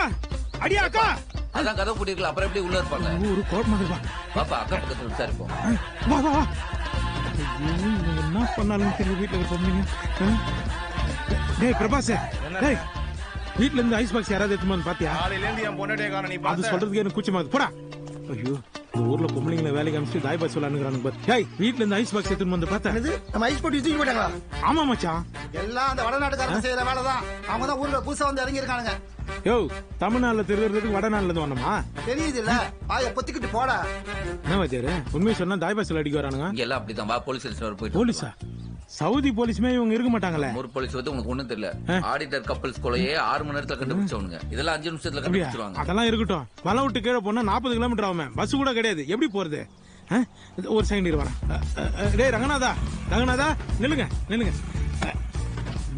அடியா அக்கா. அதான் கதை பூட்டிருக்கல, அப்புறம் எப்படி உள்ள இருப்பாங்க? ஒரு கோட்மாதிரி பாப்பா அக்கா பக்கத்துல விசாரிப்போம். வா வா வா. என்ன பண்ணாலும் தெரியும் வீட்டுல இருப்பீங்க. டேய் பிரபாஸ், டேய் வீட்ல இருந்து ஐஸ் பாக்ஸ் யாராவது எடுத்துட்டு வந்து பாத்தியா? காலையில இருந்து என் பொண்டாட்டியை காணோம். நீ அது சொல்றதுக்கு எனக்கு கூச்சமாகுது. போடா. ஐயோ, இந்த ஊர்ல பொம்பளைங்களை வேலைக்கு அனுப்பிச்சு தாய் பாஸ் விளையாடுறானுங்க பாரு. டேய் வீட்ல இருந்து ஐஸ் பாக்ஸ் எடுத்துட்டு வந்து பார்த்தா நம்ம ஐஸ் போட்டு தூக்கி போட்டாங்களா? ஆமா மச்சான், எல்லாம் அந்த வடநாட்டுக்காரங்க செய்யற வேலை தான். அவங்க தான் ஊர்ல புதுசா வந்து இறங்கி இருக்கானுங்க. யோ, தமிழ்நாட்டுல திருடுறதுக்கு வடநாட்டுல இருந்து வரணுமா? தெரியுது இல்ல, ஆய பொத்திக்கிட்டு போடா. என்ன வாத்தியாரு, உண்மையை சொன்னா தாய் பாஸ்ல அடிக்க வரானுங்க. இங்க எல்லாம் அப்படிதான். வா போலீஸ் ஸ்டேஷன் போயிட்டு. போலீஸா? சவுதி போலீஸ்மே இவங்க இருக்க மாட்டாங்களே. ஒரு போலீஸ் வந்து உனக்கு ஒண்ணும் தெரியல. ஆடிட்டர் கப்பல்ஸ் கொலையே 6 மணி நேரத்துல கண்டுபிடிச்சவனுங்க. இதெல்லாம் 5 நிமிஷத்துல கண்டுபிடிச்சிருவாங்க. அதெல்லாம் இருக்கட்டும். வலை விட்டு கீழே போனா 40 கிலோமீட்டர் ஆகுமே. பஸ் கூட கிடையாது. எப்படி போறது? ஒரு செகண்ட் வரேன். டேய் ரங்கநாதா, ரங்கநாதா நில்லுங்க நில்லுங்க.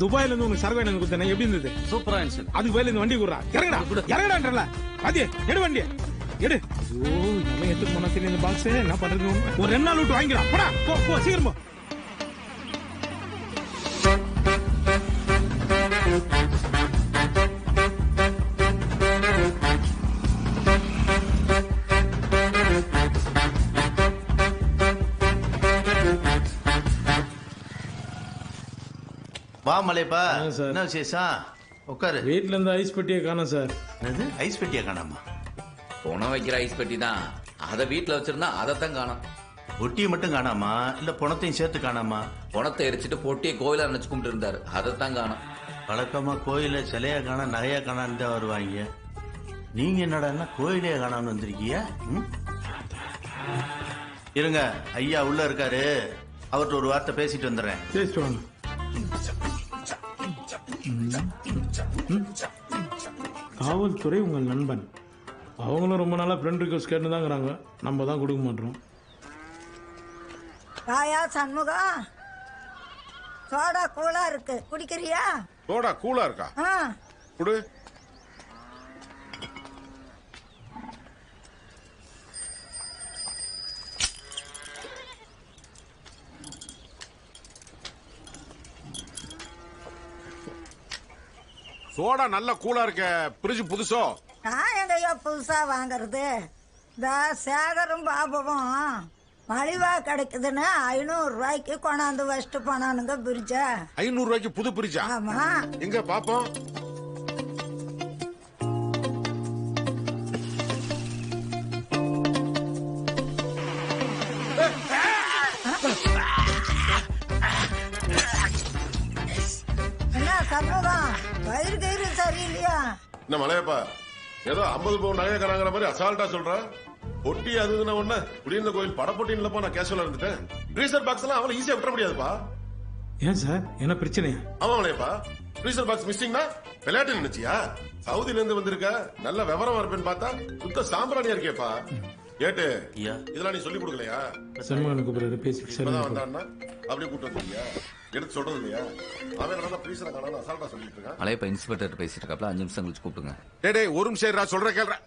துபாயில இருந்து உங்களுக்கு சரக்கு வாங்கி கொடுத்தேன், எப்படி இருந்தது? சூப்பரா இருந்துச்சு. அதுக்கு பதில் இந்த வண்டி குடுறா. இறங்கடா இறங்கடான்றல. பாதி எடு வண்டியை எடு. ஓ, நம்ம எடுத்து போனா சரி. இந்த பாக்ஸ் என்ன பண்றது? ஒரு 2 நாள் விட்டு வாங்கிக்கலாம். போடா போ போ, சீக்கிரம் போ. வா மலைப்பா, என்ன விசேஷம்? உட்காரு. வீட்டுல இருந்து ஐஸ் பெட்டியை காணோம் சார். ஐஸ் பெட்டியை காணாமா? போன வைக்கிற ஐஸ் பெட்டி தான். அதை வீட்டுல வச்சிருந்தா அதைத்தான் காணும். பொட்டியை மட்டும் காணாமா, இல்ல பணத்தையும் சேர்த்து காணாமா? பணத்தை எரிச்சிட்டு பொட்டியை கோயிலா நினைச்சு கும்பிட்டு இருந்தாரு, அதைத்தான் காணும். வழக்கமா கோயில சிலையா காணா, நகையா காணான்னு தான் வருவாங்க. நீங்க என்னடா கோயிலே காணான்னு வந்திருக்கீங்க? இருங்க, ஐயா உள்ள இருக்காரு, அவர்கிட்ட ஒரு வார்த்தை பேசிட்டு வந்துடுறேன். பேசிட்டு வாங்க. காவல்துறை உங்கள் நண்பன். அவங்களும் ரொம்ப நாளா ஃப்ரெண்ட் ரிக்வெஸ்ட் கேட்டுதாங்கிறாங்க. நம்ம தான் கொடுக்க மாட்டோம். வாயா சண்முகம், சோடா கூலா இருக்கு, குடிக்கிறியா? சோடா கூலா இருக்கா? குடு. சோடா நல்ல கூலா இருக்க. பிரிட்ஜ் புதுசோ? நான் எங்கய்யா புதுசா வாங்குறது? இந்த சேகரும் பாபுவும் மலிவா கிடைக்குதுன்னு 500 ரூபாய்க்கு கொண்டாந்து வச்சுட்டு போனானுங்க பிரிட்ஜ. 500 ரூபாய்க்கு புது பிரிட்ஜா? ஆமா. எங்க பாப்போம். என்ன சண்முகம், வயிறு கயிறு சரியில்லையா? என்ன மலையப்பா, ஏதோ 50 பவுன் நகைக்காரங்கிற மாதிரி அசால்ட்டா சொல்ற. பொட்டி அதுன்னு ஒண்ணு குடியிருந்த கோயில் படப்பொட்டின்னு இல்லப்பா. நான் கேஷுவலா இருந்துட்டேன். ஃப்ரீசர் பாக்ஸ் எல்லாம் அவளை ஈஸியா விட்டுற முடியாதுப்பா. ஏன் சார், என்ன பிரச்சனையா? ஆமா மலையப்பா, ஃப்ரீசர் பாக்ஸ் மிஸ்ஸிங்னா விளையாட்டு நினைச்சியா? சவுதில இருந்து வந்திருக்க, நல்ல விவரமா இருப்பேன்னு பார்த்தா சுத்த சாம்பிராணியா இருக்கேப்பா. ஏட்டு, இதெல்லாம் நீ சொல்லி கொடுக்கலையா? சண்முகனுக்கு பிறகு பேசி இப்பதான் வந்தான்னா அப்படியே கூட்டு வந்துருக்கியா? எடுத்து சொல்றது இல்லையா? அவன் நல்லா ஃப்ரீசரை காணாம அசால்ட்டா சொல்லிட்டு இருக்கான். மலையப்பா இன்ஸ்பெக்டர் பேசிட்டு இருக்காப்ல, 5 நிமிஷம் கழிச்சு கூப்பிடுங்க. டேய் ஒரு நிமிஷம் சொல்ற கேள்ற.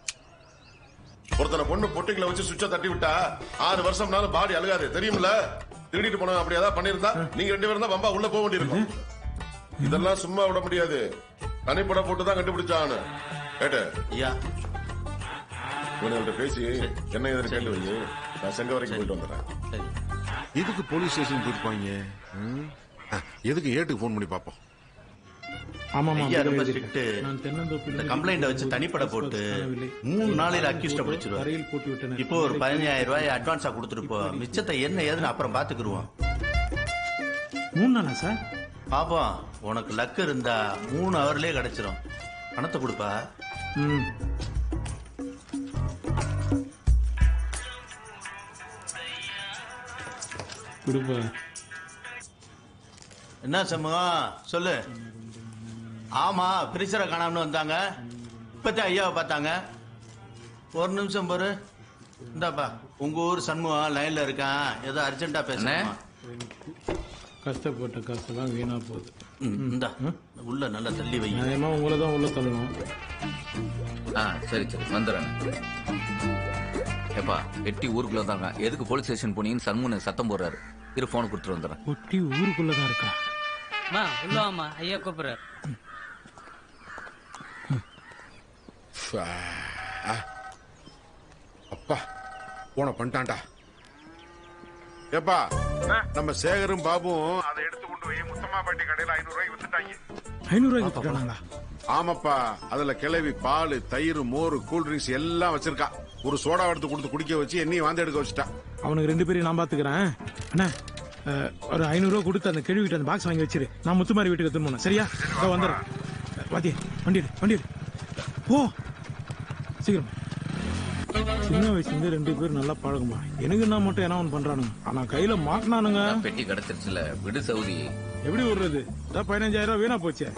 ஒருத்தனை பொண்ணு பொட்டிகளை வச்சு சுவிட்ச தட்டி விட்டா 6 வருஷம்னாலும் பாடி அழுகாது, தெரியுமில்ல? திருடிட்டு போன அப்படி ஏதாவது பண்ணிருந்தா நீங்க 2 பேரும் தான் வம்பா உள்ள போக வேண்டியிருக்கும். இதெல்லாம் சும்மா விட முடியாது. தனிப்பட போட்டு தான் கண்டுபிடிச்சானு. கேட்டு இவனுங்கள்ட்ட பேசி என்ன எதுன்னு கேட்டு வை. நான் செங்க வரைக்கும் போயிட்டு வந்துடுறேன். எதுக்கு போலீஸ் ஸ்டேஷன் போயிருப்பாங்க? எதுக்கு ஏட்டுக்கு போன் பண்ணி பாப்போம். ஐயா ரொம்ப ஸ்ட்ரிக்ட். இந்த கம்ப்ளைண்ட வச்சு தனிப்பட போட்டு 3 நாளையில அக்யூஸ்ட பிடிச்சிருவோம். இப்போ ஒரு 15,000 ரூபாய் அட்வான்ஸா கொடுத்துட்டு போ. மிச்சத்தை என்ன ஏதுன்னு அப்புறம் பாத்துக்கிடுவோம். 3 நாளா சார்? பாப்போம், உனக்கு லக் இருந்தா 3 ஹவர்லயே கிடைச்சிரும். பணத்தை கொடுப்பா. என்ன சமூகம் சொல்லு. ஆமா, பிரிசரை காணாமனு வந்தாங்க. இப்பதான் ஐயாவை பார்த்தாங்க. ஒரு நிமிஷம் பாரு. இந்தாப்பா, உங்க ஊர் சண்முகம் லைன்ல இருக்கான். ஏதோ அர்ஜென்டா பேசுறேன். கஷ்டப்பட்ட காசெல்லாம் வீணா போகுது. இந்தா உள்ள நல்லா தள்ளி வை. உங்களை தான் உள்ள தள்ளணும். சரி சரி வந்துடுறேன். ஏப்பா வெட்டி ஊருக்குள்ள தாங்க. எதுக்கு போலீஸ் ஸ்டேஷன் போனீங்கன்னு சண்முகன் சத்தம் போடுறாரு. இரு போன் கொடுத்துட்டு வந்துடுறேன். ஒட்டி ஊருக்குள்ளதான் இருக்கா? உள்ளவாமா, ஐயா கூப்பிடுறாரு. அப்பா போன பண்ணிட்டான்டா. ஏப்பா நம்ம சேகரும் பாபுவும் அதை எடுத்து கொண்டு போய் முத்தம்மாபாட்டி கடையில 500 ரூபாய்க்கு வித்துட்டாங்க. 500 ரூபாய்க்கு வித்துட்டாங்களா? ஆமாப்பா, அதுல கிளவி பால், தயிர், மோர், கூல் ட்ரிங்க்ஸ் எல்லாம் வச்சிருக்கா. ஒரு சோடா எடுத்து கொடுத்து குடிக்க வச்சு என்னையும் வாந்தி எடுக்க வச்சுட்டா. அவனுக்கு 2 பேரையும் நான் பாத்துக்கிறேன். அண்ணா ஒரு 500 ரூபா கொடுத்து அந்த கேள்வி வீட்டு அந்த பாக்ஸ் வாங்கி வச்சிரு. நான் முத்துமாரி வீட்டுக்கு எடுத்துன்னு போனேன். சரியா? வந்துடுறேன். வாத்தியே வண்டி போ சீக்கிரம். சின்ன வயசுல 2 பேரும் நல்லா பழகுமா. எனக்கு நான் மட்டும் என்ன ஒன்று பண்றானுங்க. ஆனா கையில மாட்டினானுங்க. பெட்டி கிடைச்சிருச்சுல, விடு சவுதி. எப்படி விடுறது? 15,000 ரூபாய் வீணா போச்சு.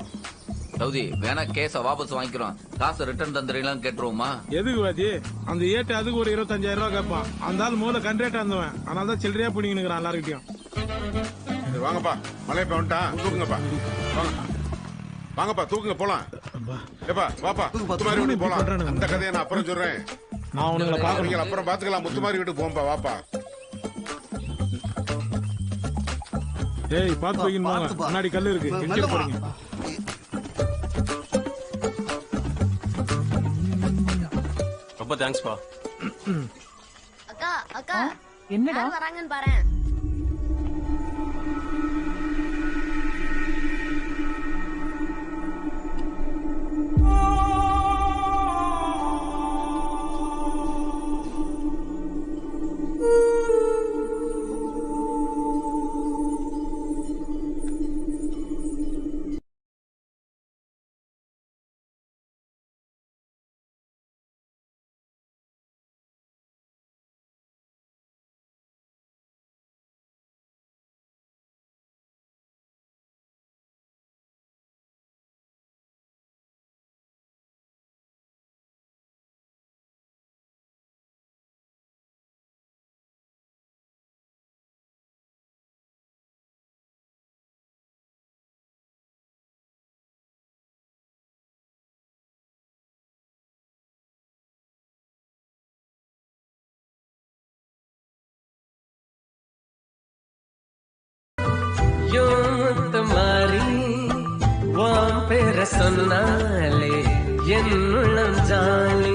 சவுதி வேணா கேஸ வாபஸ் வாங்கிக்கிறோம். காசு ரிட்டர்ன் தந்துறீங்களான்னு கேட்டுருவோமா? எதுக்கு வாதி? அந்த ஏட்டு அதுக்கு ஒரு 25,000 ரூபாய் கேட்பான். அந்த ஆள் முதல்ல கண்ட்ரேட்டா இருந்தவன். அதனால தான் சில்லறையா பிடிங்கினுக்கிறான் எல்லாருக்கிட்டையும். வாங்கப்பா, மலையப்பா வந்துட்டான். தூக்குங்கப்பா, வாங்கப்பா தூக்குங்க போலாம். ஏப்பா வாப்பா, முத்துமாரி வீட்டுக்கு போலாம். அந்த கதையை நான் அப்புறம் சொல்றேன். நான் உங்களை பாக்குறேன். அப்புறம் பாத்துக்கலாம். முத்துமாரி வீட்டுக்கு போம்பா, வாப்பா. ஏய் பாத்து போய்க்கணும். முன்னாடி கல்லு இருக்கு. கிட்ட போறீங்க. ரொம்ப தேங்க்ஸ்பா. அக்கா அக்கா என்னடா வராங்கன்னு பாரு. तुम्हारी वाम पेर சொன்னாலே என்னுள்ளம் ஜாலி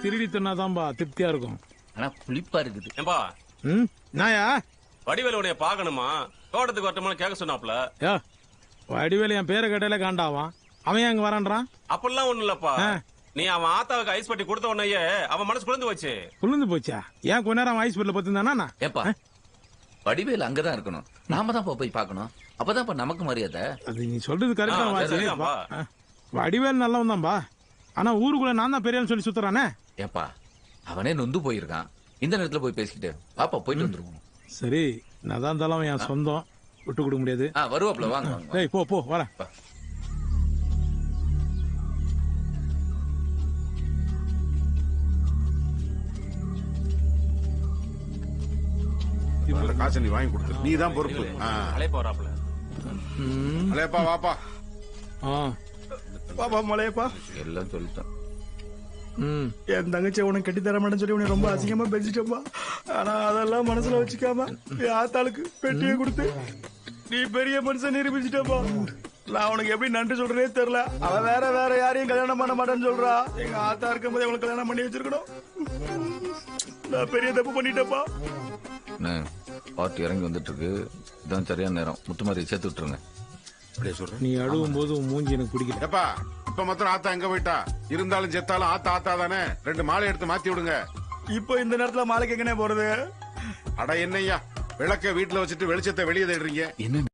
திருடி தின்னாதான்பா திருப்தியா இருக்கும். ஆனா புளிப்பா இருக்குது. ஏம்பா நாயா வடிவேலு உடைய பாக்கணுமா? தோட்டத்துக்கு வரட்டுமா கேட்க சொன்னாப்ல. வடிவேலு என் பேரை கட்டையில காண்டாவான். அவன் ஏன் அங்க வரான்றான்? அப்பெல்லாம் ஒண்ணு இல்லப்பா. நீ அவன் ஆத்தாவுக்கு ஐஸ் பட்டி கொடுத்த உடனே அவன் மனசு குளிர்ந்து போச்சு. குளிர்ந்து போச்சா? ஏன் கொஞ்ச நேரம் ஐஸ் பட்டில பத்திருந்தானா? ஏப்பா வடிவேலு அங்கதான் இருக்கணும். நாம தான் போய் பாக்கணும். அப்பதான் நமக்கு மரியாதை. அது நீ சொல்றது கரெக்டா வாசி. வடிவேலு நல்லவன் தான்பா. ஆனா ஊருக்குள்ள நான் தான் பெரியான்னு சொல்லி சுத்துறானே. ஏப்பா அவனே நொந்து போயிருக்கான். இந்த நேரத்துல போய் பேசிக்கிட்டு பாப்பா போயிட்டு வந்துருவோம். சரி நான் தான் இருந்தாலும் என் சொந்தம், விட்டு கொடுக்க முடியாது. வருவாப்ல வாங்க. ஏய் போ போ வர. காசை நீ வாங்கி கொடுத்து நீ தான் பொறுப்பு. மலையப்பா வாப்பா. பாப்பா மலையப்பா எல்லாம் சொல்லிட்டேன். என் தங்கச்சி உனக்கு கட்டி தர மாட்டேன்னு சொல்லி உனக்கு ரொம்ப அசிங்கமா பேசிட்டப்பா. ஆனா அதெல்லாம் மனசுல வச்சுக்காம ஆத்தாளுக்கு பெட்டியை கொடுத்து நீ பெரிய மனுஷன் நிரூபிச்சிட்டப்பா. நான் உனக்கு எப்படி நன்றி சொல்றேனே தெரியல. அவ வேற யாரையும் கல்யாணம் பண்ண மாட்டேன்னு சொல்றா. எங்க ஆத்தா இருக்கும்போது அவளை கல்யாணம் பண்ணி வச்சிருக்கணும். நான் பெரிய தப்பு பண்ணிட்டேப்பா. பார்ட்டி இறங்கி வந்துட்டு இருக்கு. இதான் சரியான நேரம். முத்துமாரி சேர்த்து விட்டுருங்க. நீ அழுவும் போது உன் மூஞ்சி எனக்கு பிடிக்கல. எப்பா இப்ப மாத்திரம் ஆத்தா எங்க போயிட்டா? இருந்தாலும் செத்தாலும் ஆத்தா தானே. 2 மாலை எடுத்து மாத்தி விடுங்க. இப்போ இந்த நேரத்துல மாலைக்கு எங்கனே போறது? அட என்னய்யா, விளக்க வீட்டுல வச்சுட்டு வெளிச்சத்தை வெளியே தேடுறீங்க. என்ன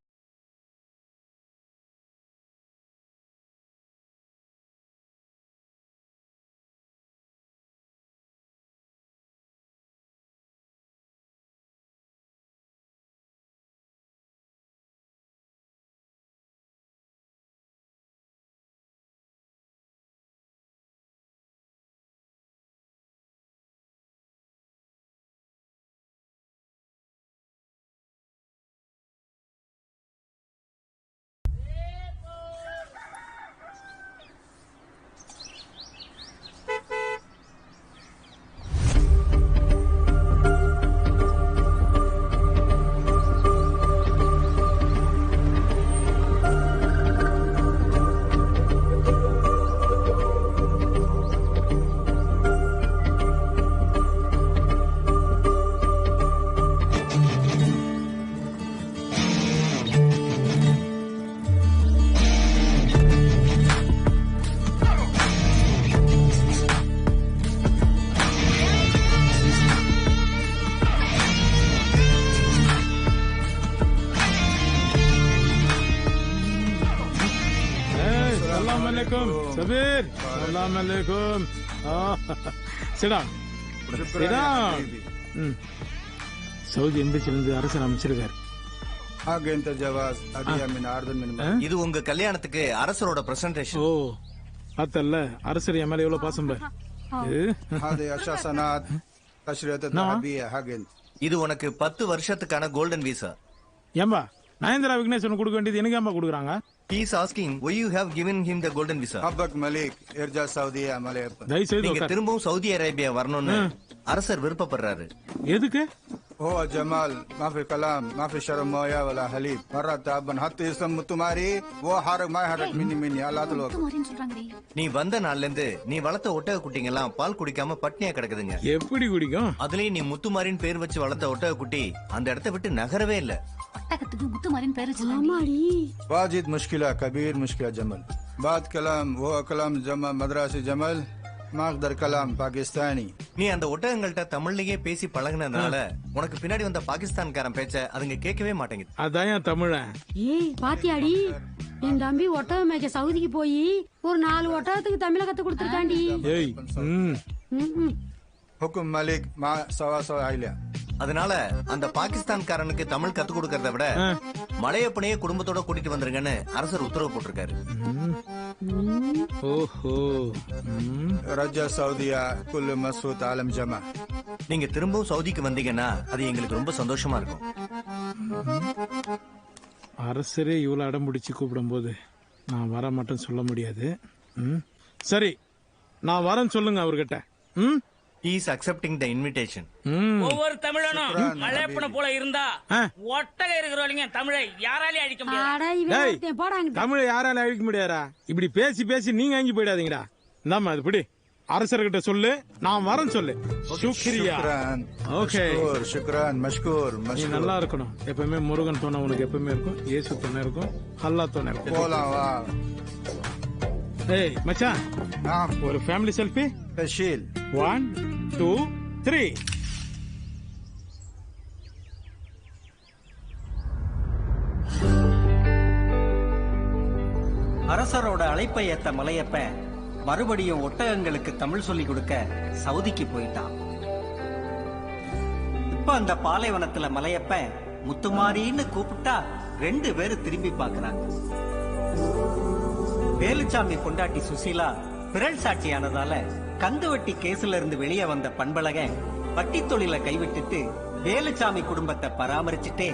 Sabir, Assalamu alaikum. Sit down. Sit down. Saudi எம்பசிலிருந்து அரசர் அமைச்சிருக்காரு. இது உங்க கல்யாணத்துக்கு அரசரோட பிரசன்டேஷன். ஓ பார்த்தல்ல, அரசர் என் மேல எவ்வளவு பாசம். இது உனக்கு 10 வருஷத்துக்கான கோல்டன் வீசா. ஏம்பா நயன்தரா விக்னேஸ்வரன் கொடுக்க வேண்டியது எனக்கு ஏம்பா கொடுக்குறாங்க? He is asking why you have given him the golden visa. Abak Malik, Irja Saudi Amalep. நீங்க திரும்பவும் சவுதி அரேபியா வரணும்னு அரசர் விருப்பப்படுறாரு. எதுக்கு? ஓ ஜமால், மாஃபி கலாம், மாஃபி ஷரம் மோயா வலா ஹலீப். மர்ரத் அபன் ஹத் இஸ்ம் முத்துமாரி, ஓ ஹரக் மை ஹரக் மின்னி அல்லாஹ் லோக். நீ வந்த நாள்ல இருந்து நீ வளர்த்த ஒட்டக குட்டிங்க எல்லாம் பால் குடிக்காம பட்னியா கிடக்குதுங்க. எப்படி குடிக்கும்? அதுலயும் நீ முத்துமாரின் பேர் வச்சு வளர்த்த ஒட்டக குட்டி அந்த இடத்தை விட்டு நகரவே இல்ல. ஒட்டகத்துக்கு முத்துமாரின் பேர் வச்சாங்க. واجد مشكلة كبير مشكلة جمل بعد كلام هو كلام جمل مدرسي جمل ما اقدر كلام باكستاني. நீ அந்த ஒட்டகங்கள்ட்ட தமிழ்லயே பேசி பழகுனதுனால உனக்கு பின்னாடி வந்த பாகிஸ்தான்காரன் பேச்ச அதுங்க கேட்கவே மாட்டேங்குது. அதான் தமிழன். ஏய் பாத்தியாடி, என் தம்பி ஒட்டகம் மேய்க்க சவுதிக்கு போய் ஒரு 4 ஒட்டகத்துக்கு தமிழ கத்து கொடுத்துருக்காண்டி. ஏய் हुकुम मलिक मा सवा सवा आइला. அதனால அந்த பாகிஸ்தான்காரனுக்கு தமிழ் கத்து கொடுக்கறத விட மலையப்பனையே குடும்பத்தோட கூட்டிட்டு வந்துருங்கன்னு அரசர் உத்தரவு போட்டிருக்காரு. ஓஹோ ரஜா சவுதியா குல்லு மசூத் ஆலம் ஜமா. நீங்க திரும்பவும் சவுதிக்கு வந்தீங்கன்னா அது எங்களுக்கு ரொம்ப சந்தோஷமா இருக்கும். அரசரே இவ்வளவு அடம் பிடிச்சு கூப்பிடும் போது நான் வர மாட்டேன்னு சொல்ல முடியாது. சரி நான் வரேன்னு சொல்லுங்க அவர்கிட்ட. He is accepting the invitation. ஒவ்வொரு தமிழனும் மலையப்பனை போல இருந்தா ஒட்டக இருக்கிறவங்க தமிழை யாராலையும் அழிக்க முடியாது. தமிழை யாரால அழிக்க முடியாதா? இப்படி பேசி பேசி நீங்க அங்கி போயிடாதீங்கடா. இந்தாமா அது பிடி, அரசர்கிட்ட சொல்லு நான் வரேன்னு சொல்லு. சுக்ரியா. ஓகே சுக்ரான் மஷ்கூர். நீ நல்லா இருக்கணும். எப்பவுமே முருகன் துணை உனக்கு எப்பவுமே இருக்கும், இயேசு துணை இருக்கும், அல்லாஹ் துணை இருக்கும். போலாம் வா. ஏய் மச்சான், ஒரு ஃபேமிலி செல்ஃபி. தஷீல் 1 2 3. அரசரோட அழைப்பை ஏத்த மலையப்ப மறுபடியும் ஒட்டகங்களுக்கு தமிழ் சொல்லி கொடுக்க சவுதிக்கு போயிட்டான். இப்ப அந்த பாலைவனத்துல மலையப்ப முத்துமாரின்னு கூப்பிட்டா 2 பேரும் திரும்பி பாக்குறாங்க. வேலுச்சாமி பொண்டாட்டி சுசீலா பிறல் சாட்சியானதால கந்துவட்டி கேஸ்ல இருந்து வெளியே வந்த பண்பழகன் வட்டி தொழில கைவிட்டுட்டு வேலுச்சாமி குடும்பத்தை பராமரிச்சுட்டே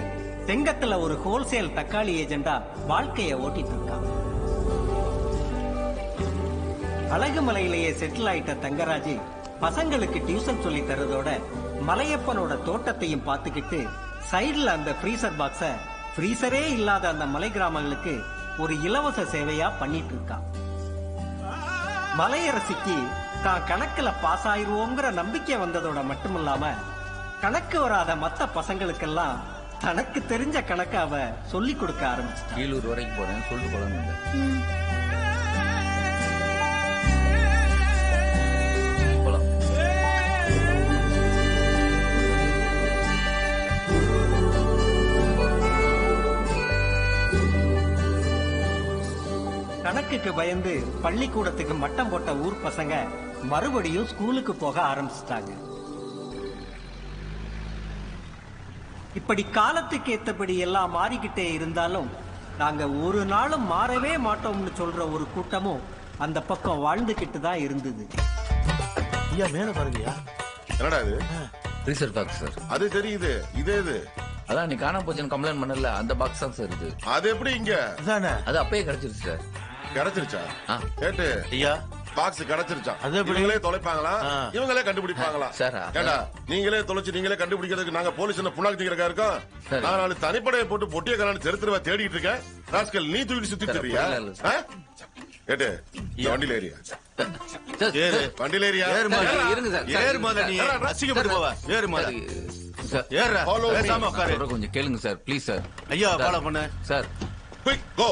செங்கத்துல ஒரு ஹோல்சேல் தக்காளி ஏஜெண்டா வாழ்க்கைய ஓட்டிட்டு இருக்கான். அழகுமலையிலேயே செட்டில் ஆயிட்ட தங்கராஜ் பசங்களுக்கு டியூஷன் சொல்லி தரதோட மலையப்பனோட தோட்டத்தையும் பார்த்துக்கிட்டு சைடுல அந்த ஃப்ரீசர் பாக்ஸ ஃப்ரீசரே இல்லாத அந்த மலை கிராமங்களுக்கு ஒரு இலவச சேவையா பண்ணிட்டு இருக்கான். மலையரசிக்கு தான் கணக்குல பாஸ் ஆயிருவோங்கிற நம்பிக்கை வந்ததோட மட்டுமில்லாம கணக்கு வராத மத்த பசங்களுக்கெல்லாம் தனக்கு தெரிஞ்ச கணக்க அவ சொல்லி கொடுக்க ஆரம்பிச்சிட்டான். கீழூர் வரைக்கும் போறேன் சொல்லிட்டு போலாம். கணக்குக்கு பயந்து பள்ளிக்கூடத்துக்கு மட்டம் போட்ட ஊர் பசங்க மறுபடியும் ஸ்கூலுக்கு போக ஆரம்பிச்சிட்டாங்க. இப்படி காலத்துக்கு ஏத்தபடி எல்லாம் மாறிக்கிட்டே இருந்தாலும் நாங்க ஒரு நாளும் மாறவே மாட்டோம்னு சொல்ற ஒரு கூட்டமும் அந்த பக்கம் வாழ்ந்துகிட்டு தான் இருந்தது. ஐயா மேல பாருங்கயா. என்னடா இது? ரீசர் பாக்ஸ் சார். அது தெரியுது. இதே இது. அதான் நீ காணாம போச்சுன்னு கம்ப்ளைண்ட் பண்ணல, அந்த பாக்ஸ் தான் சார் இது. அது எப்படி இங்க? அது அப்பயே கிடைச்சிருச்சு சார். கிடைச்சிருச்சா? கேட்டு ஐயா பாக்ஸ் கிடைச்சிருச்சா? இவங்களே தொலைப்பாங்களா இவங்களே கண்டுபிடிப்பாங்களா? ஏண்டா நீங்களே தொலைச்சு நீங்களே கண்டுபிடிக்கிறதுக்கு நாங்க போலீஸ் என்ன புண்ணாக்கு திங்கிறக்கா இருக்கோம்? நான் நாலு தனிப்படையை போட்டு பொட்டிய கரான்னு தெருத்துருவா தேடிட்டு இருக்கேன். ராஸ்கல் நீ தூக்கி சுத்திட்டு இருக்கியா? கேட்டு வண்டியில ஏரியா வண்டியில ஏரியா இருங்க சார். ஏறு மாத நீ அசிங்கப்பட்டு போவ. ஏறு மாத கொஞ்சம் கேளுங்க சார் ப்ளீஸ் சார். ஐயா ஃபாலோ பண்ணு சார். குயிக் கோ.